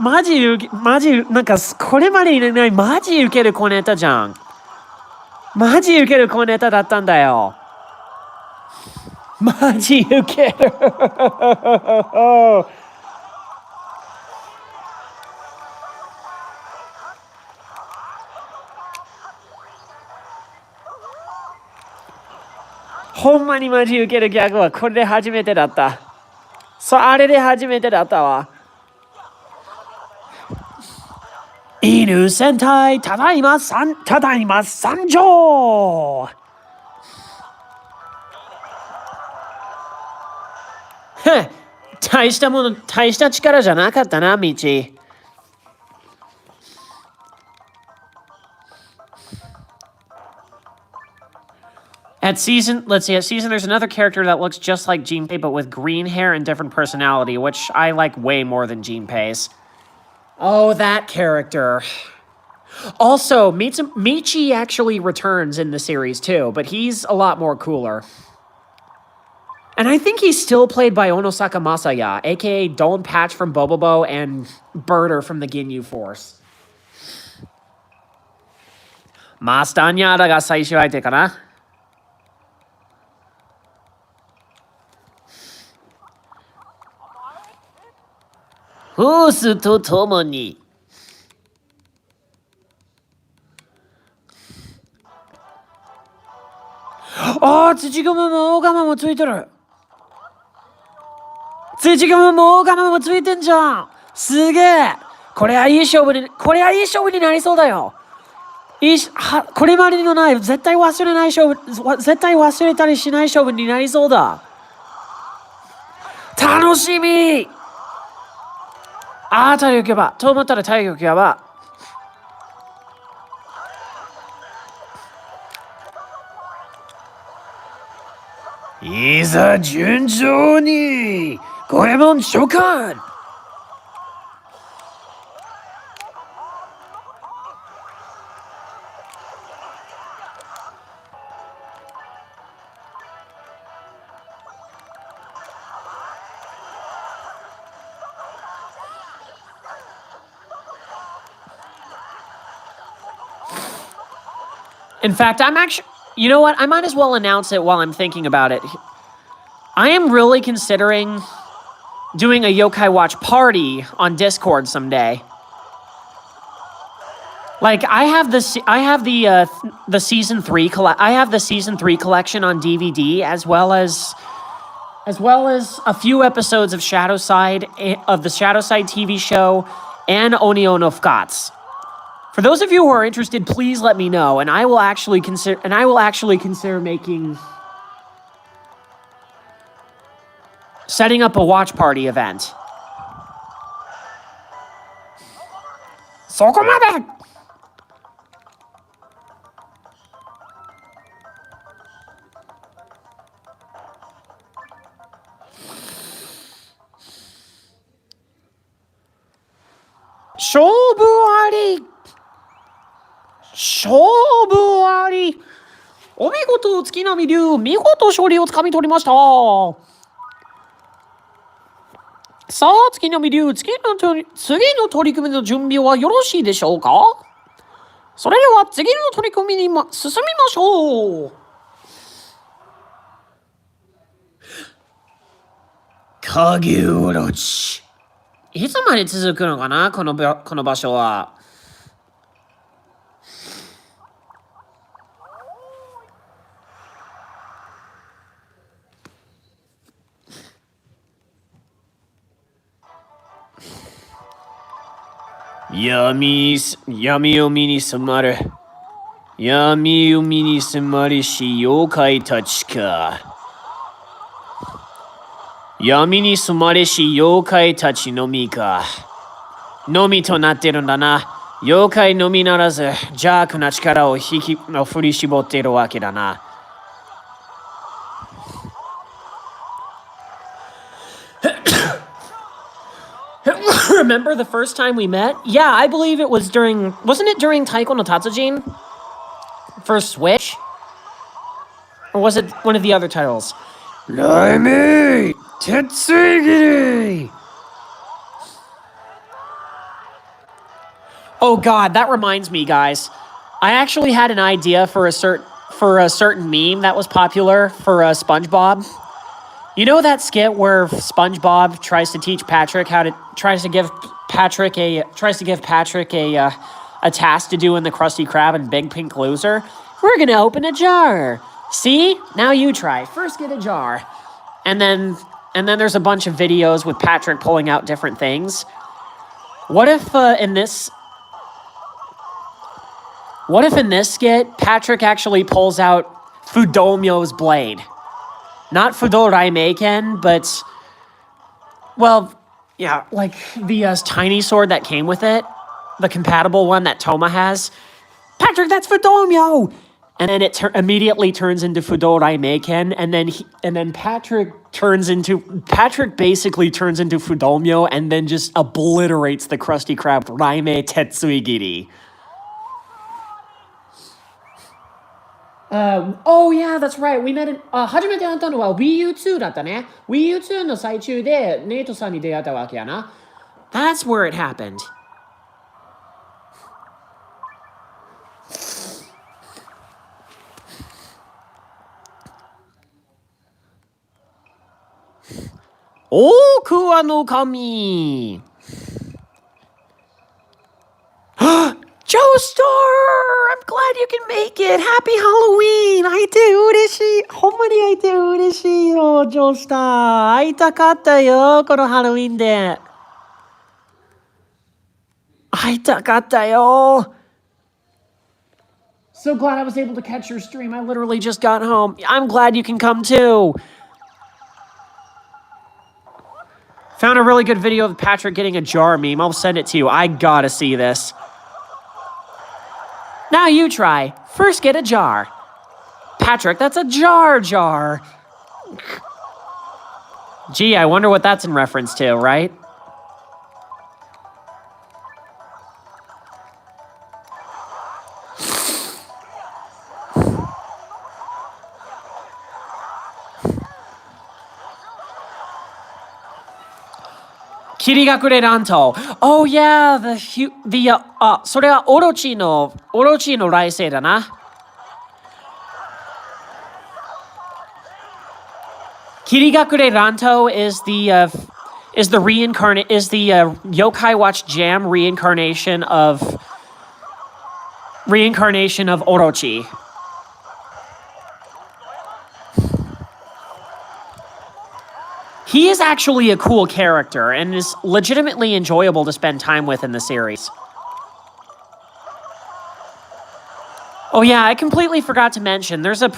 んかこれまでにないマジウケる小ネタじゃん。マジウケる小ネタだったんだよ。マジウケる。ほんまにマジウケるギャグはこれで初めてだった。あれで初めてだったわ。犬戦隊ただいま参上。大した力じゃなかったな、ミチ。At season, there's another character that looks just like Jinpei, but with green hair and different personality, which I like way more than Jinpei's. Oh, that character. Also, Michi actually returns in the series too, but he's a lot more cooler. And I think he's still played by Onosaka Masaya, aka Don Patch from Bobobo and Birder from the Ginyu Force. Master Anyada が最終相手かな。ホースとともに。ああ、土ゴムも大釜もついてる。土ゴムも大釜もついてんじゃん。すげえ。これはいい勝負になりそうだよ。これまでのない、絶対忘れたりしない勝負になりそうだ。楽しみ。ああ、体力やば。と思ったら体力やば。いざ順調に五右衛門召喚。In fact, you know what? I might as well announce it while I'm thinking about it. I am really considering doing a Yokai Watch party on Discord someday. Like I have the season 3 collection on DVD as well as a few episodes of the Shadow Side TV show and Onio no Fugatsu. For those of you who are interested, please let me know, and I will actually consider setting up a watch party event. そこまで。勝負あり。お見事、月並流、見事勝利をつかみ取りました。さあ、月並流、次の取り組みの準備はよろしいでしょうか？それでは次の取り組みに進みましょう。影おろし。いつまで続くのかな、この場所は。闇海に染まる。闇海に迫りし妖怪たちか。闇に染まりし妖怪たちのみか。のみとなってるんだな。妖怪のみならず邪悪な力を振り絞っているわけだな。Remember the first time we met? Yeah, I believe it was during... Wasn't it during Taiko no Tatsujin? For Switch? Or was it one of the other titles? Laime Tetsugiri! Oh god, that reminds me, guys. I actually had an idea for a certain meme that was popular for SpongeBob. You know that skit where SpongeBob tries to give Patrick a task to do in the Krusty Krab and Big Pink Loser? We're gonna open a jar. See? Now you try. First get a jar. And then there's a bunch of videos with Patrick pulling out different things. What if in this skit, Patrick actually pulls out Fudomyo's blade? Not Fudoraimeiken, but... Well, yeah, like the tiny sword that came with it. The compatible one that Toma has. Patrick, that's Fudomyo! And then it immediately turns into Fudoraimeiken, and then Patrick basically turns into Fudomyo, and then just obliterates the Krusty Krab Raime Tetsuigiri. Oh yeah, that's right. We met in 初めて会ったのは Wii U2 だったね。Wii U2 の最中でネイトさんに出会ったわけやな。That's where it happened. Oh, Kua no Kami! Joestar! I'm glad you can make it! Happy Halloween! 会えて嬉しい！ほんまに会えて嬉しいよ、Joestar! 会いたかったよ、このハロウィンで。会いたかったよ。So glad I was able to catch your stream. I literally just got home. I'm glad you can come too. Found a really good video of Patrick getting a jar meme. I'll send it to you. I gotta see this. Now you try. First get a jar. Patrick, that's a jar. Gee, I wonder what that's in reference to, right? Kirigakure Ranto. Oh yeah, それはオロチの来世だな。Kirigakure Ranto is the Yokai Watch Jam reincarnation of Orochi. He is actually a cool character and is legitimately enjoyable to spend time with in the series. Oh yeah, I completely forgot to mention, there's a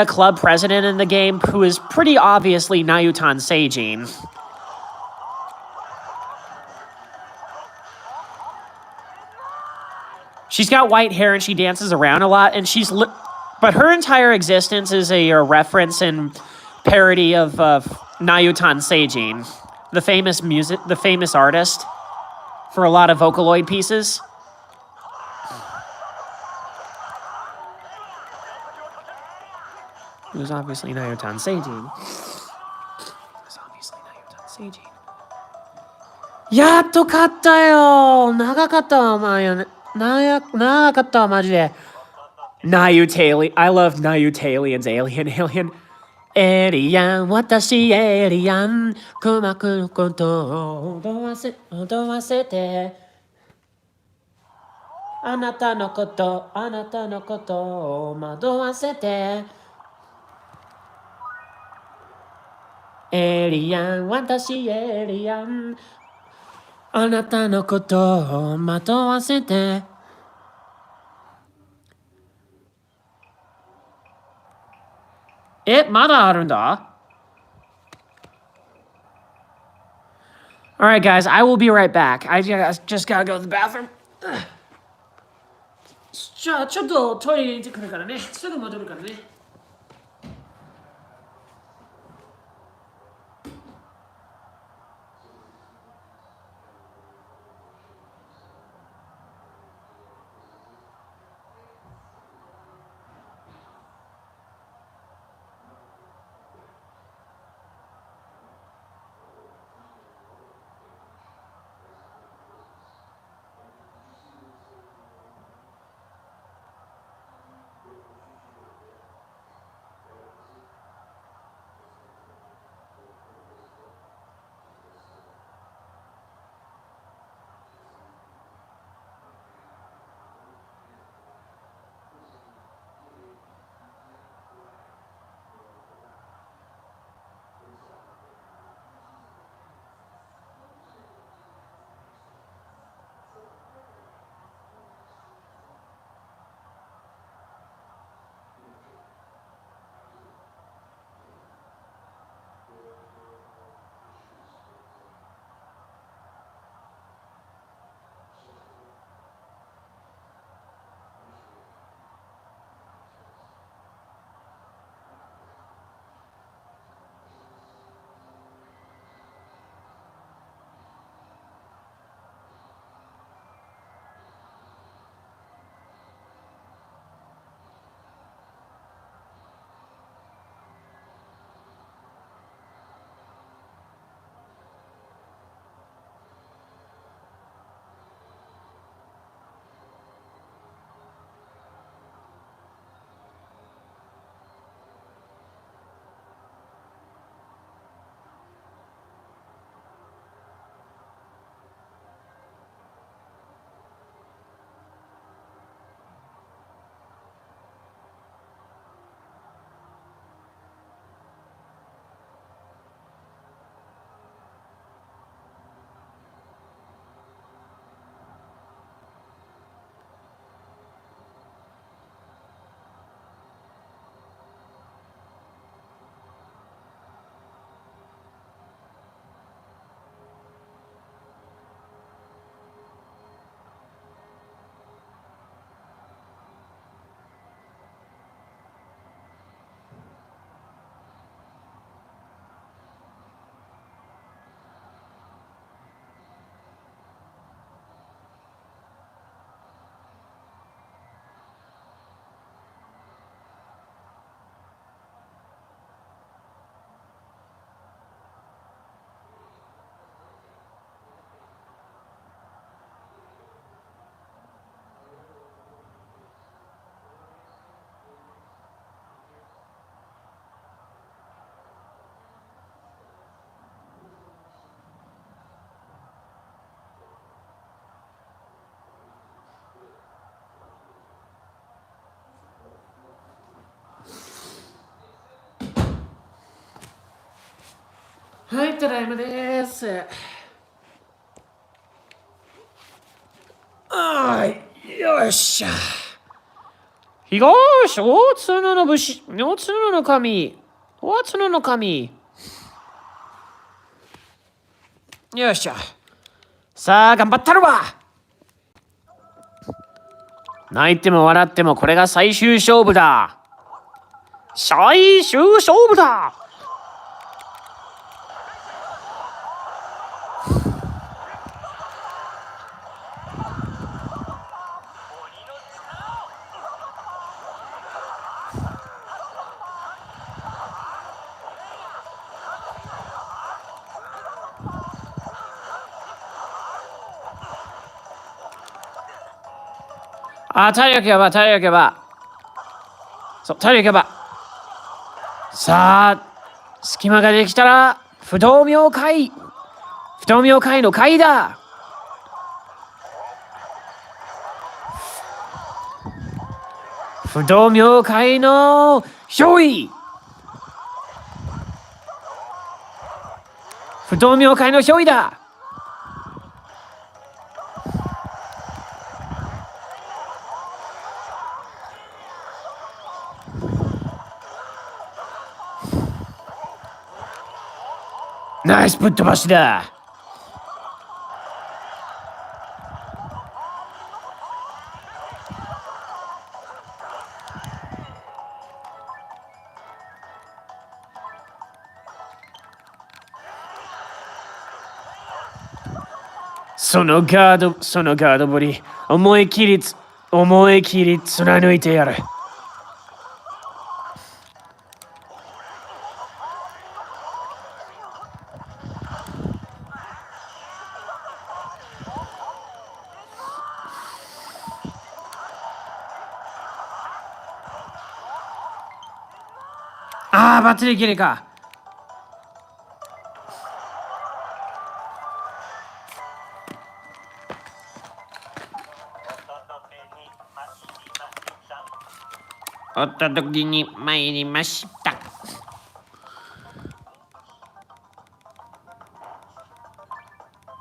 club president in the game who is pretty obviously Nayutan Seijin. She's got white hair and she dances around a lot, and but her entire existence is a reference and parody of Nayutan Seijin, the famous artist for a lot of Vocaloid pieces. It was obviously Nayutan Seijin. Yatto katta yo! Nagakatta wa maji de. I love Nayutalian's Alien. エリアン、私エリアン、鼓膜のことを惑わせて、あなたのことを惑わせて、エリアン、私エリアン、あなたのことをまとわせて。まだあるんだ Alright, guys, I will be right back. I just gotta go to the bathroom. じゃあ、ちょっとトイレに行ってくるからね。すぐ戻るからね。はい、ただいまです。よっしゃ。東、大角の武士、大角の神、大角の神。よっしゃ。さあ、頑張ったるわ。泣いても笑ってもこれが最終勝負だ。最終勝負だ。体力やば、体力やば。そう、体力やば。さあ、隙間ができたら、不動明会の会だ。不動明会の憑依。不動明会の憑依だ。ナイスぶっ飛ばしだ。そのガードぶり、思い切り貫いてやる。ああ、バッテリー切れか。お届けに参りました。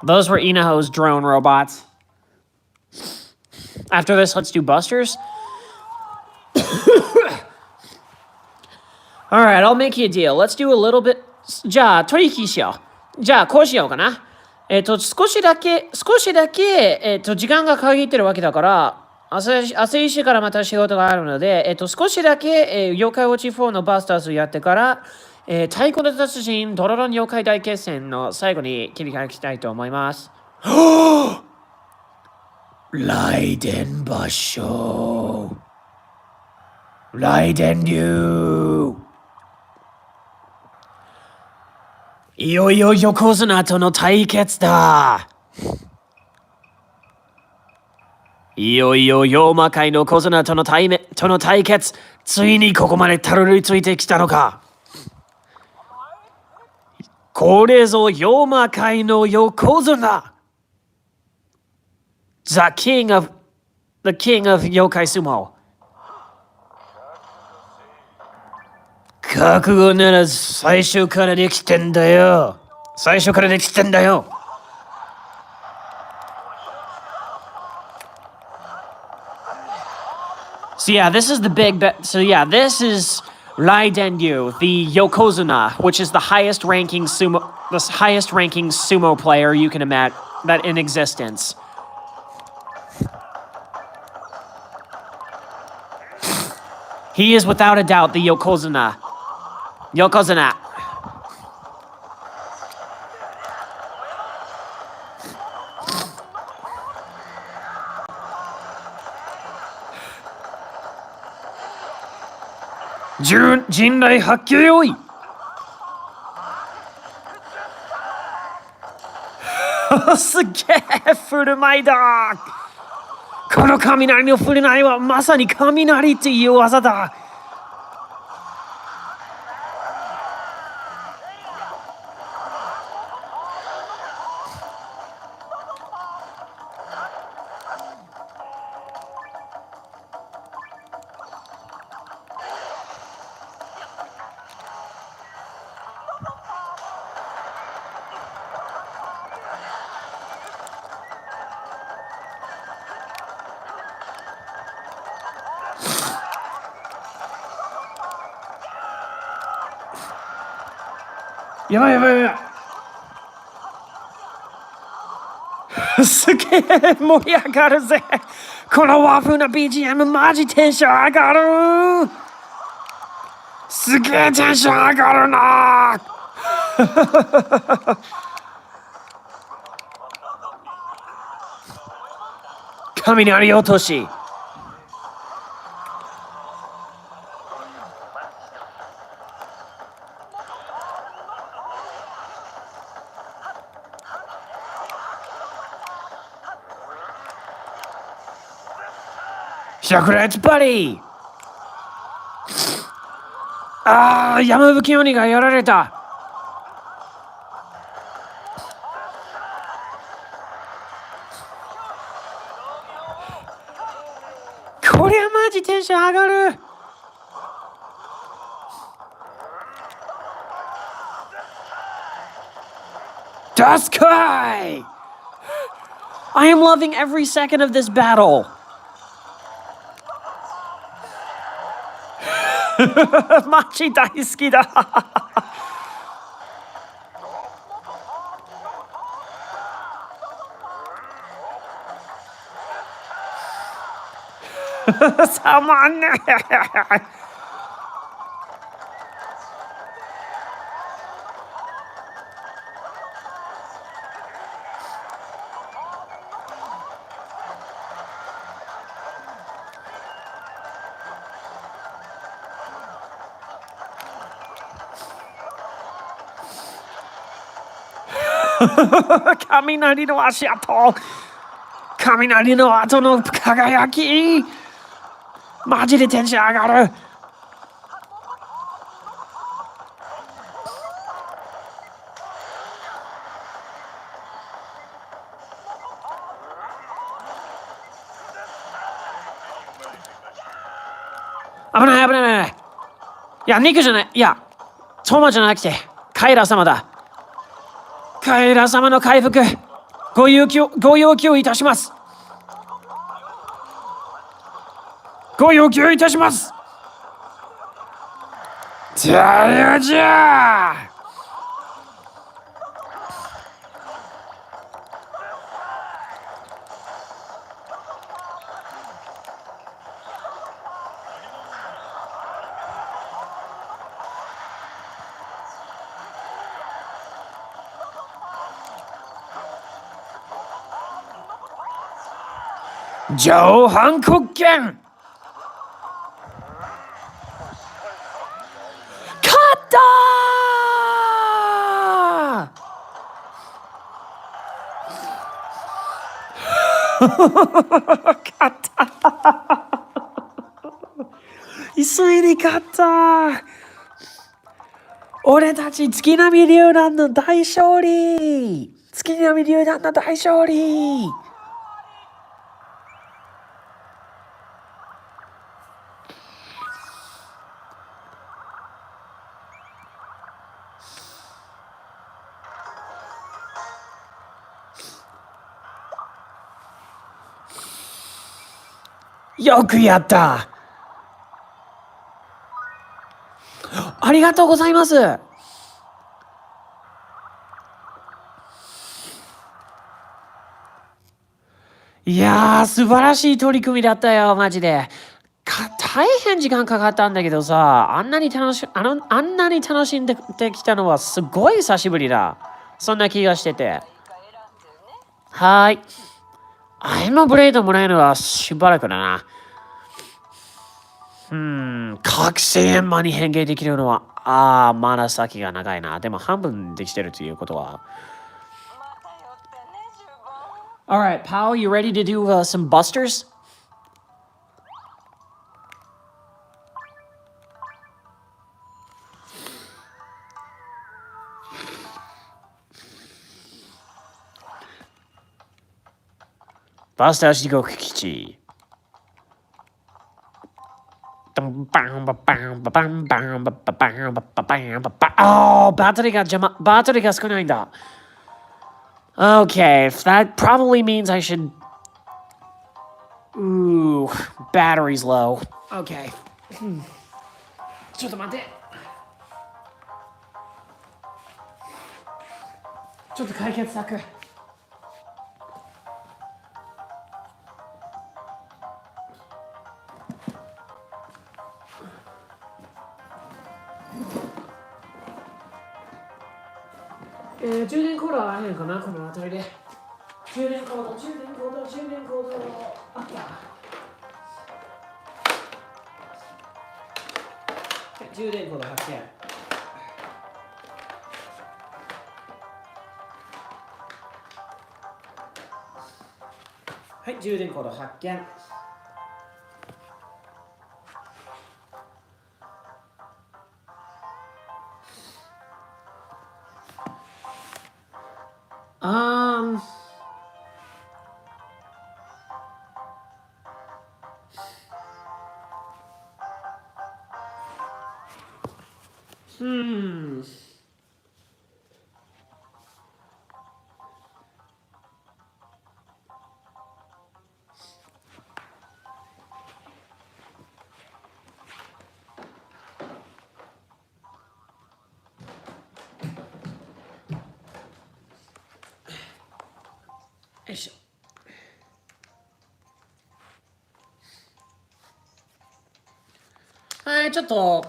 Those were Inaho's drone robots. After this, let's do busters. Alright, I'll make you a deal. Let's do a little bit. じゃあ、取引しよう。じゃあ、こうしようかな。少しだけ、時間が限ってるわけだから、朝一時からまた仕事があるので、少しだけ、妖怪ウォッチ4のバスターズやってから、太鼓の達人、ドロロン妖怪大決戦の最後に切り替えたいと思います。雷電場所。雷電流。いよいよ横綱との対決だ。いよいよ妖魔界の小綱との対決、ついにここまでたどり着いてきたのか。これぞ妖魔界の横綱。The King of 妖怪相撲。覚悟なら最初からできてんだよ。So yeah, this is the big bet. So yeah, this is Raidendyu, the Yokozuna, which is the highest ranking sumo player you can imagine that in existence. He is without a doubt the Yokozuna.陣内発揮よい。すげえ振る舞いだ。この雷の振る舞いはまさに雷っていう技だ。やばい。すげえ盛り上がるぜ。この和風な BGM マジテンション上がる。すげえテンション上がるな。雷落とし。百列バリー。ああ、山吹鬼がやられた。こりゃマジテンション上がる。ダスカイ I am loving every second of this battle. マジ大好きだ。サマンね。雷の足跡、雷の後の輝き、マジでテンション上がる。危ない危ない危ない。いや、肉じゃない。いや、トマじゃなくて、カイラ様だ。カイラ様の回復、ご要求いたします。ご要求いたします。じゃあじゃあ。上半国権。勝ったー勝った急いで勝った俺たち月並流団の大勝利。月並流団の大勝利。よくやった。ありがとうございます。いやー、素晴らしい取り組みだったよ、マジで。大変時間かかったんだけどさ、あんなに楽しんできたのはすごい久しぶりだ。そんな気がしてて。はーい。アイムブレードもらえるのはしばらくだな。覚醒円満に変形できるのは、まだ先が長いな。でも半分できてるということは。Alright, pal, you ready to do some busters? Buster 地獄基地。バトリーが少ないんだ。Okay, that probably means I should... Ooh, battery's low. Okay. ちょっと待って。ちょっと解決策。充電コードはあるのかな、この辺りで。充電コード。あった。はい、充電コード発見。はい、充電コード発見。よいしょ。はい、ちょっと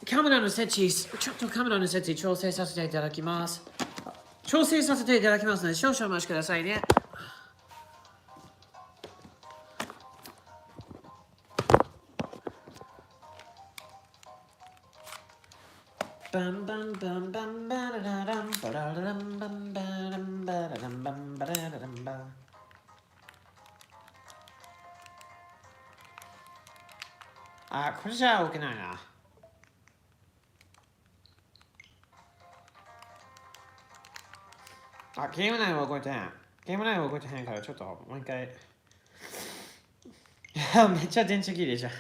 カメラの設置調整させていただきます。調整させていただきますので、少々お待ちくださいね。バンバンバンバンバララランバララランバンバランバラランバンバララランバン。あ、これじゃ置けないな。あ、ゲーム内は動いてへん。ゲーム内は動いてへんからちょっともう一回。いや、めっちゃ電池切れじゃん。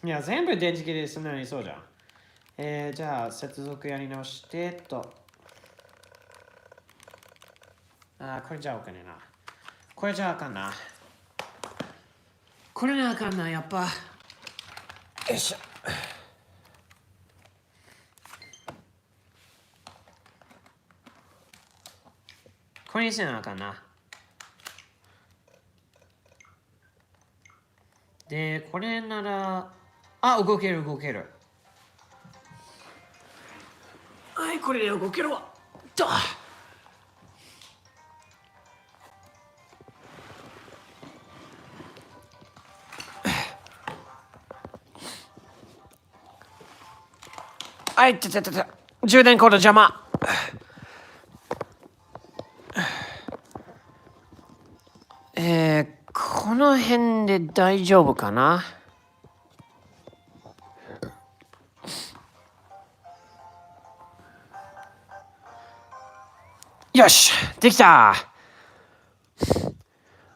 いや、全部電池切れすんなりそうじゃん。じゃあ、接続やり直してこれじゃあ置けねえな。これじゃあかんな。これなあかんな、やっぱ。よいしょ。これにせなあかんな。で、これなら、動ける。はい、これで動けるわ。はい、充電コード邪魔。この辺で大丈夫かな。よし、できた。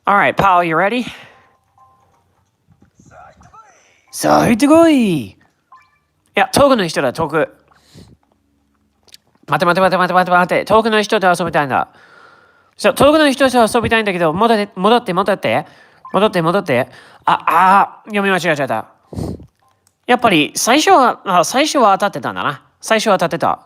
Alright, pal, you ready? さあ、行ってこい。いや、遠くの人だ、遠く。待て。遠くの人と遊びたいんだ。そう、遠くの人と遊びたいんだけど、戻って。読み間違えちゃった。やっぱり、最初は当たってたんだな。最初は当たってた。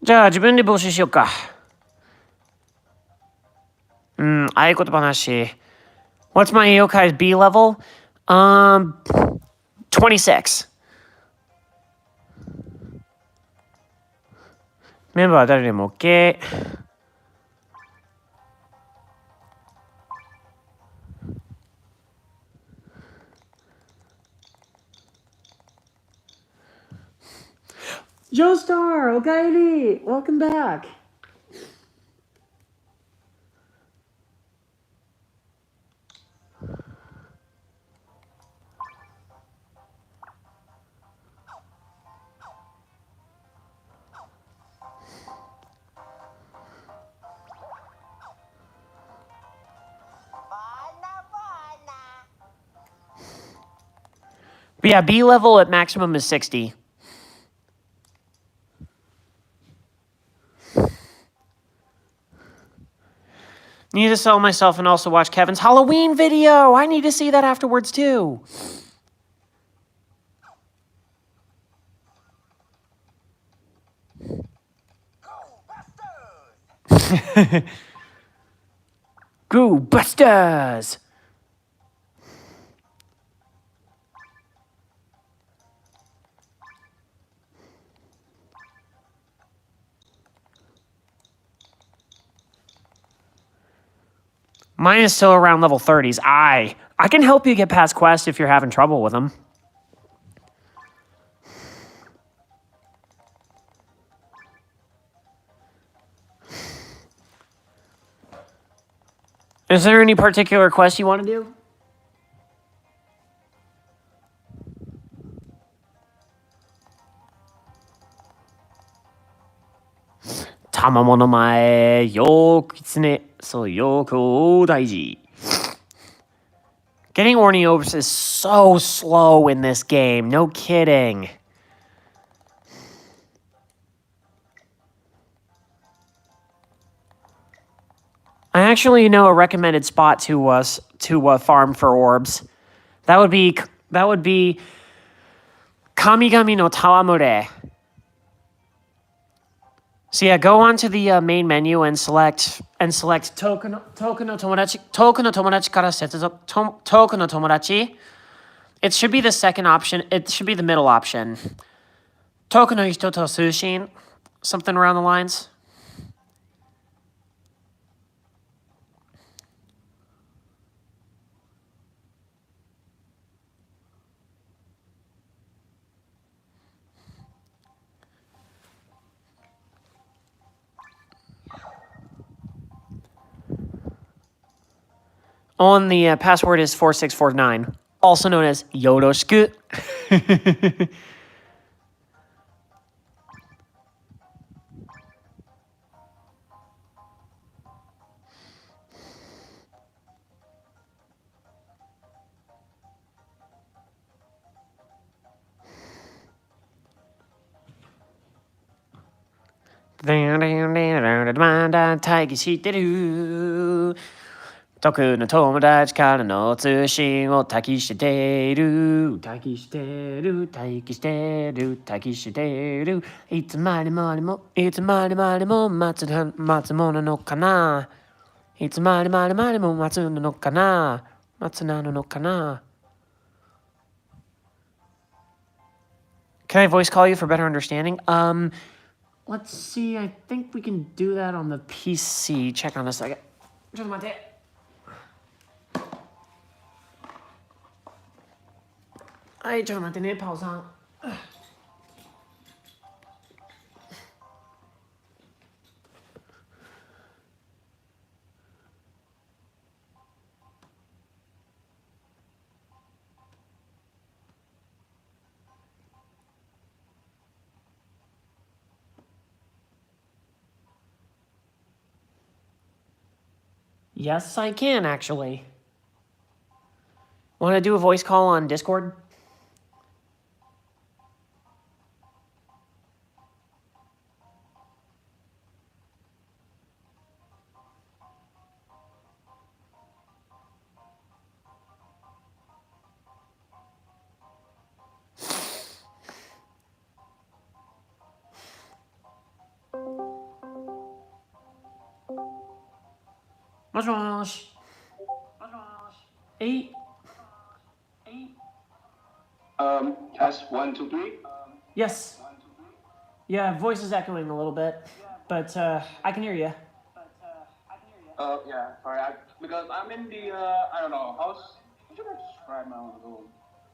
じゃあ、自分で募集しようか。合言葉なし。What's my yokai B level? 26. メンバーは誰でも OK。Joestar, おかえり Welcome back. But yeah, B level at maximum is 60. Need to sell myself and also watch Kevin's Halloween video. I need to see that afterwards too. Go Busters! Mine is still around level 30s. I can help you get past quests if you're having trouble with them. Is there any particular quest you want to do? Tamamo no mae, yoku kitsune, so yoku daiji. Getting Orneos is so slow in this game, no kidding. I actually know a recommended spot to farm for orbs. That would be 神々の戯れ. So yeah, go on to the main menu and select token no tomodachi kara setsuzo token no tomodachi. It should be the second option. It should be the middle option. Token no hito to sushin, something around the lines. On the password is 4649, also known as Yoroshiku. Taikishiteru. 特の友達からの通信を待機してるいつまでも待つもののかないつまでも待つのかな待つなのかな Can I voice call you for better understanding? Let's see. I think we can do that on the PC. Check on a second. ちょっと待って。はい、ちょっと待ってね、パオさん。Yes, I can actually. Want to do a voice call on Discord? Mosh. Eight. Test 1, 2, 3. Yes. Yeah, voice is echoing a little bit, but I can hear you. Yeah, sorry, because I'm in the, I don't know, house. How should I describe my own room?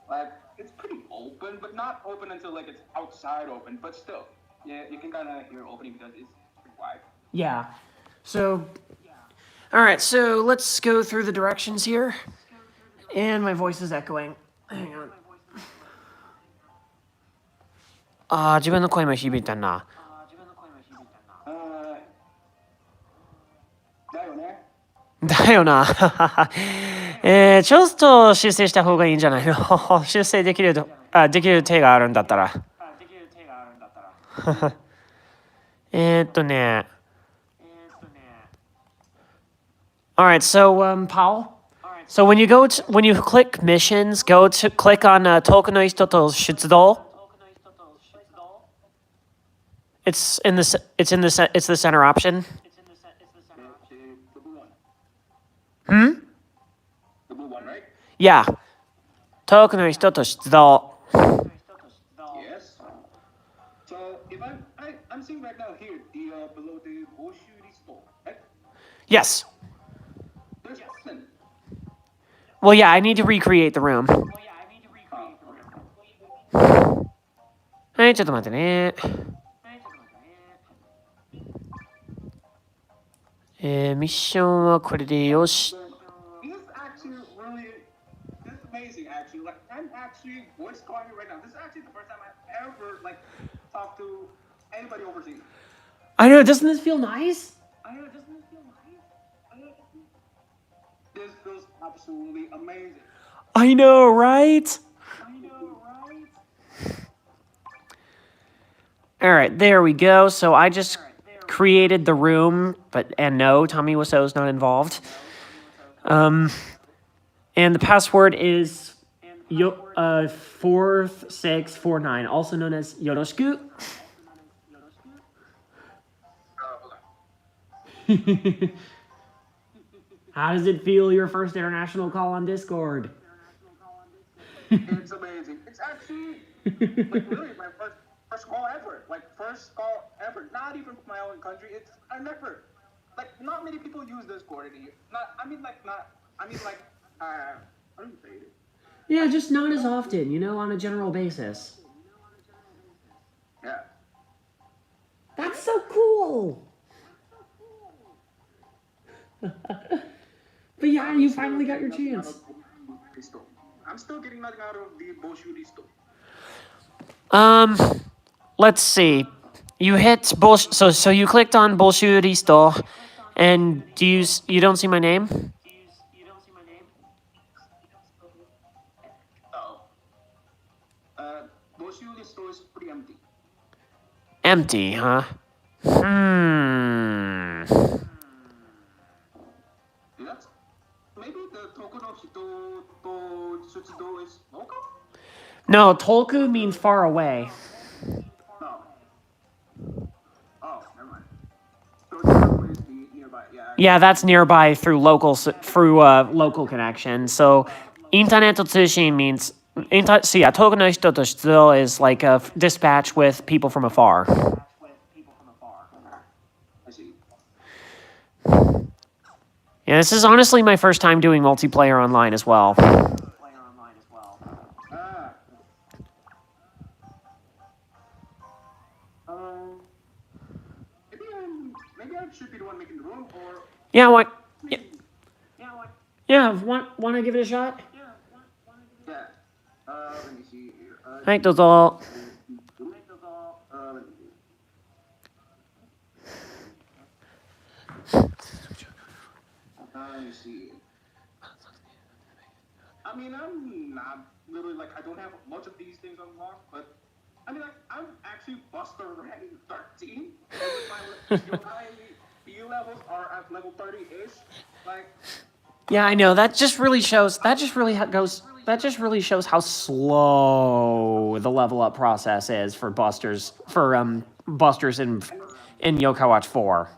Like, it's pretty open, but not open until, like, it's outside open, but still. Yeah, you can kind of hear opening because it's pretty wide. Yeah. So, all right, so let's go through the directions here. And my voice is echoing. Hang on. 自分の声も響いたな。だよな。ちょっと修正した方がいいんじゃないの修正できる手があるんだったら。ね。Alright, so Paul. So when you click missions, click on 遠くの人と出動. It's the center option. The blue one, right? Yeah. 遠くの人と出動. Yes. So if I'm seeing right now here below the Boshuri store, right? Yes. There's nothing. Well, yeah, I need to recreate the room. はい、ちょっと待ってね。ミッションはこれでよし。This is amazing, actually. Like, I'm actually voice calling you right now. This is actually the first time I've ever, like, talked to anybody overseas. I know, doesn't this feel nice? This feels absolutely amazing. I know, right? All right, there we go. So I just created the room, and no, Tommy Wiseau is not involved. And the password is 4649, also known as Yoroshiku. How does it feel, your first international call on Discord? It's amazing. It's actually like really my first call ever. Like first call ever. Not even from my own country. I never like not many people use Discord in here. How do you say it? Yeah, just not as often, you know, on a general basis. Yeah. That's so cool. But yeah, you finally got your chance. I'm still getting nothing out of the Bolshevik. Let's see. You hit so you clicked on Bolsheviristo, and you don't see my name? Bolshevik is pretty empty. Empty, huh? That's maybe the token of Hito to Tsuchido is local? No, Tolku means far away. No. Oh, never mind. So Tsuchido is the nearby. Yeah, that's nearby through local connection. So, internet tsushin means so yeah, toku no hito to shitsudo is like a dispatch with people from afar. I see. Yeah, this is honestly my first time doing multiplayer online as well. Maybe I should be the one making the room, or Yeah, what? Yeah, want to give it a shot? yeah. Let me see here. はい、どうぞ。Let me see. I mean, I'm not literally like I don't have much of these things unlocked, but I mean, like I'm actually Buster rank 13. My B levels are at level 30-ish. Like, Yeah, I know. That just really shows how slow the level up process is for busters in Yokai Watch 4.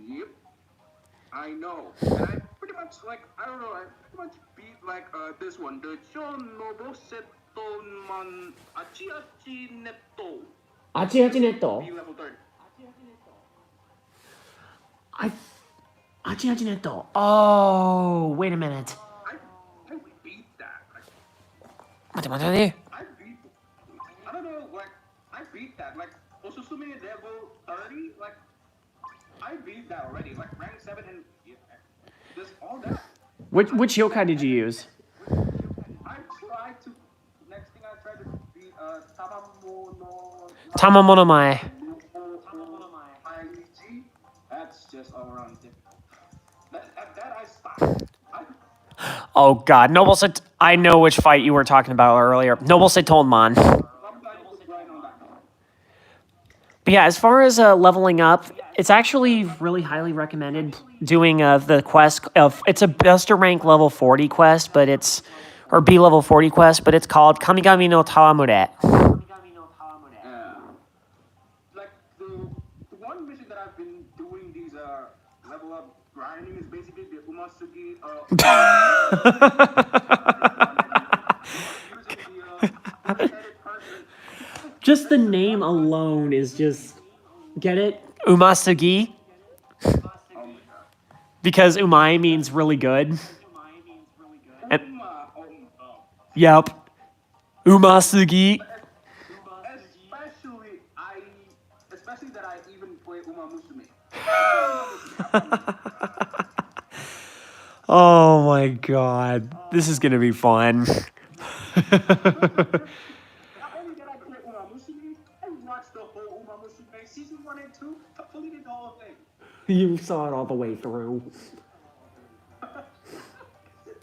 yep, I know. And I pretty much like I don't know. I pretty much beat like this one, the Chon Noboseton Achi Netto. Achi-Achi-Netto? B level 30. Achi-Achi-Netto. Oh, wait a minute. I beat that. Like, 待て待て待て。 I don't know, like, I beat that. Like, Osusume level 30, like, I beat that already. Like, rank 7 and just all that. Which yokai did you use? Next thing I tried to beat, Tamamono Mae. That's just all around different. That I stopped. Oh god, I know which fight you were talking about earlier. Noble Setonman. But yeah, as far as leveling up, it's actually really highly recommended doing the quest. It's a Buster rank level 40 quest, or B level 40 quest, but it's called Kamigami no Tawamure. Like the one mission that I've been doing these level up grinding is basically the Umasugi Just the name alone is just... Get it? Umasugi? Because umai means really good. Yep. Umasugi. Especially that I even play Uma Musume. Oh my god. This is gonna be fun. Not only did I play Uma Musume, I watched the whole Uma Musume season 1 and 2, completed the whole thing. You saw it all the way through.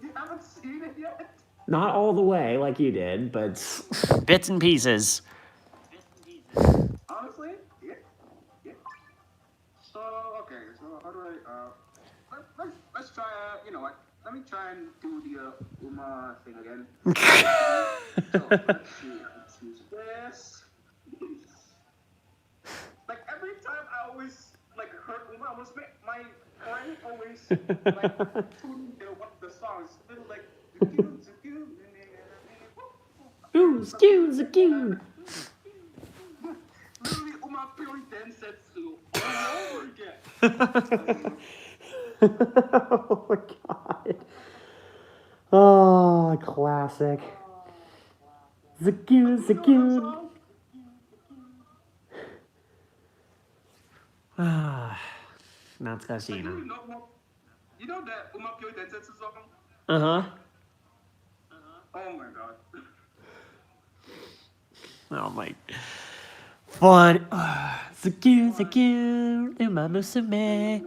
You haven't seen it yet? Not all the way like you did, but bits and pieces. Honestly, yeah. So okay, so how do I let's try you know what? let me try and do the Uma thing again. So let's see. Let's use this. Like every time I always like heard Uma, my brain always like tune one of the songs. Little like. Ooh, skew. Literally, Uma Puri Densetsu all over again. Oh my god. Oh, classic. Zakyu. Ah, 懐かしいな。You know that Uma Puri Densetsu song? Uh-huh. Oh my god. Oh my. Fun. Zakyu, Uma Musume.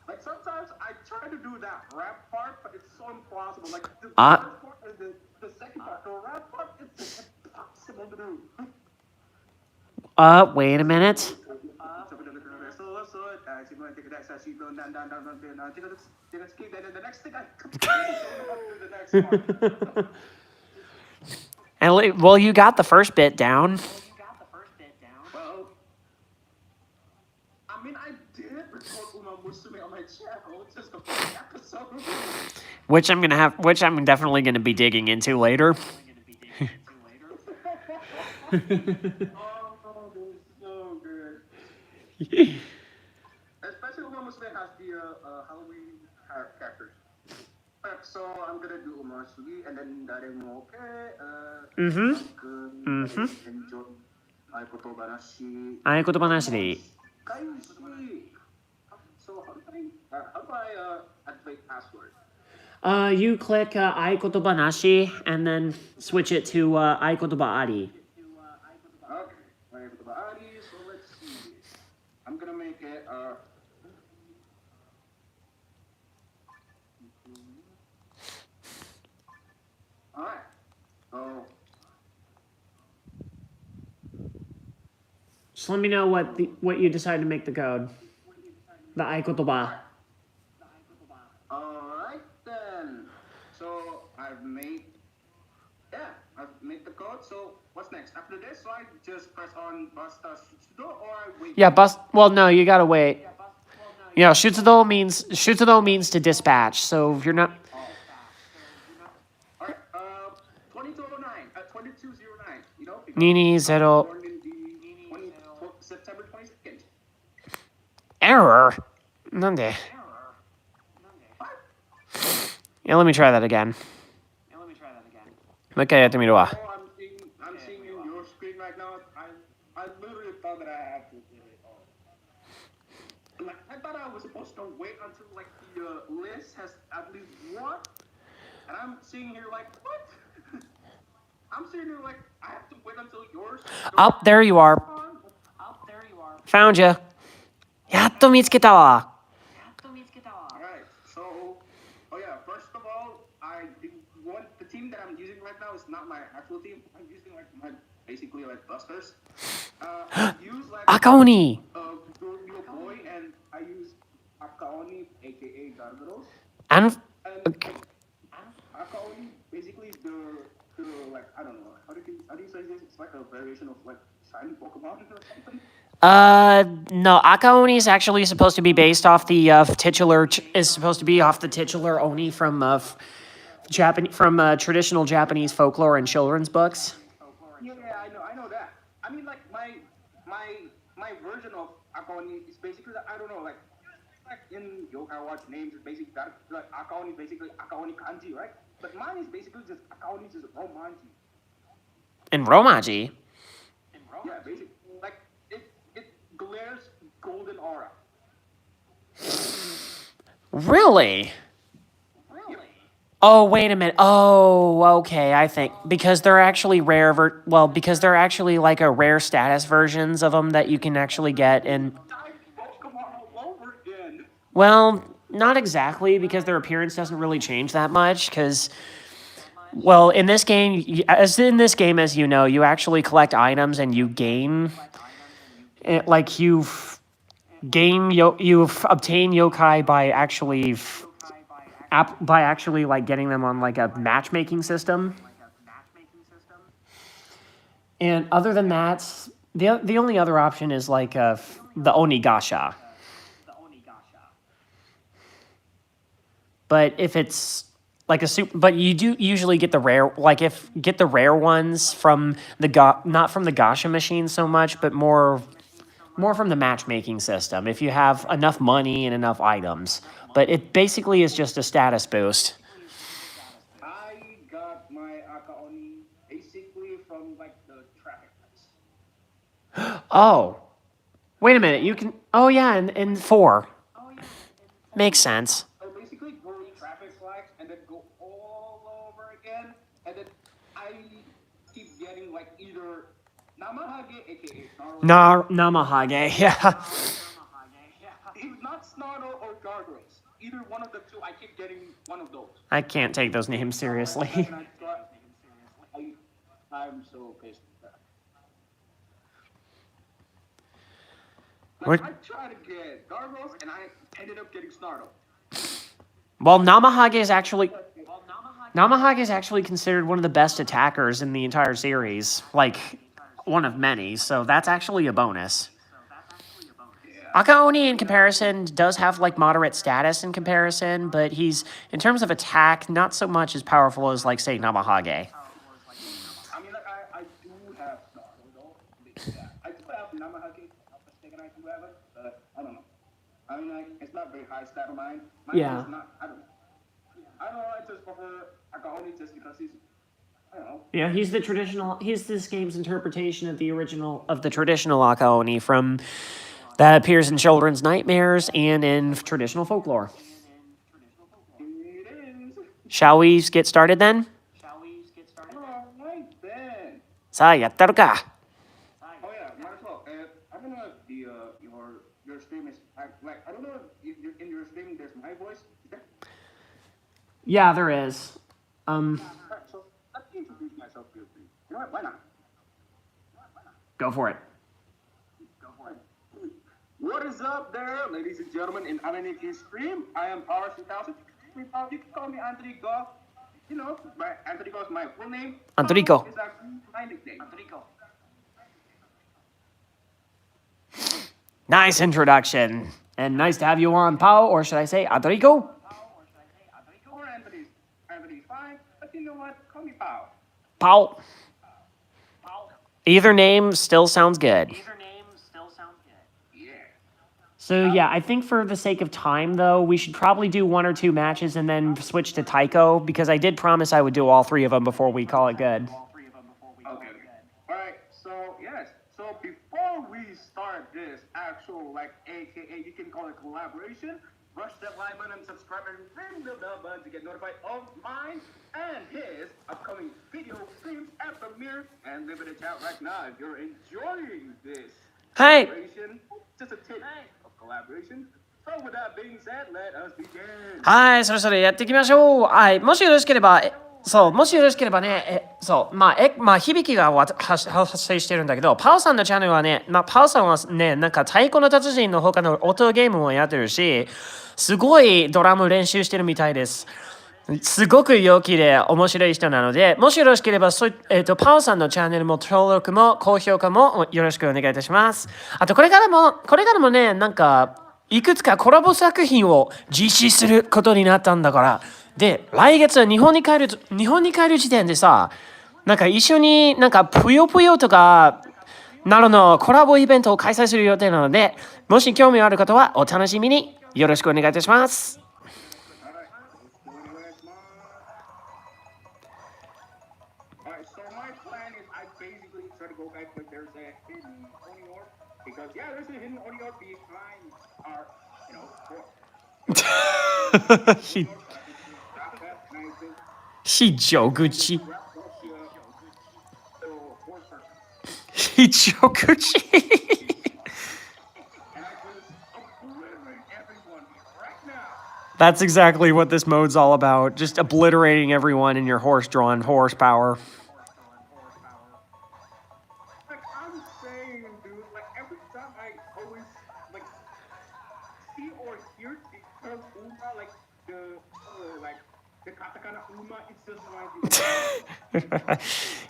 Like sometimes I try to do that rap part, but it's so impossible. Like the first Ah. part and the second part, the rap part, it's impossible to do. Wait a minute. The next thing I the next part. Well, you got the first bit down. Well, I mean, I did record Uma Musume on my channel. It's just a first episode. Which I'm definitely gonna be digging into later. Oh, this is so good. Especially Uma Musume has the Halloween characters. Alright, so I'm gonna do Uma Sugi and then Daremo enjoy Aikoto Banashi. Aikoto Banashi. So how do I activate password? You click Aikoto Banashi and then switch it to Aikoto Ari. Okay, Aikoto Ari. So let's see. I'm gonna make it Alright. So Just let me know what you decide to make the code. The Aikotoba. alright then. So I've made the code. So what's next? After this, so I just press on Basta Shudo or I wait. Yeah, well, no, you gotta wait. Yeah, Shutsudo means to dispatch. So if you're not. Alright, 2209, 2209, you know? Nini Zero. Born in the September 22nd. Error? Nande? Yeah, let me try that again. Okay, やってみるわ。 Oh, I'm seeing in your screen right now. I literally thought that I had to do it all. Like, I thought I was supposed to wait until like the list has at least one. And I'm seeing here like, what? I'm sitting here like, I have to wait until yours. Oh, there you are. Found you. やっと見つけたわ。 Alright, so, oh yeah, first of all, the team that I'm using right now is not my actual team. I'm using like basically like busters. I use like Akaoni. Your boy, and I use Akaoni, aka Gargaros. And And Akaoni basically the like, I don't know, how do you say this? It's like a variation of like shiny Pokemon or something. No, Akaoni is actually supposed to be based off the titular Oni from traditional Japanese folklore and children's books. Yeah, I know that. I mean, like my version of Akaoni is basically I don't know, like in Yokai Watch names is basically like Akaoni is basically Akaoni kanji, right? But mine is basically just Akaoni is just Romanji. And Romaji. Yeah, basically like it glares golden aura. Really? Oh, wait a minute. Oh, okay, I think. Because they're actually because they're actually like a rare status versions of them that you can actually get in. Pokemon all over again. Well, not exactly, because their appearance doesn't really change that much, because, well, in this game, as you know, you actually collect items and you gain, like, you obtain yokai by actually like getting them on like a matchmaking system. And other than that, the only other option is like the Onigasha. But if it's like but you do usually get the rare, get the rare ones from not from the Gasha machine so much, but more from the matchmaking system if you have enough money and enough items. But it basically is just a status boost. I got my Akaoni basically from like the traffic lights. Oh, wait a minute. You can. Oh yeah, in 4. Makes sense. So basically, go traffic lights and then go all over again, and then I keep getting like either Namahage, aka Namahage, yeah. Not Snarl or Gargoyles. Either one of the two, I keep getting one of those. I can't take those names seriously. I'm so pissed with that. What? I tried to get Gargoyles and I ended up getting Snarl. Well, Namahage is actually considered one of the best attackers in the entire series. Like, one of many, so that's actually a bonus. Akaoni, in comparison, does have, like, moderate status in comparison, but he's, in terms of attack, not so much as powerful as, like, say, Namahage. I mean, like, I do have Snarl, though. Yeah, I do have Namahage. I'm mistaken, I do have it, but I don't know. I mean, like, it's not very high stat of mine. Yeah. Is not, I don't know. I just prefer Akaoni just because he's, I don't know. Yeah, he's this game's interpretation of the traditional Akaoni from... that appears in children's nightmares and in traditional folklore. Shall we get started then? Alright then. さあ、やったるか。 Oh yeah, might as well. I don't know if your stream is like I don't know if you're in your stream there's my voice. Is there? Yeah, there is. Alright, so let me introduce myself real quick. You know what? Why not? Go for it. What is up there, ladies and gentlemen, in Ananiki's stream? I am Power 2000. You can call me Antrico. You know, Antrico is my full name. Antrico. Is actually my nickname. Antrico. Nice introduction. And nice to have you on, Pao, or should I say Adrico? Or Anthony's. Anthony's fine, but you know what? Call me Pao. Pao. Either name still sounds good. So yeah, I think for the sake of time, though, we should probably do 1 or 2 matches and then switch to Taiko, because I did promise I would do all 3 of them before we call it good. Okay. Alright, so yes. So before we start this actual, like, aka you can call it collaboration, rush that like button and subscribe and ring the bell button to get notified of mine and his upcoming video streams at premiere, and leave it in chat right now if you're enjoying this. Hey! Collaboration. Just a tip of collaboration. So with that being said, let us begin. はい、それやっていきましょう。はい、もしよろしければ、もしよろしければね、響きが発生してるんだけど、パオさんのチャンネルはね、パオさんはね、なんか太鼓の達人の他の音ゲームもやってるし、すごいドラム練習してるみたいです。すごく陽気で面白い人なので、もしよろしければ、パオさんのチャンネルも登録も高評価もよろしくお願いいたします。あと、これからもね、なんか、いくつかコラボ作品を実施することになったんだから。で、来月日本に帰る時点でさ、なんか一緒になんかぷよぷよとかなどのコラボイベントを開催する予定なので、もし興味ある方はお楽しみによろしくお願いいたします。非常口。非常口。That's exactly what this mode's all about. Just obliterating everyone in your horse-drawn horsepower. see or hear the term Uma, like the katakana Uma, it's just reminds you.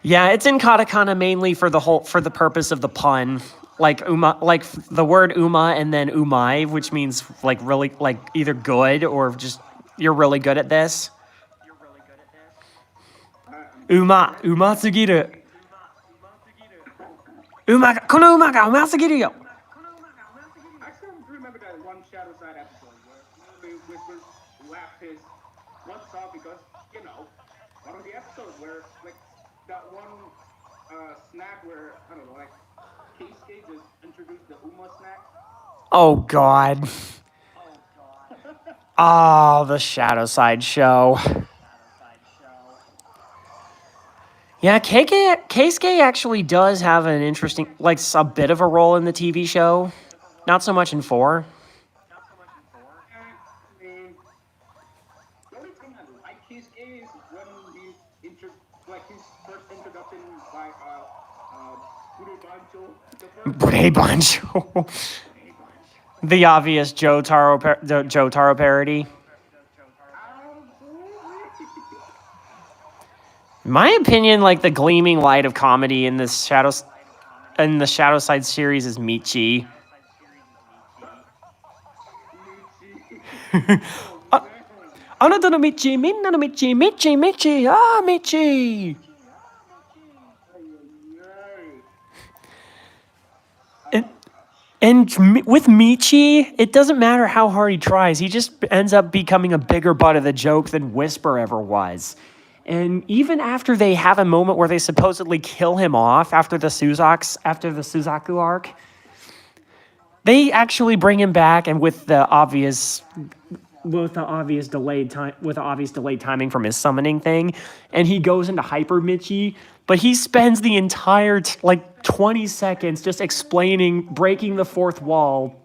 Yeah, it's in katakana mainly for the purpose of the pun. Like uma, like the word uma and then umai, which means like really, like either good or just you're really good at this. Uma sugiru. Kono uma ga uma sugiru yo. I still remember that one Shadow Side episode where Whisper laughed his what's up because, you know, one of the episodes where, like, that one snack where, I don't know, like, Keisuke just introduced the Uma snack. Oh God. Oh, the Shadow Side show. Yeah, Keisuke actually does have an interesting, like, a bit of a role in the TV show. Not so much in 4. The only thing I like Keisuke is when he's his first introduction by Bure Bancho. The obvious Joe Taro parody. In my opinion, like the gleaming light of comedy in the Shadow Side series is Michi. Anata no Michi, minna no Michi, Michi, ah Michi. And with Michi, it doesn't matter how hard he tries. He just ends up becoming a bigger butt of the joke than Whisper ever was. And even after they have a moment where they supposedly kill him off after the Suzaku arc, they actually bring him back, and with the obvious delayed timing from his summoning thing, and he goes into Hyper Michi, but he spends the entire 20 seconds just explaining breaking the fourth wall.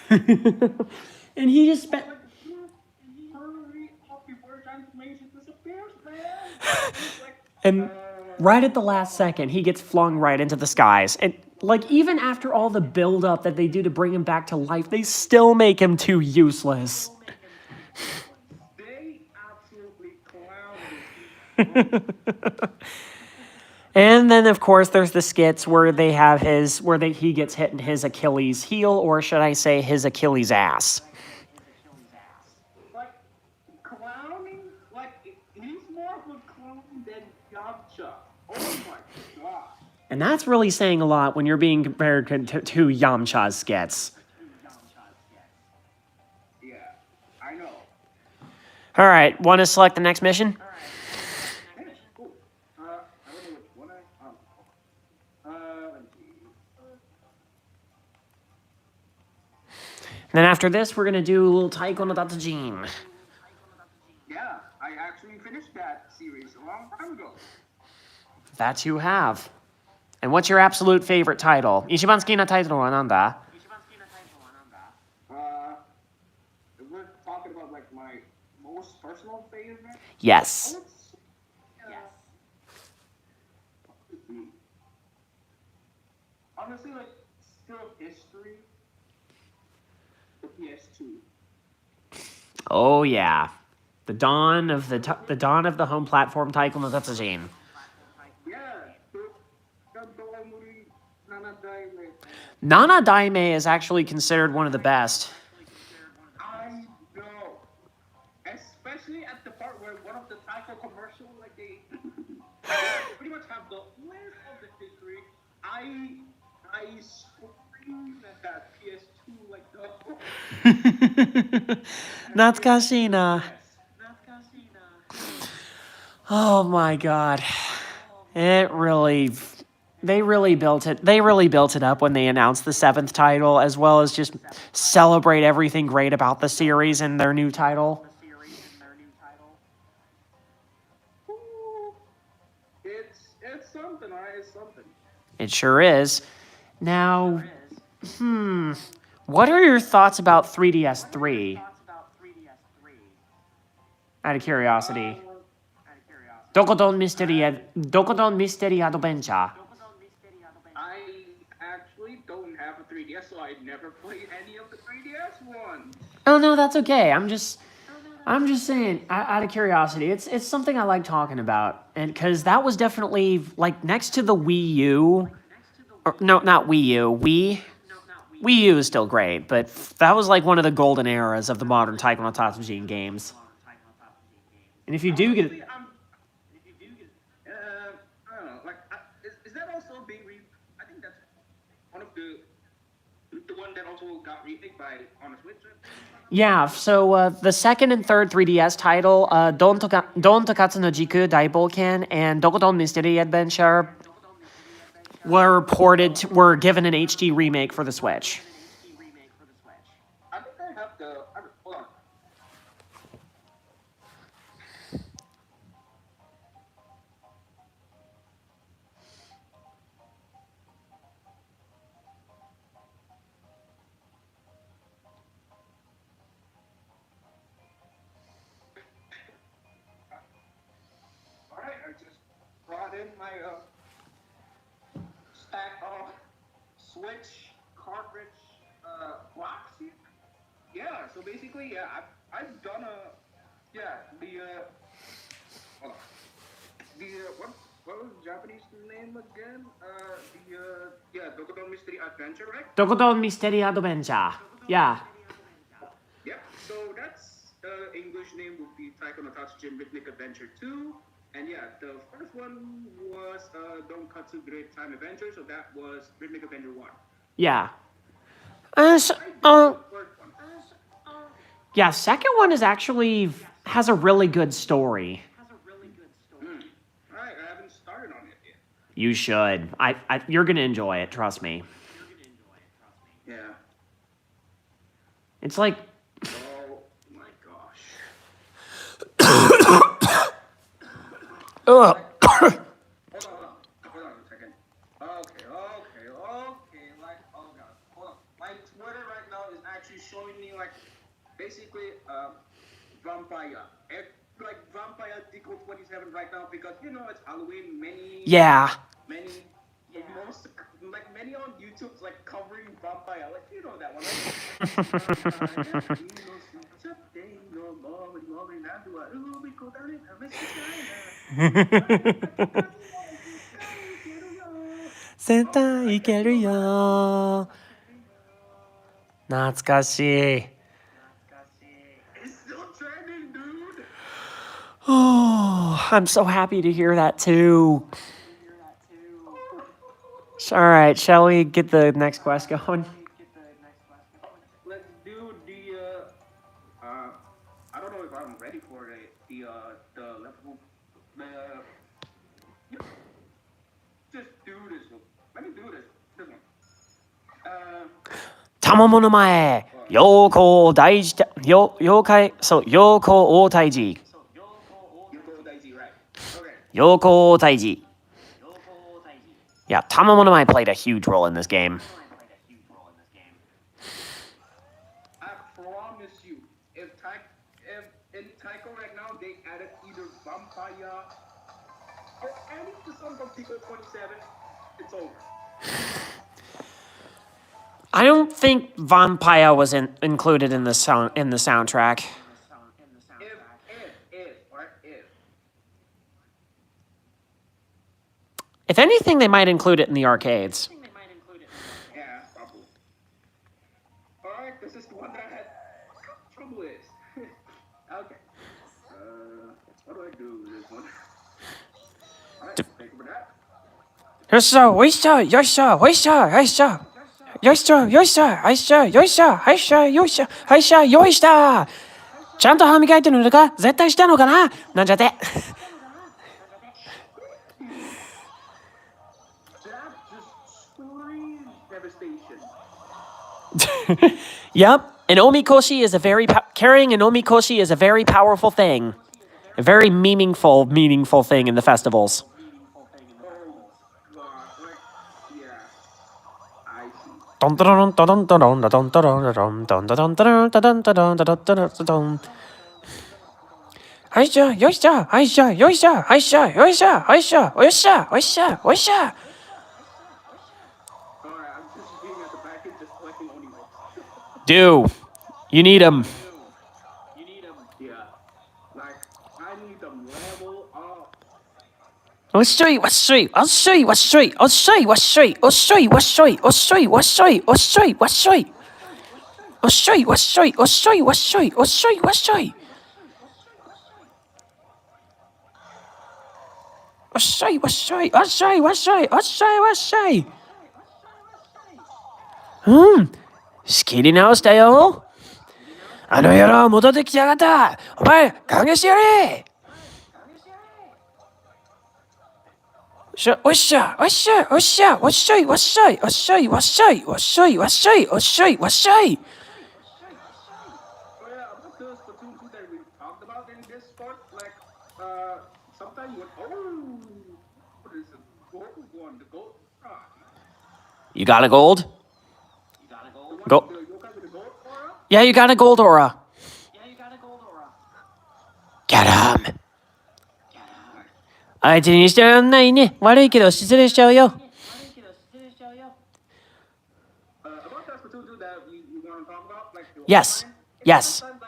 And he just spent. And right at the last second, he gets flung right into the skies. And even after all the build-up that they do to bring him back to life, they still make him too useless. They absolutely clowned. And then, of course, there's the skits where he gets hit in his Achilles heel, or should I say his Achilles ass. Like, clowning, he's more of a clown than Yamcha. Oh my god. And that's really saying a lot when you're being compared to Yamcha's skits. Yeah, I know. All right, want to select the next mission? And then after this, we're going to do a little Taiko no Tatsujin. Yeah, I actually finished that series a long time ago. That you have. And what's your absolute favorite title? Ichiban suki na taito wa nanda? We're talking about my most personal favorite? Yes. Honestly, still history. PS2. Oh yeah, the dawn of the home platform Taiko no Tatsujin. Yeah. Nana Daime is actually considered one of the best. I know, especially at the part where one of the Taiko commercial, they pretty much have the list of the history. I screamed at that PS2 Natsukashii. Oh my god. They really built it up when they announced the 7th title, as well as just celebrate everything great about the series and their new title. It's something, alright? It's something. It sure is. Now, what are your thoughts about 3DS3? Out of curiosity. Dokodon Mystery Adventure. I actually don't have a 3DS, so I never played any of the 3DS ones. Oh no, that's okay. I'm just saying, out of curiosity, it's something I like talking about, and because that was definitely like next to the Wii U, or no, not Wii U, Wii U is still great, but that was like one of the golden eras of the modern Taiko no Tatsujin games. And if you do get, Honestly, I don't know. Like, is that also being I think that's one of the one that also got remade by on a Switch. yeah, so the second and third 3DS title, Don Tokatsu no Jiku Daibouken and Dokodon Mystery Adventure were given an HD remake for the Switch. I think I have the. Hold on. Alright, I just brought in my stack of Switch cartridge blocks here. Yeah, so basically, yeah, I've done the hold on. What was the Japanese name again? Dokodon Mystery Adventure, right? Dokodon Mystery Adventure. Yeah. Yeah, so that's English name would be Taiko no Tatsujin Rhythmic Adventure 2. And yeah, the first one was Donkatsu Great Time Adventure, so that was Rhythmic Adventure 1. Yeah. First one. Yeah, second one has a really good story. Alright, I haven't started on it yet. You should. You're gonna enjoy it. Trust me. Yeah. It's like. Oh my gosh. Ugh. Hold on a second. Okay. Like, oh god, hold on. My Twitter right now is actually showing me like, basically, vampire. Like vampire Deco 27 right now because it's Halloween. Yeah. Many on YouTube's like covering vampire. Like that one. Like, Sentai ikeru yo. 懐かしい. It's still trending, dude. Oh, I'm so happy to hear that too. All right, shall we get the next quest going? Let's do the I don't know if I'm ready for it. The level. Just do this. Let me do this. This one. 玉の前、妖怪大事、妖怪大退治。妖怪大治。Yeah, Tamamonomai played a huge role in this game. I promise you, if in Taiko right now they added either vampire or any song from Pico 27, it's over. I don't think Vampire was included in the soundtrack. If anything, they might include it in the arcades. Yeah, probably. Alright, this is the one that I had trouble with. Okay. What do I do with this one? Alright, think about that.ちゃんと歯磨いてるのか絶対したのかななんちゃって。Yep, an omikoshi is carrying an omikoshi is a very powerful thing. A very meaningful thing in the festivals. はいしょ、よいしょ、はいしょ、よいしょ、はいしょ、よいしょ、はいしょ、おいしょ、おいしょ、おいしょ。Alright, I'm just being at the back end, just collecting only ones. Do. You need them. You need them. Yeah. Like, I need them level up. おっしょい、わっしょい、おっしょい、わっしょい、おっしょい、わっしょい、おっしょい、わっしょい、おっしょい、わっしょい、おっしょい、わっしょい。おっしょい、わっしょい、おっしょい、わっしょい、おっしょい、わっしょい。おっしょい、わっしょい、おっしょい、わっしょい、おっしょい、わっしょい。仕切り直したよ。あの野郎戻ってきてやがった。お前、歓迎してやれ。おっしゃ、おっしゃ、おっしゃ、おっしゃい、わっしゃい、おっしゃい、わっしゃい、わっしゃい、わっしゃい、おっしゃい、わっしゃい。Oh yeah, about the Splatoon 2 that we talked about in this part, like, sometimes you went, oh, what is it? Gold one, the gold. You got a gold? You got a gold one? Go. The yokai with the gold aura? Yeah, you got a gold aura. Yeah, you got a gold aura. Get him. 相手にしてらんないね。悪いけど失礼しちゃうよ。About that Splatoon 2 that you want to talk about, like, the Yes. online, Yes. sometimes,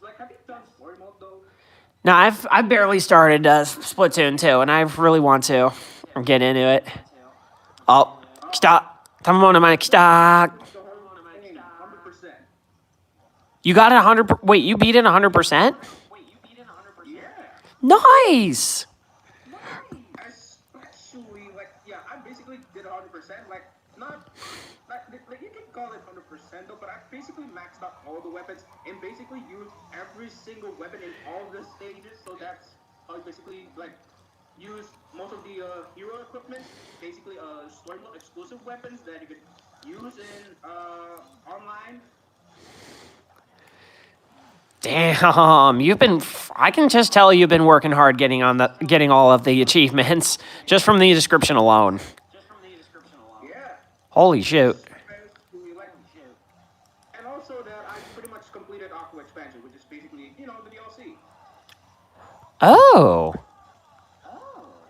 like, have you done story mode though? No, I've barely started Splatoon 2, and I really want to get into it. Oh, 来た。食べ物前来た。Hey, 100%. You got it 100%. Wait, you beat it 100%? Yeah. Nice. Especially, like, yeah, I basically did 100%. Like, not, like you can call it 100% though, but I basically maxed out all the weapons and basically used every single weapon in all the stages. So that's how you basically, like, use most of the hero equipment, basically story mode exclusive weapons that you could use in online. Damn, I can just tell you've been working hard getting all of the achievements just from the description alone. Yeah. Holy shoot. And also that I pretty much completed Aqua Expansion, which is basically, you know, the DLC. Oh.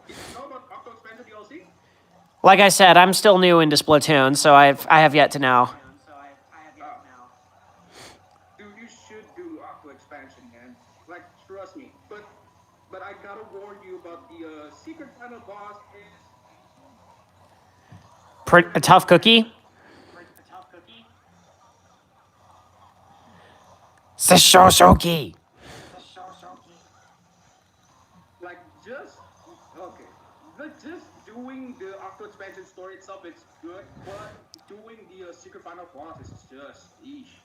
Did you know about Aqua Expansion DLC? Like I said, I'm still new into Splatoon, so I have yet to know. Dude, you should do Aqua Expansion, man. Like, trust me. But I gotta warn you about the secret final boss is A tough cookie? Sashoshoki. like just okay. Just doing the Aqua Expansion story itself is good, but doing the secret final boss is just eesh.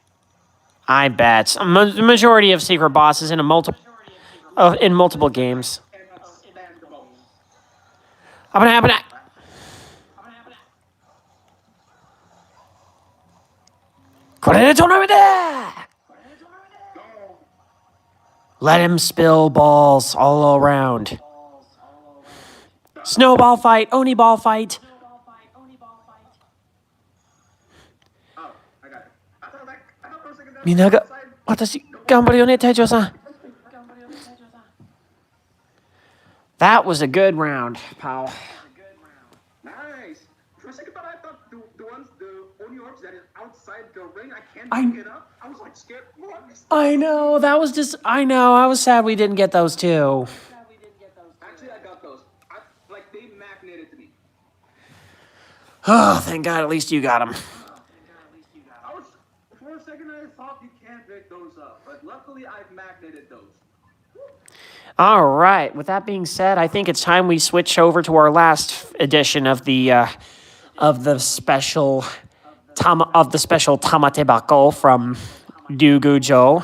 I bet. The majority of secret bosses in multiple games. Cannot stand the most. Habana. No. Let him spill balls all around. Snowball fight, Oni ball fight. Oh, I got it. I thought for a second that みんなが outside. 私頑張るよね隊長さん That was a good round, pal. Nice. For a second, I thought the only orbs that is outside the ring, I can't I- pick it up. I was like scared. What? I know, I was sad we didn't get those too. Actually, I got those. Like they magneted to me. Oh, thank God, at least you got them. I was for a second I thought you can't pick those up, but luckily I've magneted those. All right, with that being said, I think it's time we switch over to our last edition of the special Tamate Bako from Dugujo.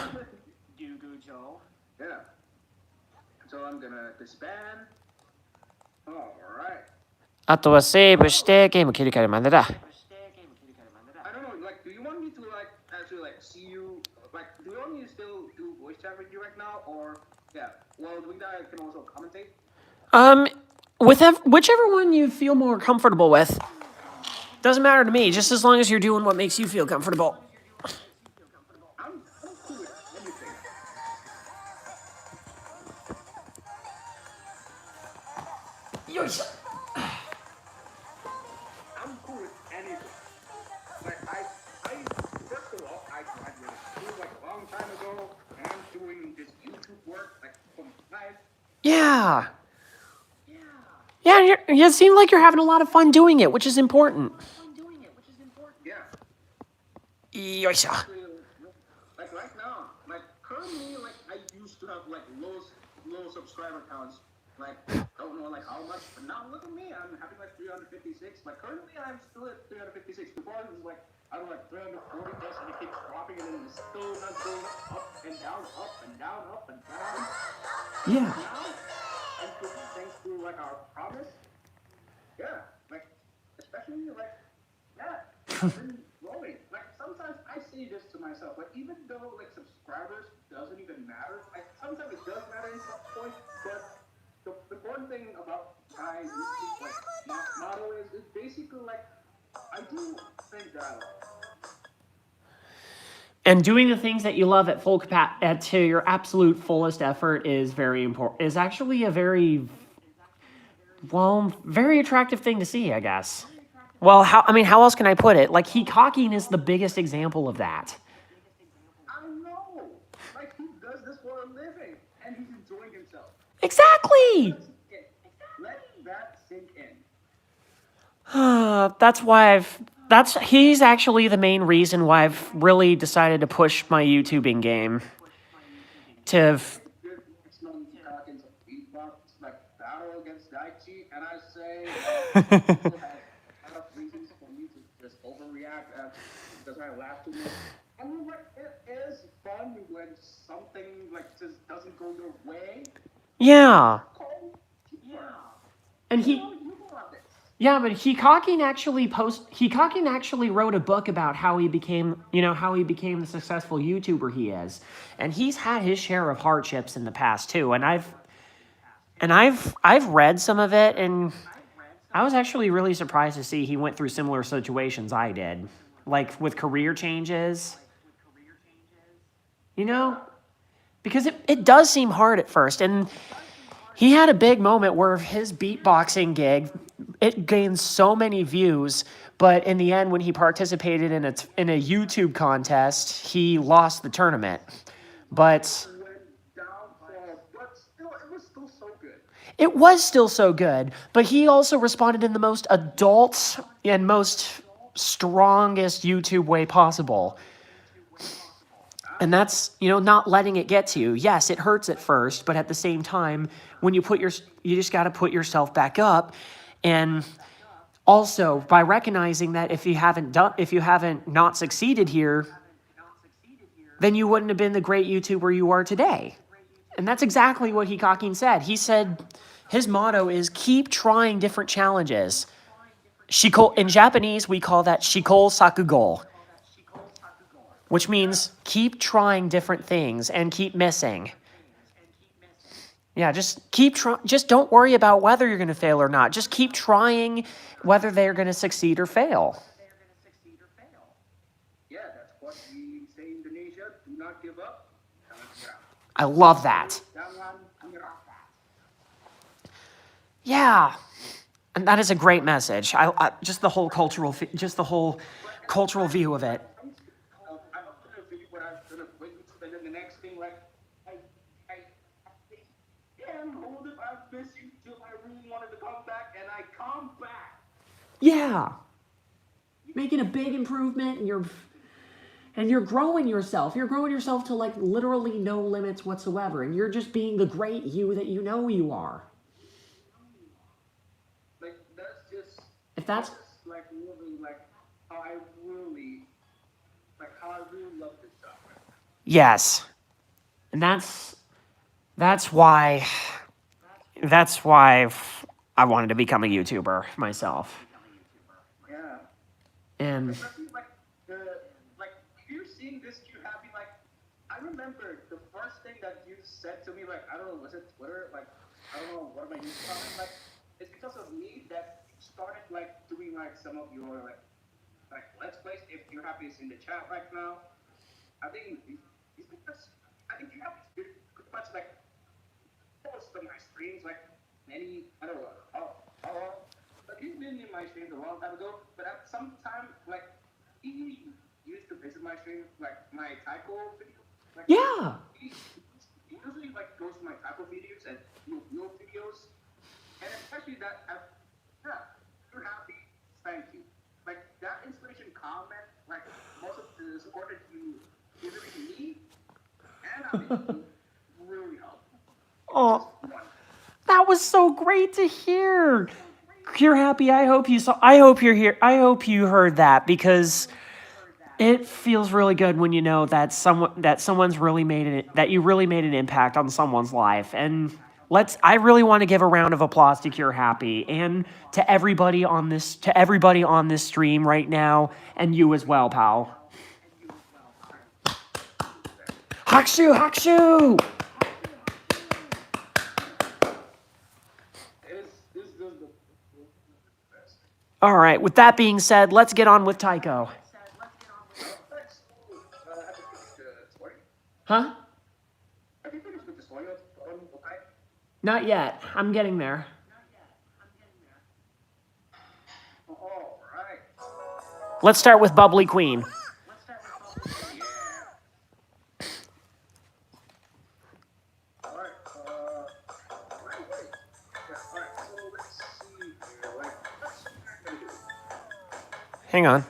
Yeah. So I'm gonna disband. All right. あとはセーブしてゲーム切り替えるまでだ。I don't know. Like, do you want me to like actually like see you? Like, do you want me to still do voice chat with you right now, or yeah? While doing that, I can also commentate. Whichever one you feel more comfortable with. Doesn't matter to me, just as long as you're doing what makes you feel comfortable. I'm cool with anything. I'm cool with anything. Like first of all, I graduated school like a long time ago, and I'm doing this YouTube work like from life. Yeah. Yeah, you seem like you're having a lot of fun doing it, which is important. Yeah. Yoisha. Like right now, like currently, like I used to have like low subscriber counts. Like I don't know like how much, but now look at me, I'm having like 356. Like currently, I'm still at 356. Before it was like I don't know, like 340 plus, and it keeps dropping, and then it's still not going up and down, up and down, up and down. Yeah. Now, and thanks to like our promise, yeah, like especially like yeah, I've been growing. Like sometimes I say this to myself, like even though like subscribers doesn't even matter, like sometimes it does matter in some point, but the important thing about my YouTube like motto is basically like I do think that. And doing the things that you love at full to your absolute fullest effort is very important. Is actually a very attractive thing to see, I guess. Well, how else can I put it? Like, Hikakin is the biggest example of that. I know, like he does this for a living, and he's enjoying himself. Exactly. Let that sink in. That's why he's actually the main reason why I've really decided to push my YouTubing game. Like battle against Daichi, and I say people have a lot of reasons for me to just overreact because I laugh too much. I mean, like it is fun when something like just doesn't go your way. Yeah. Yeah. And but Hikakin actually wrote a book about how he became the successful YouTuber he is. And he's had his share of hardships in the past too. And I've read some of it, and I was actually really surprised to see he went through similar situations I did. Like with career changes. Because it does seem hard at first. And he had a big moment where his beatboxing gig, it gained so many views, but in the end, when he participated in a YouTube contest, he lost the tournament. But still, it was still so good. It was still so good, but he also responded in the most adult and most strongest YouTube way possible. And that's, not letting it get to you. Yes, it hurts at first, but at the same time, when you just got to put yourself back up. And also, by recognizing that if you haven't not succeeded here, then you wouldn't have been the great YouTuber you are today. And that's exactly what Hikakin said. He said his motto is keep trying different challenges. In Japanese, we call that shikol sakugo, which means keep trying different things and keep missing. Yeah, just just don't worry about whether you're going to fail or not. Just keep trying whether they're going to succeed or fail. Yeah, that's what we say in Indonesia. Do not give up. I love that. Yeah, and that is a great message. I just the whole cultural view of it. The next thing, like, hold it, I miss you till I really wanted to come back, and I come back. Yeah, making a big improvement, and you're growing yourself. You're growing yourself to like literally no limits whatsoever, and you're just being the great you that you know you are. Like that's just like really like how I really love this stuff. Yes, and that's why I wanted to become a YouTuber myself. Yeah. And like you're seeing this, you happy. Like I remember the first thing that you said to me, like I don't know, was it Twitter? Like I don't know, what am I using? Like it's because of me that you started like doing like some of your like let's plays. If you're happy, it's in the chat right now. I think it's because I think you have pretty much like most of my streams, like many I don't know Like he's been in my streams a long time ago, but at some time, like he used to visit my stream, like my taiko video. Like, Yeah. He usually like goes to my taiko videos and your videos, and especially that. You're happy. Thank you. Like that inspiration comment, like most of the support that you give to me, and I mean, really helpful. Oh, that was so great to hear. You're happy. I hope you're here. I hope you heard that, because it feels really good when you know that someone's really that you really made an impact on someone's life. And I really want to give a round of applause to Cure Happy and to everybody on this stream right now, and you as well, pal. Hakshu, Hakshu! All right, with that being said, let's get on with Taiko. Huh? Not yet. I'm getting there. Let's start with Bubbly Queen. Hang on.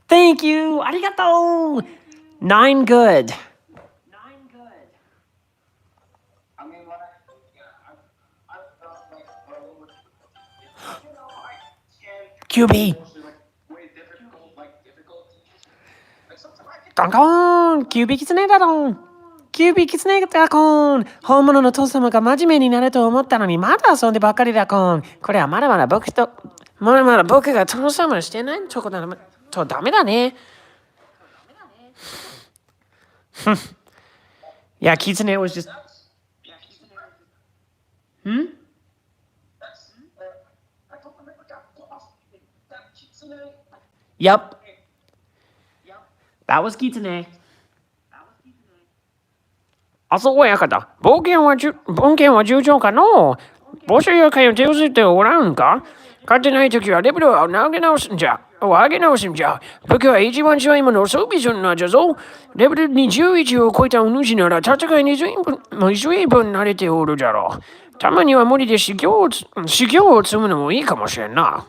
Thank you. Arigato. 9 good. QB. Donkon. QB キツネだろん。キュービーキツネだこん。本物の父様が真面目になると思ったのにまだ遊んでばっかりだこん。これはまだまだ僕が父様してないとこだとダメだね。Yeah, Kitsune was just... Yep. That was Kitsune. あそこやかた。冒険は順調かの募集要件を手をしておらんか勝てないときはレベルを上げ直すんじゃ。僕は一番強いものを装備するのじゃぞ。レベル21を超えたお主なら戦いに随分慣れておるじゃろう。たまには無理で修行を積むのもいいかもしれんな。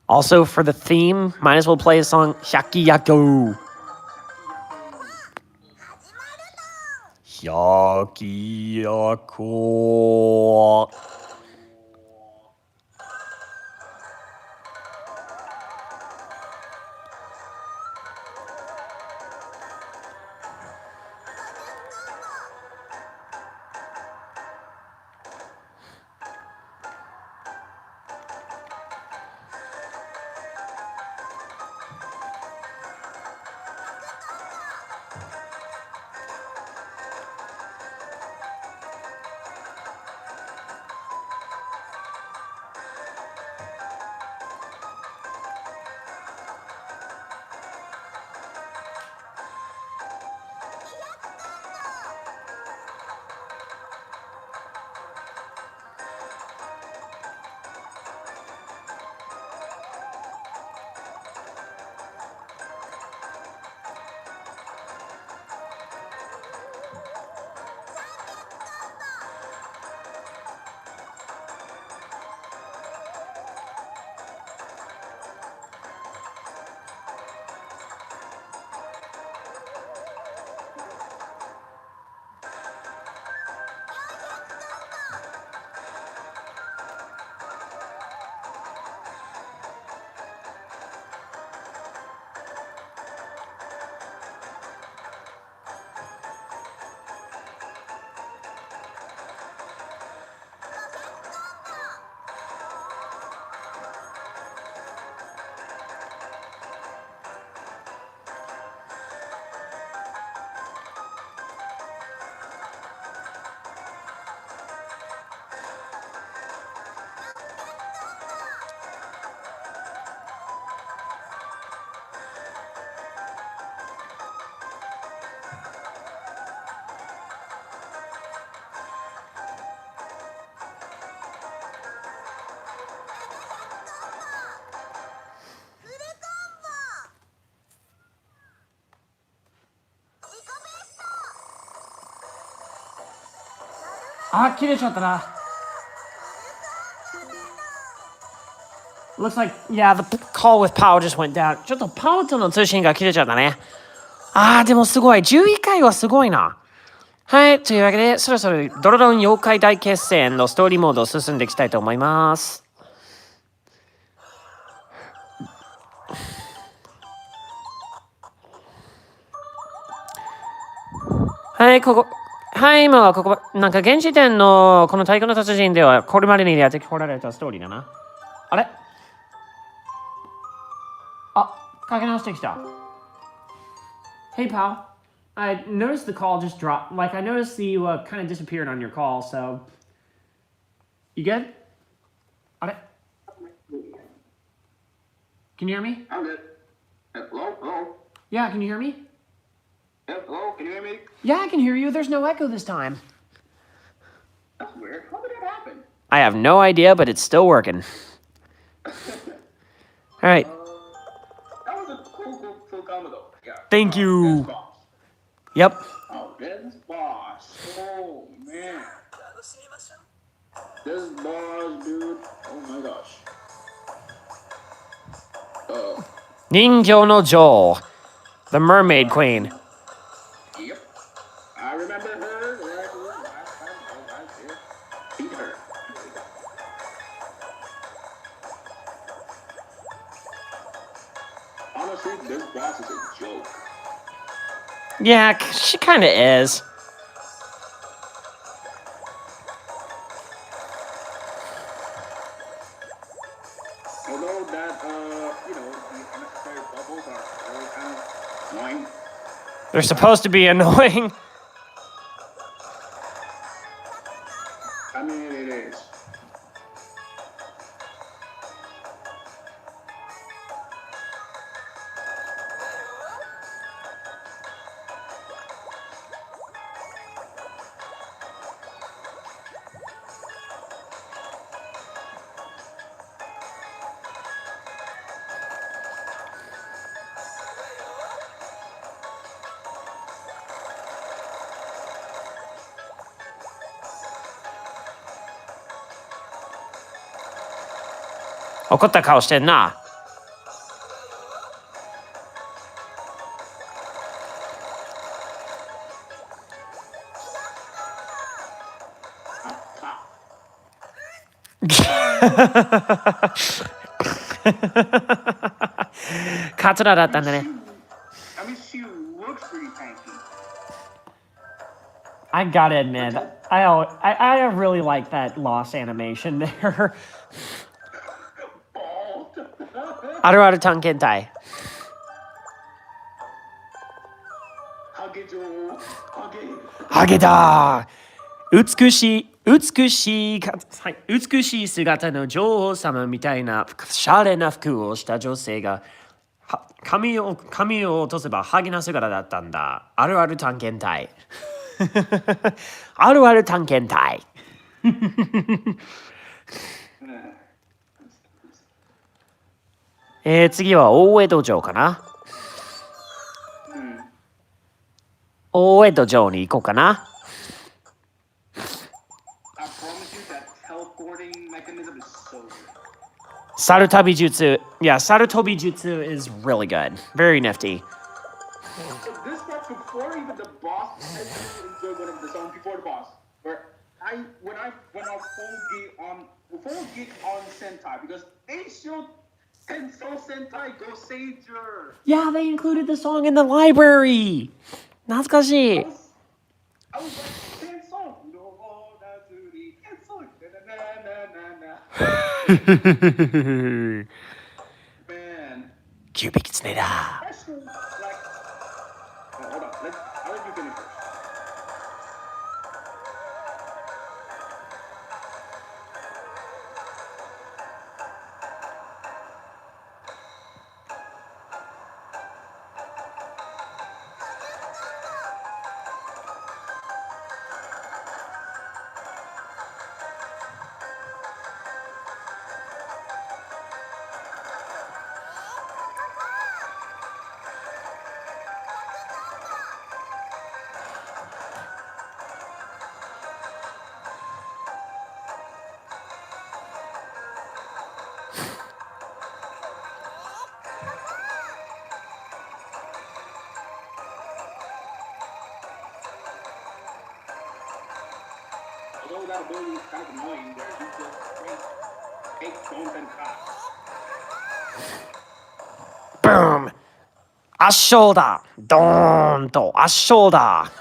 Also, for the theme, might as well play a song, Hyakiyaku. Hyakiyaku. Looks like, yeah, the call with Pao just went down. ちょっとパオとの通信が切れちゃったね。でもすごい。11回はすごいな。はい、というわけで、そろそろドロドン妖怪大決戦のストーリーモードを進んでいきたいと思います。はい、今はここ、なんか現時点のこの太鼓の達人では、これまでにやってこられたストーリーだな。あれかけ直してきた。Hey, pal. I noticed the call just dropped. Like, I noticed you kind of disappeared on your call, so. You good? あれ Can you hear me? I'm good. Hello? Hello? Yeah, can you hear me? Hello? Can you hear me? Yeah, I can hear you. There's no echo this time. That's weird. How did that happen? I have no idea, but it's still working. All right. That was a cool combo though. Yeah. Thank you. This boss. Yep. Oh, this boss. Oh, man. This boss, dude. Oh my gosh. Ningyo no Jo, the Mermaid Queen. Yep. I remember her. Last time I was here. Beat her. Honestly, this boss is a joke. Yeah, she kind of is. Although that, the unnecessary bubbles are really kind of annoying. They're supposed to be annoying. I mean, it is. 怒った顔してんな。カツラだったんだね。I mean, she looks pretty tanky. I gotta admit, I really like that lost animation there. あるある探検隊。ハゲ女王、ハゲだ。美しい姿の女王様みたいなシャレな服をした女性が髪を落とせばハゲな姿だったんだ。あるある探検隊。あるある探検隊。次は大江戸城かな。大江戸城に行こうかな。猿飛び術。Yeah, 猿飛び術 is really good. Very nifty. So this was before even the boss. I really enjoyed one of the songs before the boss. Where when I went on full geek on Sentai because they showed Tensou Sentai Go Sager. Yeah, they included the song in the library. 懐かしい。I was like, Tensou, no, Nazuri, Tensou, na. Man. キューピキツネだ。Especially, like, oh, hold on, I'll let you finish first. Although that ability is kind of annoying, where you just take stones and cops. Boom! 圧勝だ。ドーンと圧勝だ。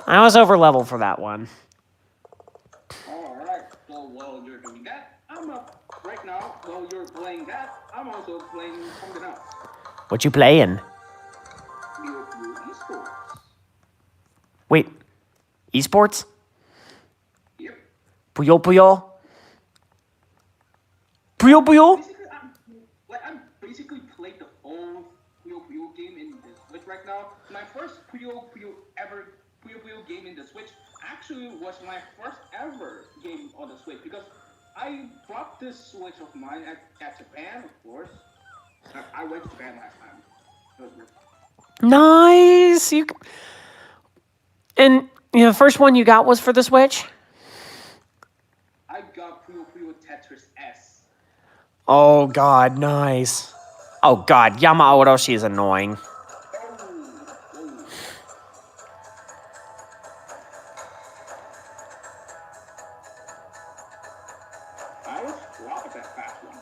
I was over level for that one. Alright, so while you're doing that, I'm up right now. While you're playing that, I'm also playing something else. What you playing? Esports. Wait, esports? Yep. Puyo Puyo? Puyo Puyo? I'm basically playing the whole Puyo Puyo game in the Switch right now. My first Puyo Puyo game in the Switch actually was my first ever game on the Switch because I bought this Switch of mine at Japan, of course. I went to Japan last time. It was good. Nice. And the first one you got was for the Switch? I got Puyo Puyo Tetris S. Oh God, nice. Oh God, Yama Orochi is annoying. I was flop at that fast one.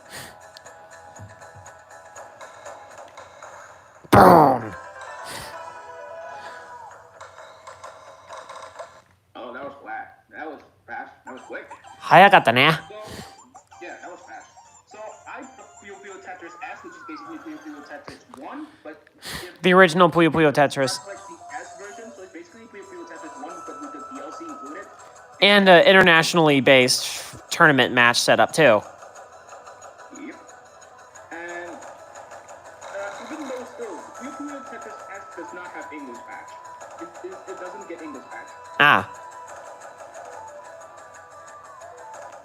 Boom. Oh, that was flat. That was fast. That was quick. 早かったね。 So, yeah, that was fast. So I put Puyo Puyo Tetris S, which is basically Puyo Puyo Tetris 1, but The original Puyo Puyo Tetris. like the S version, so it's basically Puyo Puyo Tetris 1, but with the DLC included. And an internationally based tournament match setup too. Yep. And even though still, Puyo Puyo Tetris S does not have English patch. It doesn't get English patch. Ah.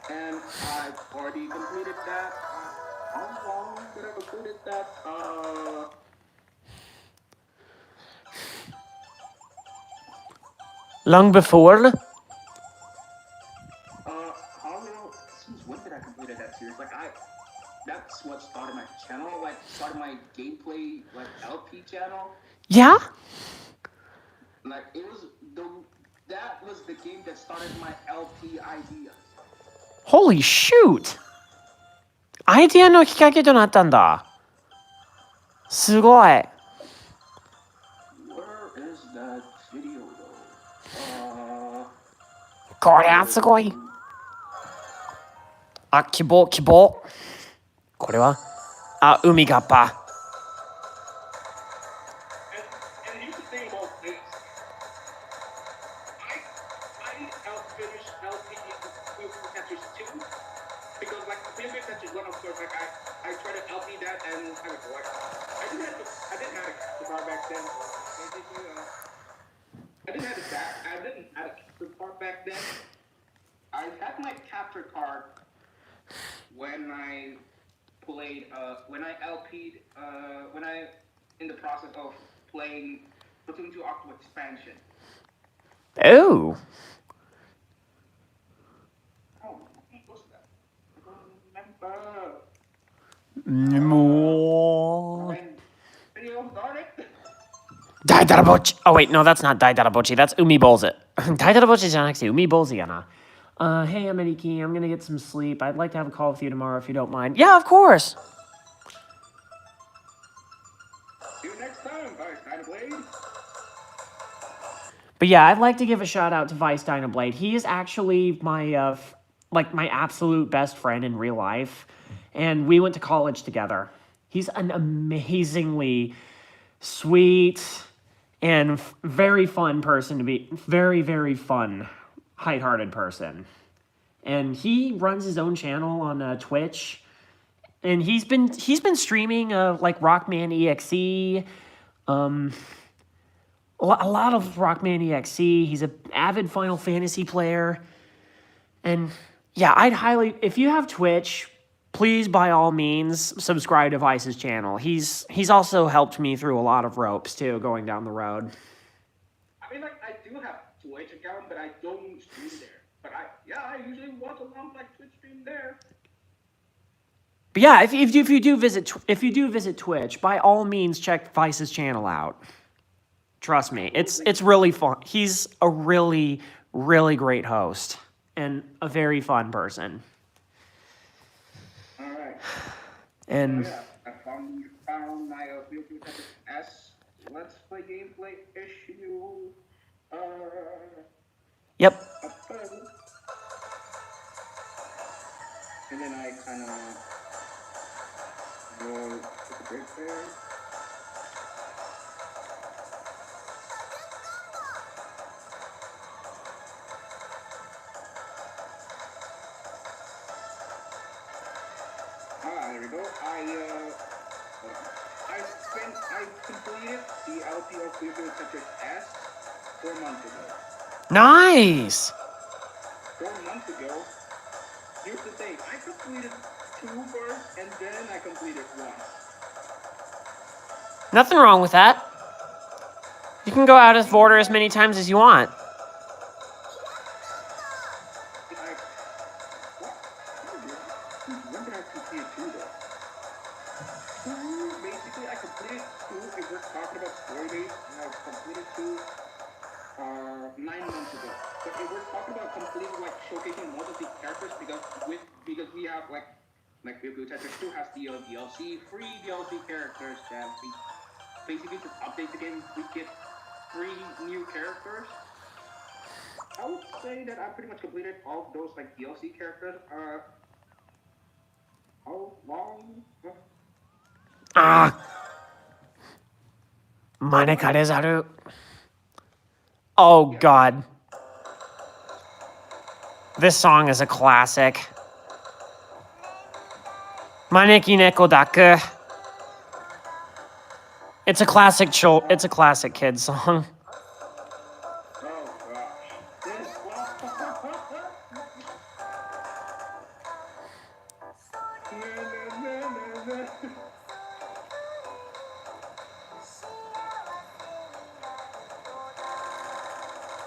And I've already completed that. How long did I completed that? Long before? How long? Since when did I at that series. Like that's what started my channel. Like started my gameplay like LP channel. Yeah? Like that was the game that started my LP ideas. Holy shoot! アイディアのきっかけとなったんだ。すごい。Where is that video though? こりゃすごい。あ、希望。これはあ、海がっぱ。And here's the thing about this. I outfinished LP Tetris 2 because like the Baby Tetris 1 of course like I tried to LP that and I was like I didn't have a capture card back then. I didn't have a capture card back then. I had my capture card when I played when I LP'd when I in the process of playing Platoon 2 Octo Expansion. Oh. Oh, what was that? I don't remember. More. Video, darn it. Daidarabochi. Oh wait, no, that's not Daidarabochi. That's Umiboze. Daidarabochi じゃなくて Umiboze やな。Hey, Amaniki, I'm gonna get some sleep. I'd like to have a call with you tomorrow if you don't mind. Yeah, of course. See you next time, Vice Dynablade. But yeah, I'd like to give a shout out to Vice Dynablade. He is actually my my absolute best friend in real life, and we went to college together. He's an amazingly sweet and very fun person to be. Very, very fun, lighthearted person. And he runs his own channel on Twitch, and he's been streaming like Rockman EXE, a lot of Rockman EXE. He's an avid Final Fantasy player, and yeah, I'd highly, if you have Twitch, please by all means subscribe to Vice's channel. He's also helped me through a lot of ropes too, going down the road. I mean, like, I do have Twitch account, but I don't stream there. But I usually watch along like Twitch stream there. But yeah, if you do visit Twitch, by all means check Vice's channel out. Trust me, it's really fun. He's a really, really great host and a very fun person. All right. And So, yeah, I found my S Let's Play gameplay issue. yep. And then I kind of go took a break there. There we go. I completed the LP of Clearfield Tetris S 4 months ago. Nice. 4 months ago. Here's the thing. I completed 2 first, and then I completed 1. Nothing wrong with that. You can go out of order as many times as you want. When did I complete 2 though? 2, basically I completed 2 if we're talking about story base, and I completed 2 9 months ago. But if we're talking about completing like showcasing most of the characters because we have like Clearfield Tetris 2 has the DLC, free DLC characters that we basically to update the game we get 3 new characters. I would say that I pretty much completed all of those like DLC characters. How long? Ah. Manekarezaru. Oh god. This song is a classic. Maneki neko daku. It's a classic kid song.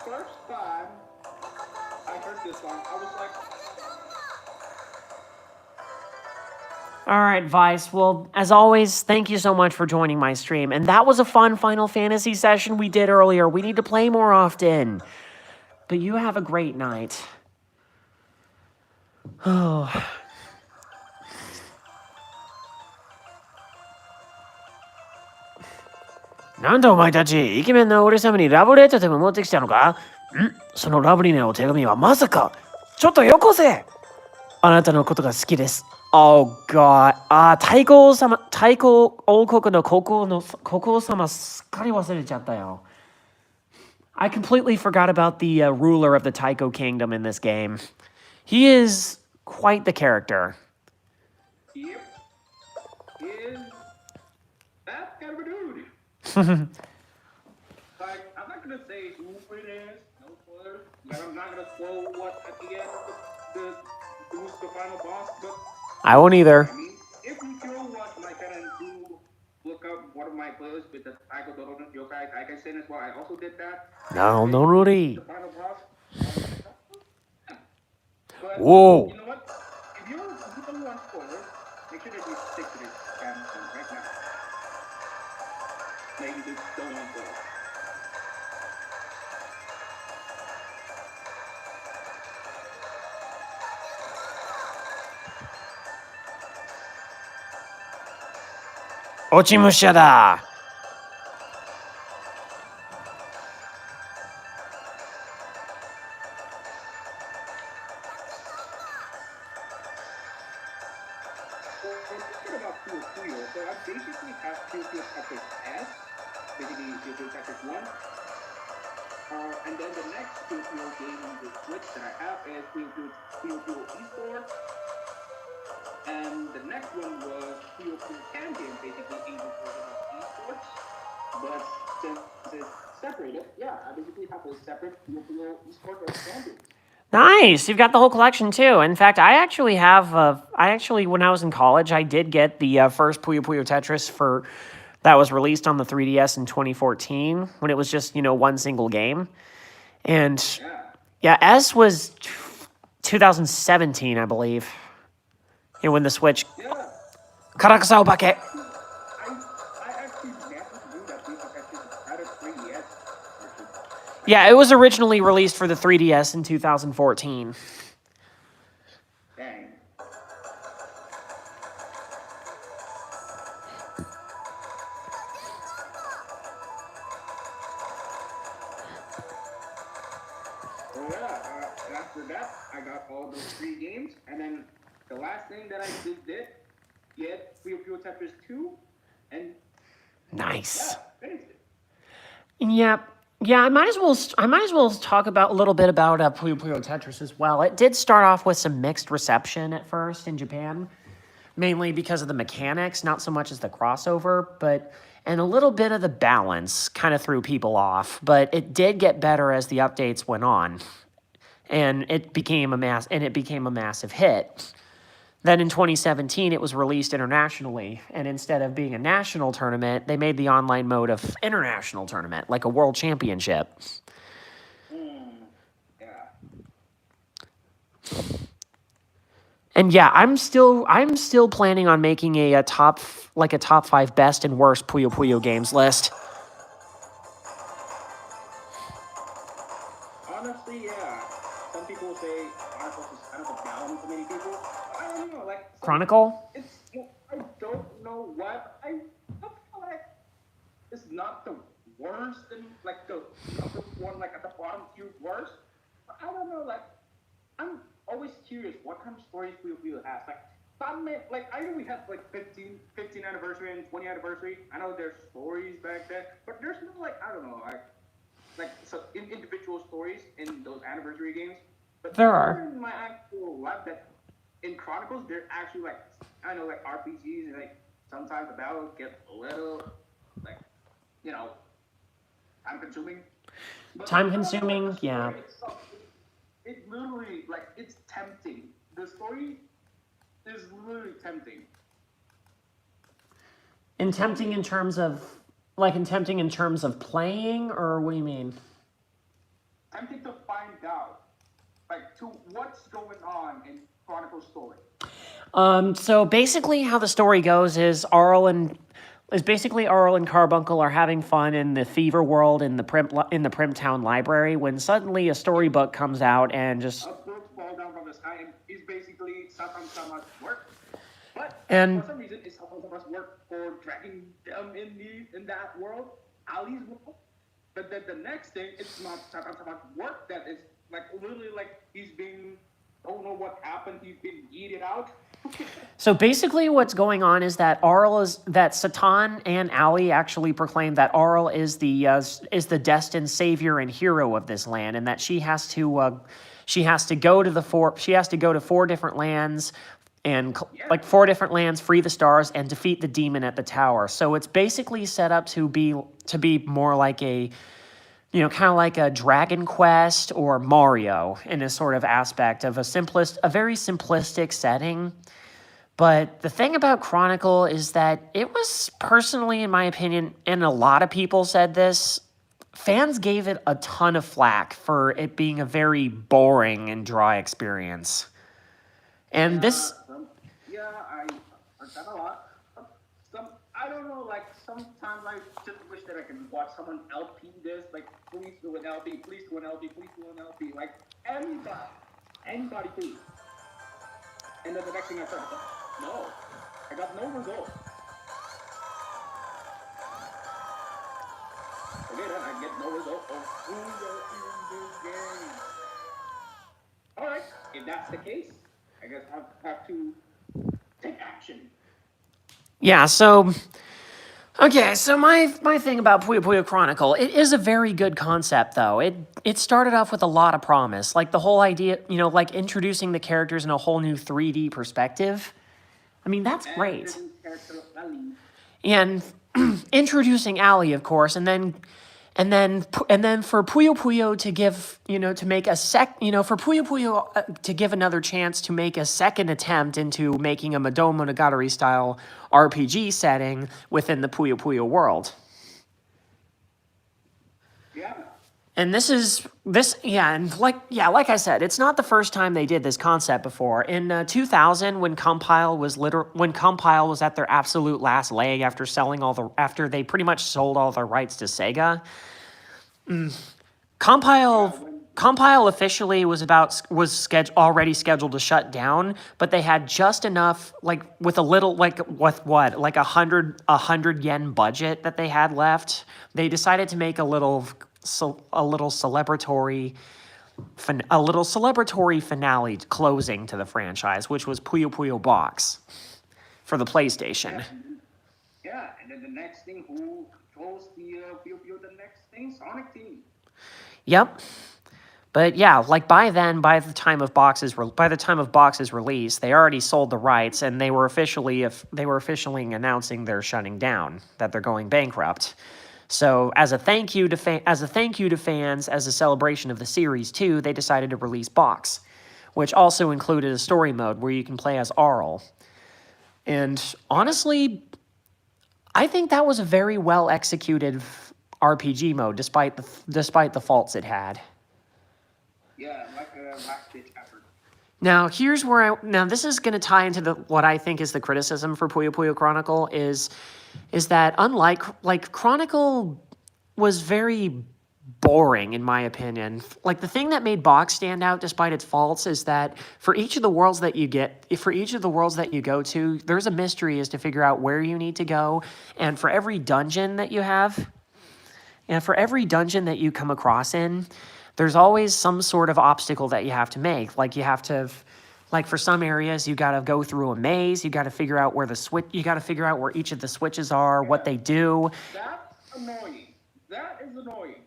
First time I heard this song, I was like, All right, Vice. Well, as always, thank you so much for joining my stream. And that was a fun Final Fantasy session we did earlier. We need to play more often. But you have a great night. Oh. なんだお前たち、イケメンの俺様にラブレターでも持ってきたのか？そのラブリーなお手紙はまさか。ちょっとよこせ。あなたのことが好きです。Oh God. 太鼓王国の国王様すっかり忘れちゃったよ。I completely forgot about the ruler of the Taiko Kingdom in this game. He is quite the character. Yep. He is that kind of a dude. Like, I'm not gonna say who it is, no spoilers. Like, I'm not gonna spoil what at the end who's the final boss, but I won't either. I mean, if you do watch my channel and do look up one of my playlists with the Taiko Dodo Yokai Taikai Sin as well, I also did that. No, no, Rudy. The final boss. But, Whoa. you know what? If you don't want spoilers, make sure that you stick to this channel right now. Maybe you just don't want spoilers. Ochimusha da. Thinking about Puyo, so I basically have Puyo Tetris S, basically Puyo Tetris 1. And then the next Puyo game on the Switch that I have is Puyo Esports. And the next one was Puyo Can Game, basically Asian version of esports. But since it's separated, yeah, I basically have a separate Puyo Esports or Can Game. Nice. You've got the whole collection too. In fact, I actually have. When I was in college, I did get the first Puyo Puyo Tetris that was released on the 3DS in 2014 when it was just one single game, and yeah, S was 2017, I believe. When the Switch. Yeah. Karakasao Bake. I actually never knew that Puyo Tetris had a 3DS version. Yeah, it was originally released for the 3DS in 2014. Dang. So yeah, and after that, I got all those 3 games, and then the last thing that I just did, get Puyo Puyo Tetris 2, and Nice. yeah, finished it. Yeah. I might as well talk about a little bit about Puyo Puyo Tetris as well. It did start off with some mixed reception at first in Japan, mainly because of the mechanics, not so much as the crossover, and a little bit of the balance kind of threw people off. But it did get better as the updates went on, and it became a massive hit. Then in 2017, it was released internationally, and instead of being a national tournament, they made the online mode of international tournament, like a world championship. Yeah. And yeah, I'm still planning on making a top 5 best and worst Puyo Puyo games list. Honestly, yeah. Some people say Chronicles is kind of a down for many people. I don't know, like Chronicle? I don't know what I feel like it's not the worst and like the number one, like at the bottom few worst. But I don't know, like I'm always curious what kind of stories Puyo Puyo has. Like I know we have like 15th anniversary and 20th anniversary. I know there's stories back then, but there's no like I don't know like so individual stories in those anniversary games. But there are in my actual life that in Chronicles they're actually like I know like RPGs and like sometimes the battles get a little like time consuming. Time consuming, yeah. It literally like it's tempting. The story is literally tempting. And tempting in terms of playing, or what do you mean? Tempting to find out, like, to what's going on in Chronicle's story. So basically, how the story goes is basically Arl and Carbuncle are having fun in the Fever World in the Primtown Library when suddenly a storybook comes out and just. A book fall down from the sky and is basically Satan-sama's work. But And for some reason, it's Satan-sama's work for dragging them in that world, Ali's world. But then the next thing, it's not Satan-sama's work that is like literally like he's being. Don't know what happened. He's been eaten out. So basically, what's going on is that Satan and Ali actually proclaim that Arl is the destined savior and hero of this land, and that she has to go to 4 different lands and like 4 different lands, free the stars, and defeat the demon at the tower. So it's basically set up to be more like a. Kind of like a Dragon Quest or Mario in a sort of aspect of a very simplistic setting. But the thing about Chronicle is that it was personally, in my opinion, and a lot of people said this, fans gave it a ton of flack for it being a very boring and dry experience. And this... I heard that a lot. I don't know, like, sometimes I just wish that I could watch someone LP this, like, please do an LP, please do an LP, please do an LP, like, anybody please. And then the next thing I started, no, I got no result. Okay, then I get no result of who in this game. Alright, if that's the case, I guess I have to take action. Yeah, so... Okay, so my thing about Puyo Puyo Chronicle, it is a very good concept, though. It started off with a lot of promise. Like, the whole idea, like, introducing the characters in a whole new 3D perspective. I mean, that's great. And introducing Ali, of course, and then for Puyo Puyo to give, to make a for Puyo Puyo to give another chance to make a second attempt into making a Madou Monogatari style RPG setting within the Puyo Puyo world. Yeah. And like I said, it's not the first time they did this concept before. In 2000, when Compile was at their absolute last leg after they pretty much sold all their rights to Sega, Compile officially was already scheduled to shut down, but they had just enough, with 100 yen budget that they had left. They decided to make a little celebratory finale closing to the franchise, which was Puyo Puyo Box for the PlayStation. Yeah, and then the next thing, who controls the Puyo Puyo? The next thing, Sonic Team. Yep. But yeah, by the time of Box's release, they already sold the rights, and they were officially announcing they're shutting down, that they're going bankrupt. So as a thank you to fans, as a celebration of the series too, they decided to release Box, which also included a story mode where you can play as Arl. And honestly, I think that was a very well executed RPG mode, despite the faults it had. Yeah, like a last-ditch effort. Now, this is going to tie into what I think is the criticism for Puyo Puyo Chronicle is that unlike Chronicle was very boring, in my opinion. Like, the thing that made Box stand out despite its faults is that for each of the worlds that you go to, there's a mystery as to figure out where you need to go, and for every dungeon that you have, and for every dungeon that you come across in, there's always some sort of obstacle that you have to make. Like, you have to, for some areas, you got to go through a maze. You got to figure out where each of the switches are, what they do. That's annoying. That is annoying.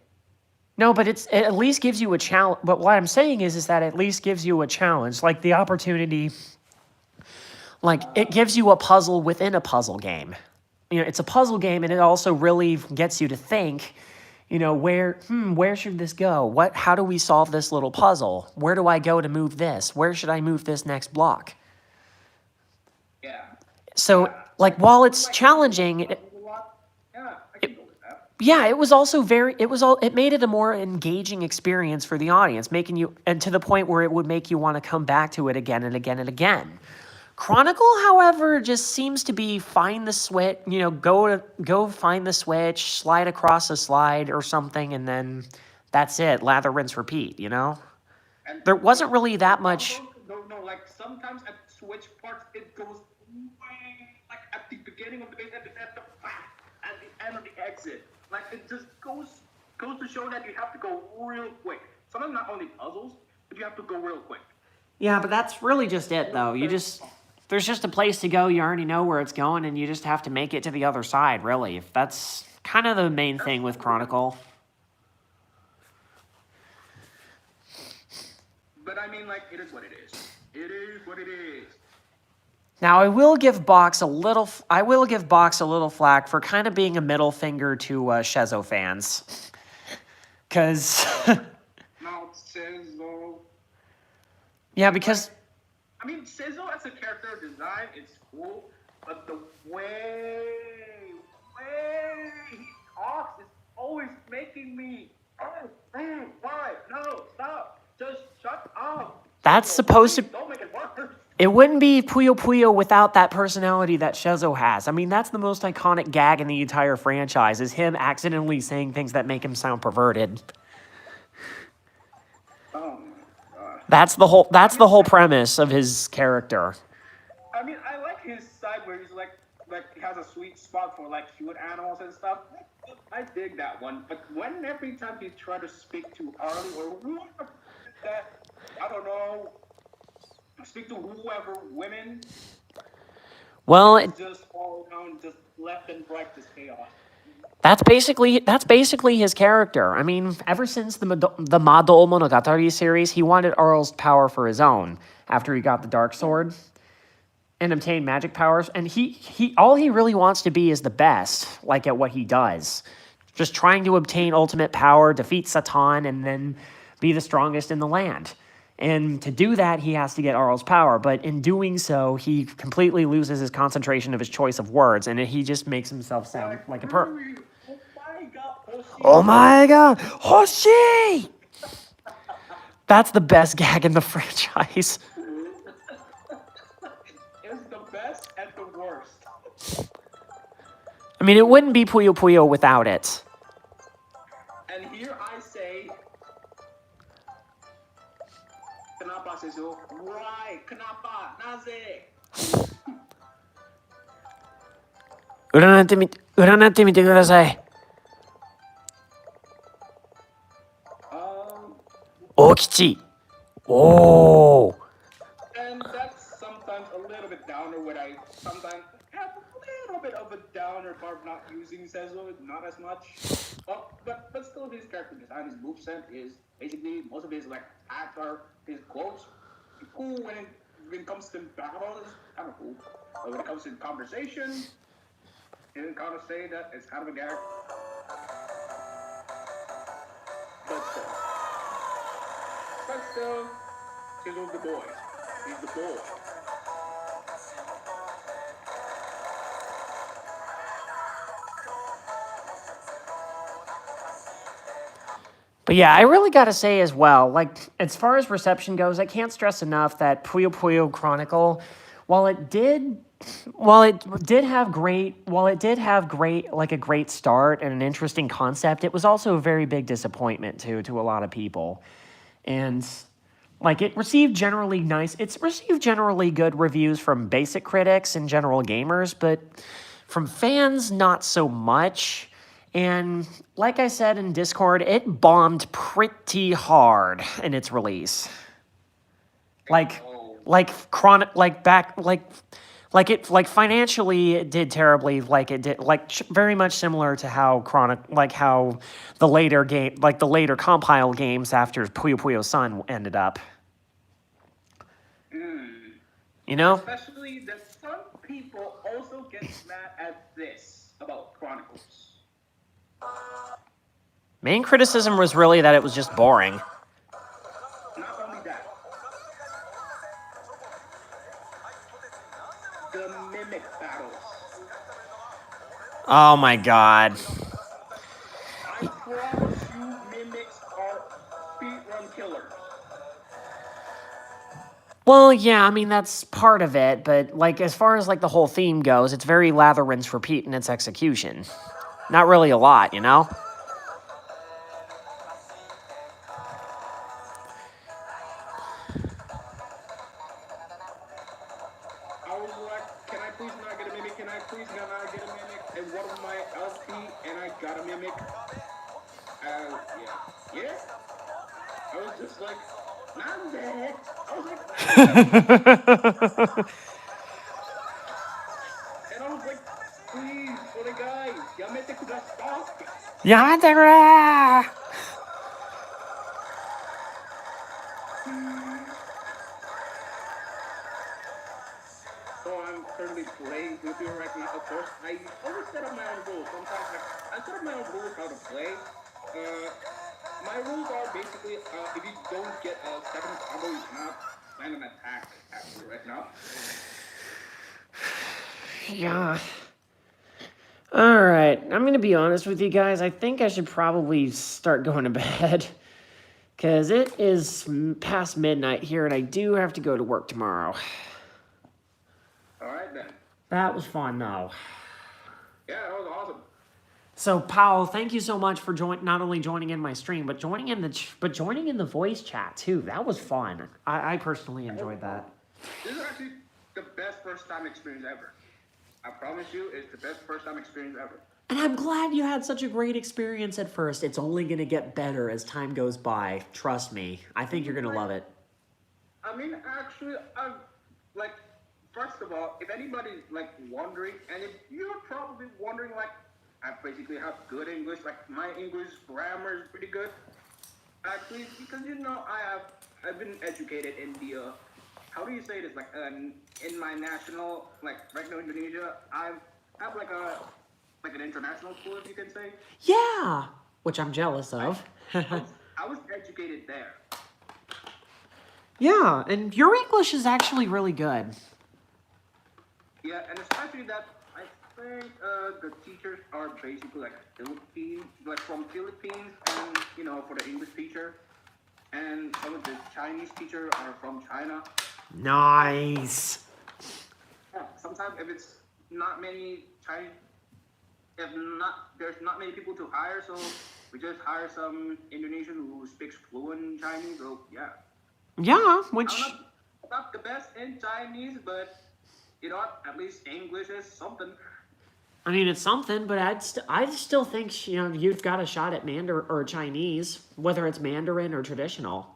No, but it at least gives you a challenge. But what I'm saying is that it at least gives you a challenge, like the opportunity. Like, it gives you a puzzle within a puzzle game. It's a puzzle game, and it also really gets you to think. Where should this go? How do we solve this little puzzle? Where do I go to move this? Where should I move this next block? Yeah. So, while it's challenging, it was also it made it a more engaging experience for the audience, and to the point where it would make you want to come back to it again and again and again. Chronicle, however, just seems to be find the switch, go find the switch, slide across a slide or something, and then that's it. Lather, rinse, repeat, And There wasn't really that much. No, like sometimes at switch parts it goes way like at the beginning of the base, at the end of the exit. Like it just goes to show that you have to go real quick. Sometimes not only puzzles, but you have to go real quick. Yeah, but that's really just it, though. There's just a place to go. You already know where it's going, and you just have to make it to the other side, really. That's kind of the main thing with Chronicle. But I mean, like, it is what it is. It is what it is. Now, I will give Box a little flack for kind of being a middle finger to Shezo fans, because. Now, Seizo. Yeah, because. I mean, Seizo as a character design, it's cool, but the way he talks is always making me. Oh, man, why? No, stop. Just shut up. That's supposed to. Don't make it worse. It wouldn't be Puyo Puyo without that personality that Shezo has. I mean, that's the most iconic gag in the entire franchise, is him accidentally saying things that make him sound perverted. Oh my god. That's the whole premise of his character. I mean, I like his side where he's like he has a sweet spot for like cute animals and stuff. I dig that one. But when every time he tries to speak to Harley or whoever that, I don't know, speak to whoever, women. Well, just all around, just left and right, just chaos. That's basically his character. I mean, ever since the Mado Monogatari series, he wanted Arl's power for his own after he got the Dark Sword and obtained magic powers. And all he really wants to be is the best, like at what he does. Just trying to obtain ultimate power, defeat Satan, and then be the strongest in the land. And to do that, he has to get Arl's power. But in doing so, he completely loses his concentration of his choice of words, and he just makes himself sound like a Oh my god, Hoshi! Oh my god, Hoshi! That's the best gag in the franchise. It's the best and the worst. I mean, it wouldn't be Puyo Puyo without it. And here I say, Kenapa Seizo? Why? Kenapa? Naze? 占ってみてください。大吉。おー。 And that's sometimes a little bit downer when I sometimes have a little bit of a downer part not using Seizo, not as much. But still his character design, his moveset is basically most of his like acts are his quotes. Cool when it comes to battle, it's kind of cool. But when it comes to conversation, he can kind of say that it's kind of a gag. But still, Seizo's the boy. He's the boy. But yeah, I really gotta say as well, like, as far as reception goes, I can't stress enough that Puyo Puyo Chronicle, while it did have a great start and an interesting concept, it was also a very big disappointment to a lot of people. And like it's received generally good reviews from basic critics and general gamers, but from fans, not so much. And like I said in Discord, it bombed pretty hard in its release. Financially it did terribly, very much similar to how the later compile games after Puyo Puyo Sun ended up. You know? Especially that some people also get mad at this about Chronicles. Main criticism was really that it was just boring. Not only that, the mimic battles. Oh my god. I promise you, mimics are speedrun killers. Well, yeah, I mean, that's part of it, but, like, as far as, like, the whole theme goes, it's very lather, rinse, repeat in its execution. Not really a lot, you know? I was like, can I please not get a mimic? Can I please not get a mimic? And one of my LP, and I got a mimic. Yeah. I was just like, not dead. I was like, and I was like, please, for the guys, yamete kudasai. Yamete! So I'm currently playing with you right now. Of course, I always set up my own rules. Sometimes I set up my own rules how to play. My rules are basically, if you don't get a second combo, you cannot land an attack after right now. Yeah. Alright, I'm gonna be honest with you guys. I think I should probably start going to bed. Because it is past midnight here, and I do have to go to work tomorrow. Alright then. That was fun, though. Yeah, that was awesome. So, Powell, thank you so much for not only joining in my stream, but joining in the voice chat, too. That was fun. I personally enjoyed that. This is actually the best first-time experience ever. I promise you, it's the best first-time experience ever. And I'm glad you had such a great experience at first. It's only going to get better as time goes by. Trust me. I think you're going to love it. I mean, actually, like, first of all, if anybody's, like, wondering, and if you're probably wondering, like, I basically have good English, like, my English grammar is pretty good. Actually, because, you know, I've been educated in the, how do you say this, like, in my national, like, right now, Indonesia, I have, like, an international school, if you can say. Yeah, which I'm jealous of. I was educated there. Yeah, and your English is actually really good. Yeah, and especially that I think the teachers are basically like Philippines, like from Philippines, and you know, for the English teacher, and some of the Chinese teachers are from China. Nice. Yeah, sometimes if it's not many Chinese. There's not many people to hire, so we just hire some Indonesian who speaks fluent Chinese. So yeah. Yeah, which I'm not the best in Chinese, but you know what? At least English is something. I mean, it's something, but I still think you've got a shot at Mandarin or Chinese, whether it's Mandarin or traditional.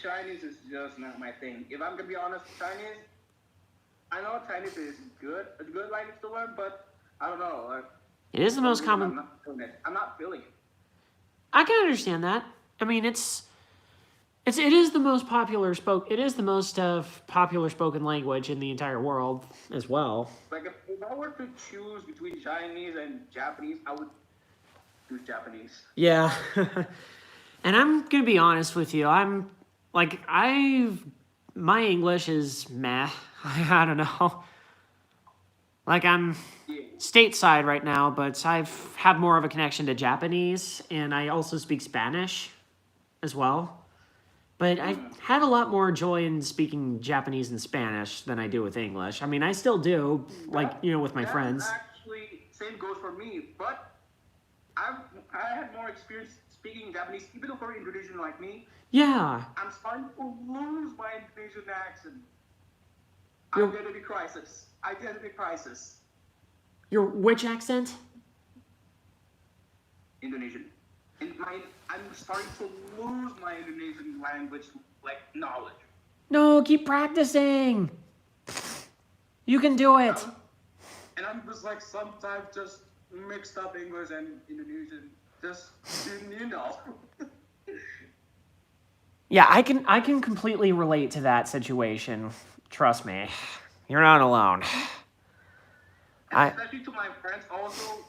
Chinese is just not my thing. If I'm gonna be honest, Chinese. I know Chinese is good. It's a good language to learn, but I don't know. Like, It is the most common. I'm not feeling it. I can understand that. I mean, it is the most popular popular spoken language in the entire world as well. Like if I were to choose between Chinese and Japanese, I would choose Japanese. Yeah, and I'm gonna be honest with you. My English is meh. I don't know. Like, I'm stateside right now, but I've had more of a connection to Japanese, and I also speak Spanish as well. But I have a lot more joy in speaking Japanese and Spanish than I do with English. I mean, I still do, with my friends. Actually, same goes for me, but I had more experience speaking Japanese, even though for an Indonesian like me. Yeah. I'm starting to lose my Indonesian accent. Identity crisis. Your which accent? Indonesian. I'm starting to lose my Indonesian language, like, knowledge. No, keep practicing. You can do it. And I'm just, like, sometimes just mixed up English and Indonesian. Just, you know. Yeah, I can completely relate to that situation. Trust me. You're not alone. Especially to my friends also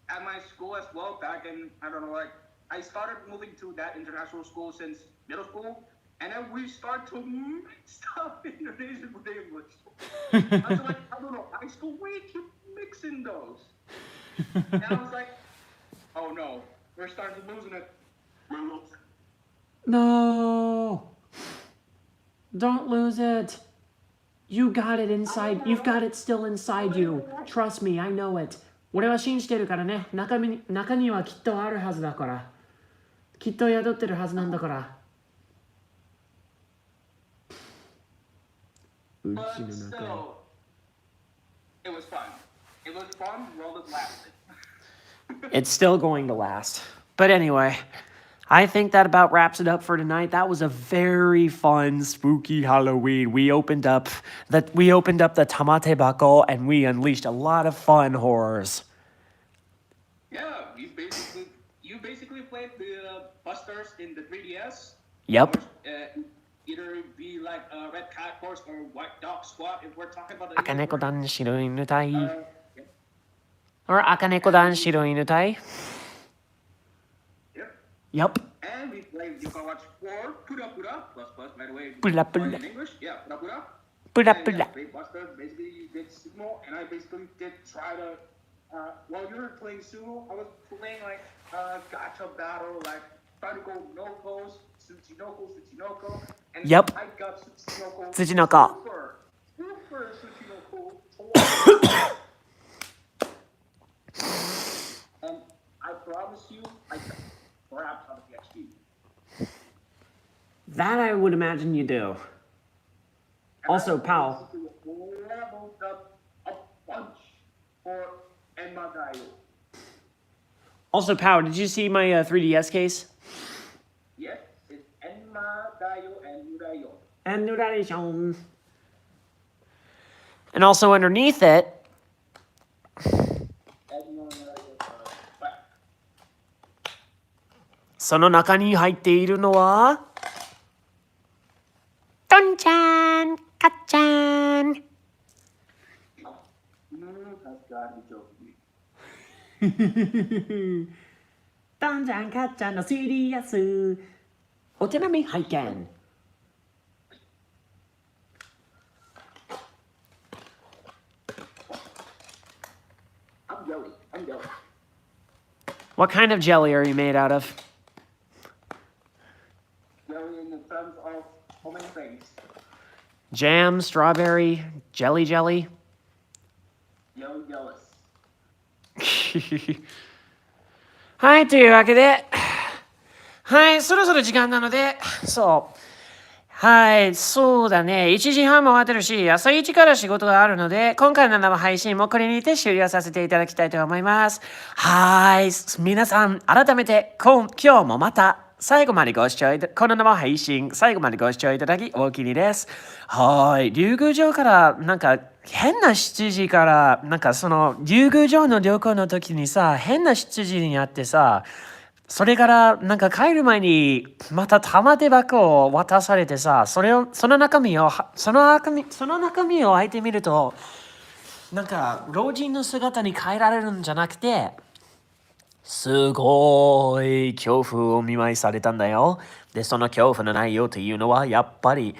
at my school as well, back in, I don't know, like, I started moving to that international school since middle school, and then we start to mix up Indonesian with English. I was like, I don't know, high school, we keep mixing those. And I was like, oh no, we're starting to losing it. No. Don't lose it. You got it inside. You've got it still inside you. Trust me, I know it. 俺は信じてるからね。中にはきっとあるはずだから。きっと宿ってるはずなんだから。うちの But 中に。 still, it was fun. It was fun while it lasted. It's still going to last. But anyway, I think that about wraps it up for tonight. That was a very fun, spooky Halloween. We opened up the Tamate Bako and we unleashed a lot of fun horrors. Yeah, you basically played the Busters in the 3DS. Yep. Either be like a Red Cat Horse or White Dog Squad if we're talking about the Akaneko dan shiro inu tai. yeah. Or Akaneko dan shiro inu tai. Yep. Yep. And we played, you can watch 4 Pura Pura plus by the way. Pura Pura. In English, yeah, Pura Pura. Pura And, pura. yeah, played Buster, basically you did sumo, and I basically did try to, while you were playing sumo, I was playing like gacha battle, like try to go no-cos, Tsuchinoko, and Yep. I got Tsuchinoko. Tsuchinoko. Super Tsuchinoko. And I promise you, I got crap out of the XP. That I would imagine you do. Also, And I pal. basically leveled up a bunch for Enmagayo. Also, Pow, did you see my 3DS case? Yes, it's Enmagayo and Urayo. And Nurarishon. And also underneath it, But その中に入っているのは、トンちゃん、カッちゃん。that's gotta be joking me. トンちゃん、カッちゃんのシリアス。お手並み拝見。I'm jelly. What kind of jelly are you made out of? Jelly in the terms of so many things. Jam, strawberry, jelly. Jelly jealous. はい、というわけで、はい、そろそろ時間なので、そう。はい、そうだね。1時半も終わってるし、朝一から仕事があるので、今回の生配信もこれにて終了させていただきたいと思います。はい、皆さん、改めて、今日もまた、最後までご視聴この生配信、最後までご視聴いただき、おおきにです。はい、竜宮城から、なんか、変な7時から、なんかその、竜宮城の旅行の時にさ、変な7時にあってさ、それからなんか帰る前にまた玉手箱を渡されてさ、その中身を開いてみると、なんか老人の姿に変えられるんじゃなくて、すごい恐怖を見舞いされたんだよ。で、その恐怖の内容というのはやっぱり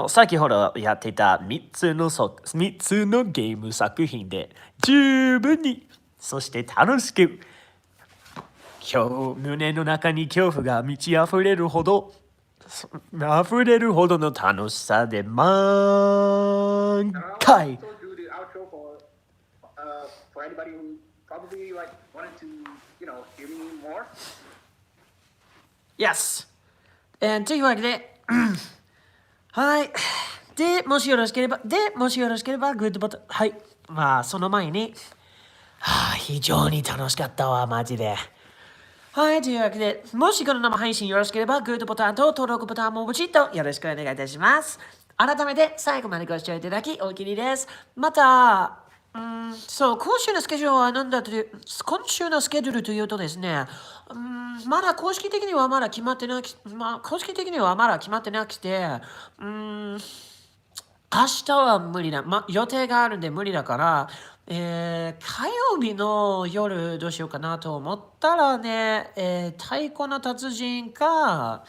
先ほどやっていた3つのゲーム作品で十分に、そして楽しく、胸の中に恐怖が満ち溢れるほどの楽しさで満開。 Also do the outro for anybody who probably like wanted to, hear me more. Yes! というわけで、はい。で、もしよろしければ、グッドボタン、はい。まあ、その前に、非常に楽しかったわ、マジで。はい、というわけで、もしこの生配信よろしければ、グッドボタンと登録ボタンもポチッとよろしくお願いいたします。改めて最後までご視聴いただき、お気に入りです。また、そう、今週のスケジュールは何だという、今週のスケジュールというとですね、まだ公式的にはまだ決まってなくて、明日は無理だ。予定があるんで無理だから、火曜日の夜どうしようかなと思ったらね、太鼓の達人か、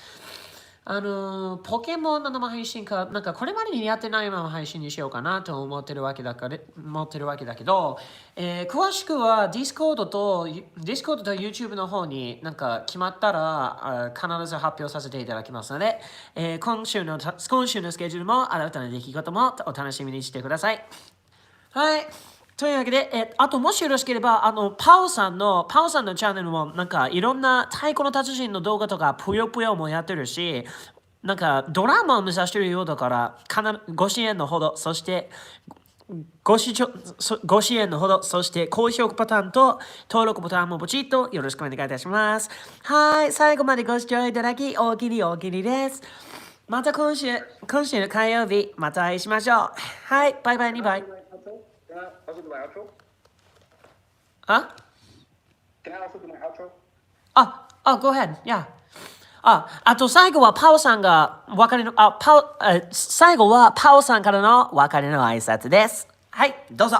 ポケモンの生配信か、なんかこれまでにやってない生配信にしようかなと思ってるわけだけど、詳しくは Discord と YouTube の方になんか決まったら必ず発表させていただきますので、今週のスケジュールも新たな出来事もお楽しみにしてください。はい。というわけで、あともしよろしければ、パオさんのチャンネルも、なんかいろんな太鼓の達人の動画とか、ぷよぷよもやってるし、なんかドラマを目指してるようだから、ご支援のほど、そして、ご支援のほど、そして高評価ボタンと登録ボタンもポチッとよろしくお願いいたします。はい、最後までご視聴いただき、おおきにです。また今週の火曜日、またお会いしましょう。はい、バイバイ2バイ。あ Can I also do my outro? go ahead. Yeah. あと最後はパオさんが最後はパオさんからの別れの挨拶です。はい、どうぞ。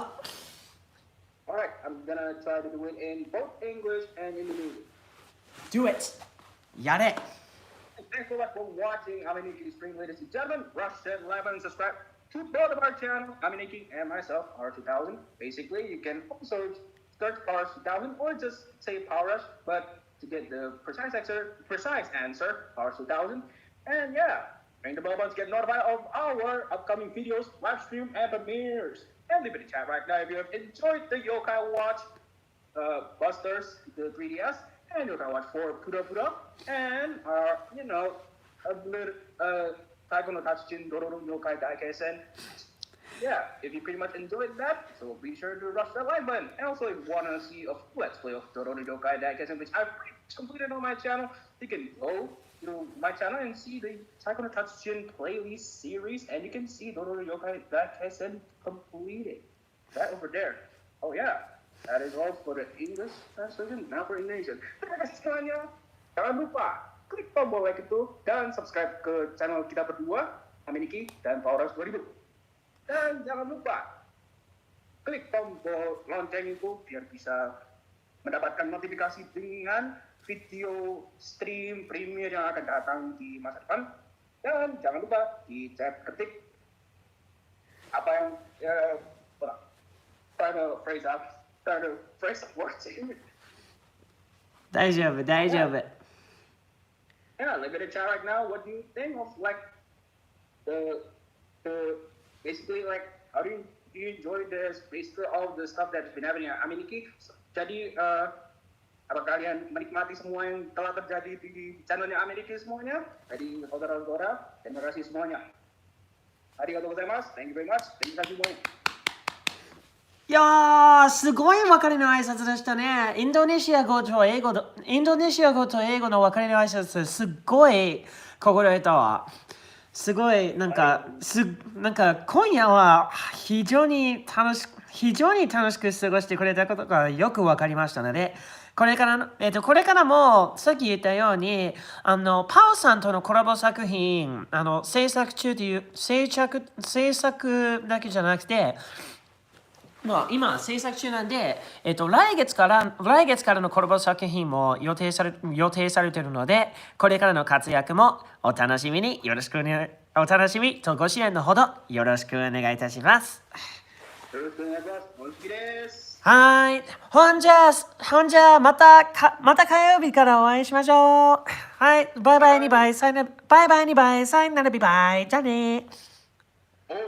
Alright, I'm gonna try to do it in both English and Indonesian. Do it. やれ。Thanks so much for watching Aminiki Stream, ladies and gentlemen. Rush that like and subscribe to both of our channel, Aminiki and myself, R2000. Basically, you can also search R2000 or just say Power Rush, but to get the precise answer, R2000. And yeah, ring the bell button to get notified of our upcoming videos, live stream, and premieres. And leave it in the chat right now if you have enjoyed the Yokai Watch Busters, the 3DS, and Yokai Watch 4 Pura Pura, and Taiko no Tachijin Dororo Yokai Daikeisen. Yeah, if you pretty much enjoyed that, so be sure to rush that like button. And also, if you want to see a full Let's Play of Dororo Yokai Daikeisen, which I've completed on my channel, you can go to my channel and see the Taiko no Tachijin playlist series, and you can see Dororo Yokai Daikeisen completed. That over there. Oh yeah, that is all for the English translation. Now for Indonesian. Terima kasih semuanya. Jangan lupa klik tombol like itu dan subscribe ke channel kita berdua, Aminiki dan Power 2000. Dan jangan lupa klik tombol lonceng itu biar bisa mendapatkan notifikasi dengan video stream premiere yang akan datang di masa depan. Dan jangan lupa di chat ketik apa yang try to phrase the words. 大丈夫。Yeah, look at the chat right now. What do you think of like the basically like how do you enjoy this basically all the stuff that's been happening at Aminiki? Jadi apa kalian menikmati semua yang telah terjadi di channelnya Aminiki semuanya? Jadi saudara-saudara, terima kasih semuanya. Arigatou gozaimasu. Thank you very much. Terima kasih semuanya. いやー、すごい別れの挨拶でしたね。インドネシア語と英語の別れの挨拶、すっごい心得たわ。すごい、なんか今夜は非常に楽しく過ごしてくれたことがよくわかりましたので、これからもさっき言ったように、パオさんとのコラボ作品、制作中という制作だけじゃなくて、今制作中なんで、来月からのコラボ作品も予定されているので、これからの活躍もお楽しみとご支援のほどよろしくお願いいたします。よろしくお願いします。お好きです。はい。ほんじゃまた火曜日からお会いしましょう。はい。バイバイ2倍。さよならビバイ。じゃあね。